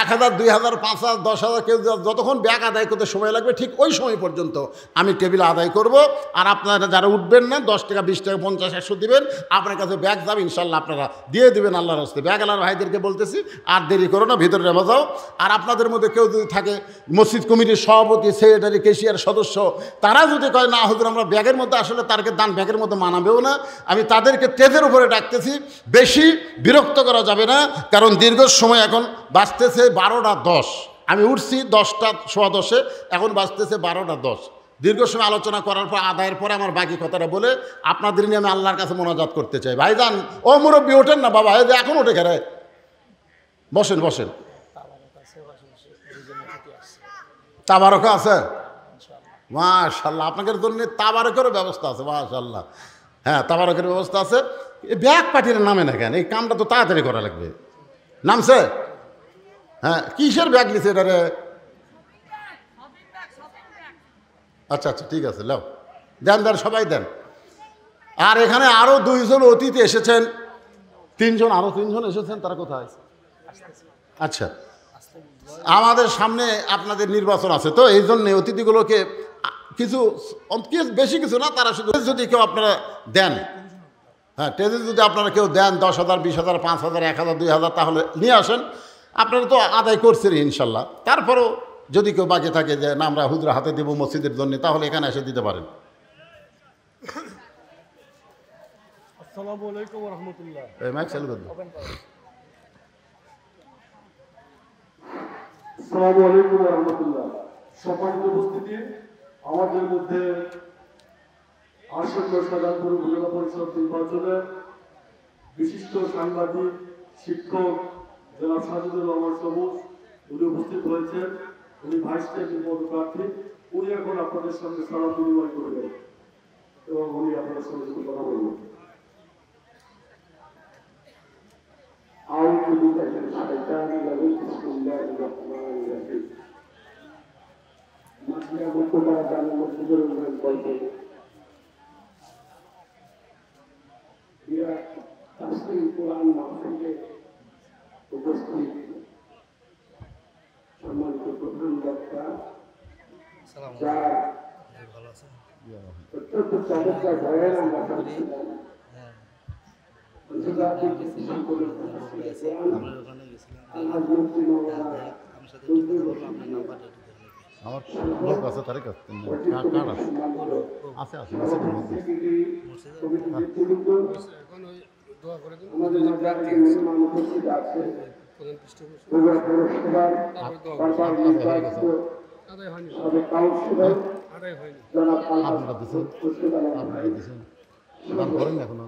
1000, 2000, 5000, 10,000 কেউ যতক্ষণ ব্যাগ আদায় করতে সময় লাগবে ঠিক ওই সময় পর্যন্ত আমি টেবিল আদায় করব। আর আপনারা যারা উঠবেন না 10 টাকা, 20 টাকা, 50, 100 দিবেন। আপনার কাছে ব্যাগ যাবে, ইনশাল্লাহ আপনারা দিয়ে দিবেন আল্লাহর হস্তে। ব্যাগ আলার ভাইদেরকে বলতেছি আর দেরি করো না, ভিতরে নেমে যাও। আর আপনাদের মধ্যে কেউ যদি থাকে মসজিদ কমিটির সভাপতি, সেক্রেটারি, কেশিয়ার সদস্য, তারা যদি কয় না হুজুর আমরা ব্যাগের মধ্যে আসলে তারকে দান ব্যাগের মধ্যে মানাবেও না, আমি তাদেরকে তেজের উপরে ডাকতেছি। বেশি বিরক্ত করা যাবে না, কারণ দীর্ঘ সময় এখন বাজতেছে 12:10। আমি উঠছি 10:15, এখন বাজতেছে 12:10। দীর্ঘ সময় আলোচনা করার পর আদায়ের পরে আমার বাকি কথাটা বলে আপনাদের নিয়ে আমি আল্লাহর কাছে মোনাজাত করতে চাই। ভাইজান ও মুরব্বী ওঠেন না বাবা, এই যে এখন ওঠে খেলে, বসেন বসেন। তাবারকা আছে? মাশাআল্লাহ, আপনাদের জন্য তাবারকেরও ব্যবস্থা আছে। মাশাআল্লাহ, হ্যাঁ তাবারকের ব্যবস্থা আছে। এই ব্যাগ পার্টির নামে না কেন? এই কামটা তো তাড়াতাড়ি করা লাগবে। নামছে? হ্যাঁ, কিসের ব্যাগ নিছে এটা রে? আচ্ছা আচ্ছা, ঠিক আছে, লাও দেন দেন, সবাই দেন। আর এখানে আরও 2 জন অতিথি এসেছেন, 3 জন, আরও 3 জন এসেছেন। তারা কোথায়? আচ্ছা, আমাদের সামনে আপনাদের নির্বাচন আছে তো, এই জন্যে অতিথিগুলোকে কিছু বেশি কিছু না, তারা শুধু যদি কেউ আপনারা দেন, হ্যাঁ টেজে যদি আপনারা কেউ দেন 10,000, 20,000, 5,000, 1,000, 2,000 তাহলে নিয়ে আসেন। আপনারা তো আদায় করছেন ইনশাল্লাহ। তারপরেও যদি কেউ বাকি থাকে যে না আমরা হুজুর হাতে দেবো মসজিদের জন্য, তাহলে এখানে এসে দিতে পারেন। আসসালামু আলাইকুম ওয়া রাহমাতুল্লাহ। এই মাইক চালু করে দাও। আসসালামু আলাইকুম ওয়া রাহমাতুল্লাহ। সম্মানিত উপস্থিতি, আমাদের মধ্যে আসন্ন সাধারণ উপজেলা পরিষদ নির্বাচনে বিশিষ্ট সাংবাদিক, শিক্ষক জনাব সাজিদুর রহমান সবুজ উনি উপস্থিত হয়েছেন। উনি ভাইস চেয়ারম্যান পদপ্রার্থী। উনি এখন আপনাদের সঙ্গে সালাম বিনিময় করবেন এবং উনি আপনাদের সঙ্গে কথা বলবেন। أعوذ بالله من الشيطان الرجيم بسم الله الرحمن الرحيم মাসিয়া বলতে জানি মসজিদের উন্নয়ন করতে এরা তাফসীর কোরআন মাহফিলে উপস্থিত সম্মানিত প্রধান বক্তা, যার অত্যন্ত চমৎকার বয়ান আমরা শুনছিলাম। আমার লোক আছে, তারিখ আছে, কার্ড আছে, আছে আছে আছে। আপনারা দিচ্ছেন, আপনারা দিচ্ছেন, দান করেন এখনো?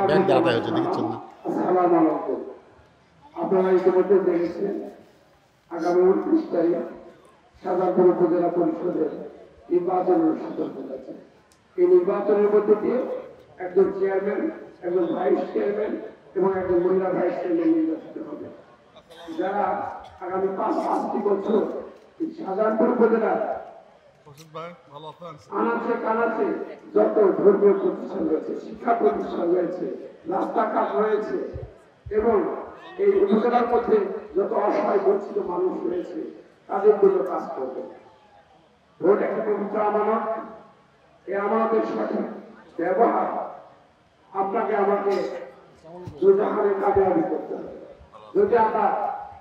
ব্যাংক আদায় হচ্ছে, দেখছেন না? আপনারা ইতিমধ্যে দেখেছেন আগামী 29 তারিখ সাধারণ উপজেলা পরিষদের নির্বাচন অনুষ্ঠিত হতে যাচ্ছে। এই নির্বাচনের মধ্যে দিয়ে একজন চেয়ারম্যান, একজন ভাইস চেয়ারম্যান এবং একজন মহিলা ভাইস চেয়ারম্যান নির্বাচিত হবে, যারা আগামী 5-7 বছর সাধারণ উপজেলার আনাচে কানাচে যত ধর্মীয় প্রতিষ্ঠান রয়েছে, শিক্ষা প্রতিষ্ঠান রয়েছে, রাস্তাঘাট রয়েছে এবং এই উপজেলার মধ্যে যত অসহায় বঞ্চিত মানুষ রয়েছে তাদের জন্য কাজ করবে। ভোট একটা পবিত্র আমানত। এই আমানতের সঠিক ব্যবহার আপনাকে আমাকে দুজাহানের কাজে করতে হবে। যদি আমরা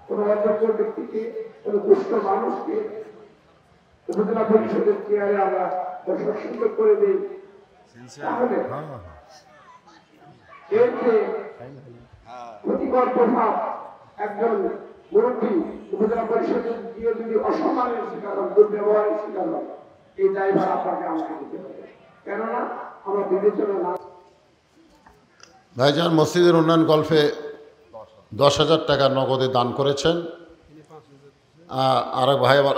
কোনো অযোগ্য ব্যক্তিকে, কোনো দুষ্ট মানুষকে উপজেলা পরিষদের চেয়ারে আমরা বসার সুযোগ করে দিই, তাহলে এর যে ক্ষতিকর প্রভাব একজন মুরব্বী উপজেলা পরিষদের দিয়ে যদি অসম্মানের শিকার হন, দুর্ব্যবহারের শিকার হন, এই দায়ভার আপনাকে আমাকে দিতে হবে। কেননা আমরা বিবেচনা না ভাইজান মসজিদের উন্নয়ন গল্পে 10,000 টাকা নগদে দান করেছেন। আর এক ভাই আবার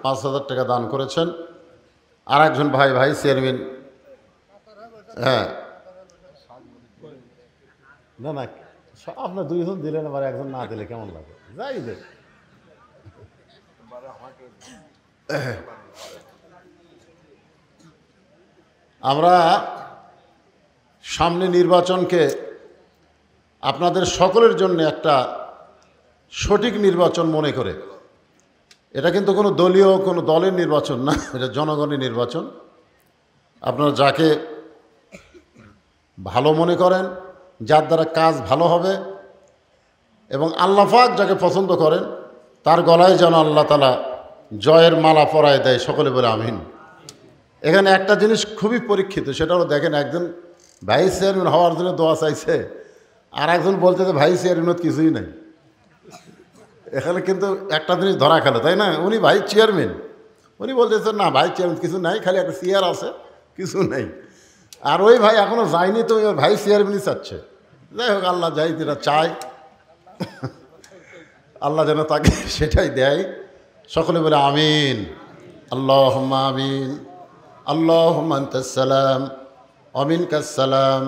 5,000 টাকা দান করেছেন। আর একজন ভাই চেয়ারম্যান, হ্যাঁ না না আপনার দুইজন দিলেন, আবার একজন না দিলে কেমন লাগে? যাই দে। আমরা সামনে নির্বাচনকে আপনাদের সকলের জন্য একটা সঠিক নির্বাচন মনে করে, এটা কিন্তু কোনো দলীয় কোনো দলের নির্বাচন না, এটা জনগণের নির্বাচন। আপনারা যাকে ভালো মনে করেন, যার দ্বারা কাজ ভালো হবে এবং আল্লাহ পাক যাকে পছন্দ করেন তার গলায় যেন আল্লাহ তাআলা জয়ের মালা পরায় দেয়। সকলে বলে আমিন। এখানে একটা জিনিস খুবই পরীক্ষিত, সেটা হলো দেখেন, একজন ভাইস চেয়ারম্যান হওয়ার জন্য দোয়া চাইছে, আর একজন বলতে যে ভাইস চেয়ারম্যান কিছুই নাই। এখানে কিন্তু একটা জিনিস ধরা খেলো, তাই না? উনি ভাইস চেয়ারম্যান, উনি বলতেছেন না ভাইস চেয়ারম্যান কিছু নাই, খালি একটা চেয়ার আছে, কিছু নেই। আর ওই ভাই এখনও যায়নি, তো ভাইস চেয়ারম্যানই চাচ্ছে। যাই হোক, আল্লাহ যাই যেটা চায় আল্লাহ যেন তাকে সেটাই দেয়। সকলে বলে আমিন। আল্লাহুম্মা আমিন। আল্লাহুম্মা আনতাস সালাম ওয়া মিনকাস সালাম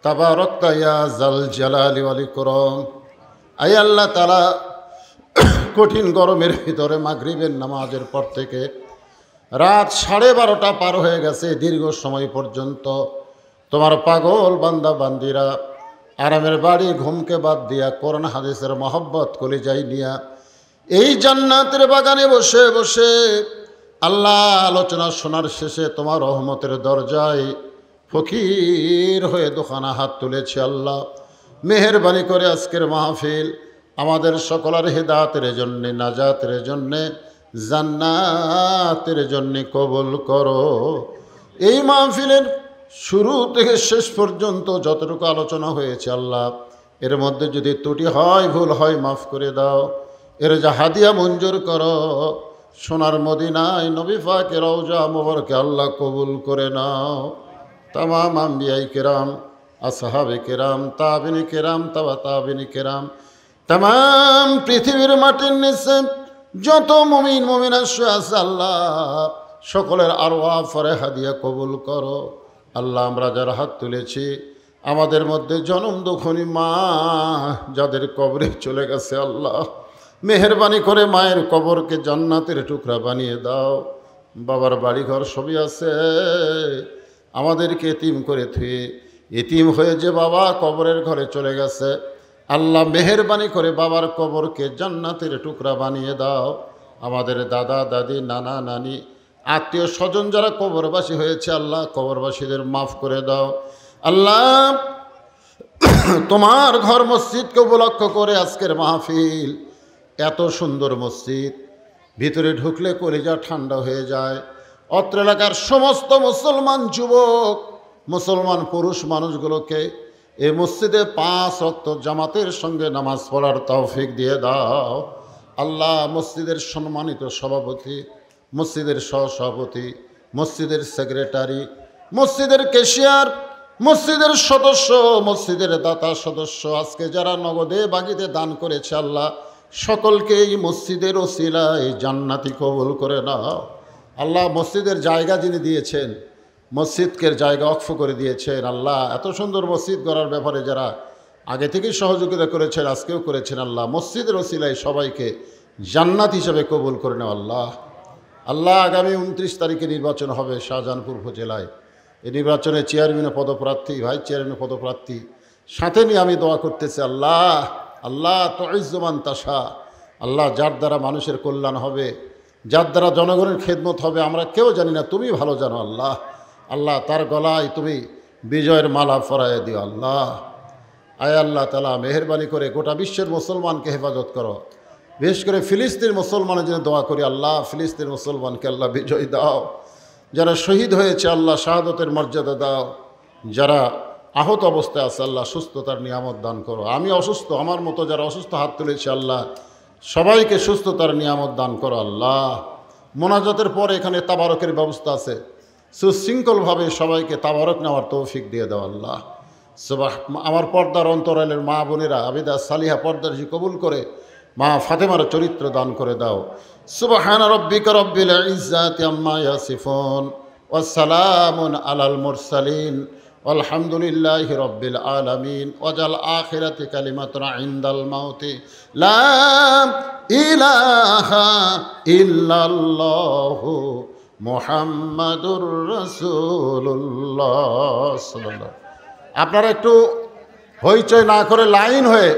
তাবারাকতা ইয়া যাল জালালি ওয়াল ইকরাম। আয় আল্লাহ তাআলা, কঠিন গরমের ভিতরে মাগরিবের নামাজের পর থেকে রাত 12:30 পার হয়ে গেছে, দীর্ঘ সময় পর্যন্ত তোমার পাগল বান্দা বান্দিরা আরামের বাড়ি ঘুমকে বাদ দিয়া কোরআন হাদিসের মহব্বত কলিজায় নিয়া এই জান্নাতের বাগানে বসে বসে আল্লাহ আলোচনা শোনার শেষে তোমার রহমতের দরজায় ফকির হয়ে দোকানা হাত তুলেছে। আল্লাহ মেহেরবানি করে আজকের মাহফিল আমাদের সকলের হেদায়েতের জন্যে, নাজাতের জন্যে, জান্নাতের জন্যে কবুল করো। এই মাহফিলের শুরু থেকে শেষ পর্যন্ত যতটুকু আলোচনা হয়েছে আল্লাহ, এর মধ্যে যদি ত্রুটি হয়, ভুল হয়, মাফ করে দাও। এর যা হাদিয়া মঞ্জুর করো। সোনার মদিনায় নবী পাকের রওজা মোবারকে আল্লাহ কবুল করে নাও। তামাম আম্বিয়াই কেরাম, আসহাবে কেরাম, তাবিনী কেরাম, তাবিনী কেরাম, তামাম পৃথিবীর মাটির নিচে যত মুমিন মুমিনা শুয়ে আছে আল্লাহ, সকলের আরওয়াহ ফরে হাদিয়া কবুল করো। আল্লাহ আমরা যারা হাত তুলেছি, আমাদের মধ্যে জনম দুঃখনী মা যাদের কবরে চলে গেছে আল্লাহ, মেহেরবানি করে মায়ের কবরকে জান্নাতের টুকরা বানিয়ে দাও। বাবার বাড়িঘর সবই আছে, আমাদেরকে এতিম করে থুয়ে, এতিম হয়ে যে বাবা কবরের ঘরে চলে গেছে আল্লাহ, মেহেরবানি করে বাবার কবরকে জান্নাতের টুকরা বানিয়ে দাও। আমাদের দাদা দাদি, নানা নানি, আত্মীয় স্বজন যারা কবরবাসী হয়েছে আল্লাহ, কবরবাসীদের মাফ করে দাও। আল্লাহ তোমার ঘর মসজিদকে উপলক্ষ করে আজকের মাহফিল, এত সুন্দর মসজিদ, ভিতরে ঢুকলে কলিজা ঠান্ডা হয়ে যায়। অত্র এলাকার সমস্ত মুসলমান যুবক, মুসলমান পুরুষ মানুষগুলোকে এই মসজিদে 5 ওয়াক্ত জামাতের সঙ্গে নামাজ পড়ার তৌফিক দিয়ে দাও। আল্লাহ মসজিদের সম্মানিত সভাপতি, মসজিদের সহসভাপতি, মসজিদের সেক্রেটারি, মসজিদের ক্যাশিয়ার, মসজিদের সদস্য, মসজিদের দাতা সদস্য, আজকে যারা নগদে বাগিতে দান করেছে আল্লাহ, সকলকে এই মসজিদের ওসিলায় জান্নাতি কবুল করে নাও। আল্লাহ মসজিদের জায়গা যিনি দিয়েছেন, মসজিদকে জায়গা ওয়াকফ করে দিয়েছেন আল্লাহ, এত সুন্দর মসজিদ গড়ার ব্যাপারে যারা আগে থেকেই সহযোগিতা করেছেন, আজকেও করেছেন আল্লাহ, মসজিদের ওসিলায় সবাইকে জান্নাত হিসেবে কবুল করে নাও আল্লাহ। আল্লাহ আগামী 29 তারিখে নির্বাচন হবে শাহজাহানপুর উপজেলায়। এই নির্বাচনে চেয়ারম্যান পদপ্রার্থী, ভাইস চেয়ারম্যান পদপ্রার্থী সাথে নিয়ে আমি দোয়া করতেছি আল্লাহ। আল্লাহ তুইজ্জুমান তাশা, আল্লাহ যার দ্বারা মানুষের কল্যাণ হবে, যার দ্বারা জনগণের খেদমত হবে, আমরা কেউ জানি না, তুমি ভালো জানো আল্লাহ। আল্লাহ তার গলায় তুমি বিজয়ের মালা পরায় দিও আল্লাহ। আয় আল্লাহ তাআলা মেহেরবানি করে গোটা বিশ্বের মুসলমানকে হেফাজত করো। বিশেষ করে ফিলিস্তিন মুসলমানের জন্য দোয়া করি আল্লাহ, ফিলিস্তিন মুসলমানকে আল্লাহ বিজয় দাও। যারা শহীদ হয়েছে আল্লাহ শাহাদতের মর্যাদা দাও। যারা আহত অবস্থায় আছে আল্লাহ সুস্থতার নিয়ামত দান করো। আমি অসুস্থ, আমার মতো যারা অসুস্থ হাত তুলেছে আল্লাহ, সবাইকে সুস্থতার নিয়ামত দান করো আল্লাহ। মোনাজাতের পরে এখানে তাবারকের ব্যবস্থা আছে, সুশৃঙ্খলভাবে সবাইকে তাবারক নেওয়ার তৌফিক দিয়ে দাও আল্লাহ। আমার পর্দার অন্তরালের মা বোনেরা আবিদা সালিহা পর্দারজি কবুল করে মা ফাতেমার চরিত্র দান করে দাও। সুবহানা রাব্বিকা রাব্বিল ইজ্জাতি আম্মা ইয়াসিফুন ওয়া সালামুন আলাল মুরসালিন আলহামদুলিল্লাহি রাব্বিল আলামিন ওয়াজাল আখিরাতি কালিমাতুন ইনদাল মাউতি লা ইলাহা ইল্লাল্লাহু মুহাম্মাদুর রাসূলুল্লাহ সাল্লাল্লাহু। আপনারা একটু হইচই না করে লাইন হয়ে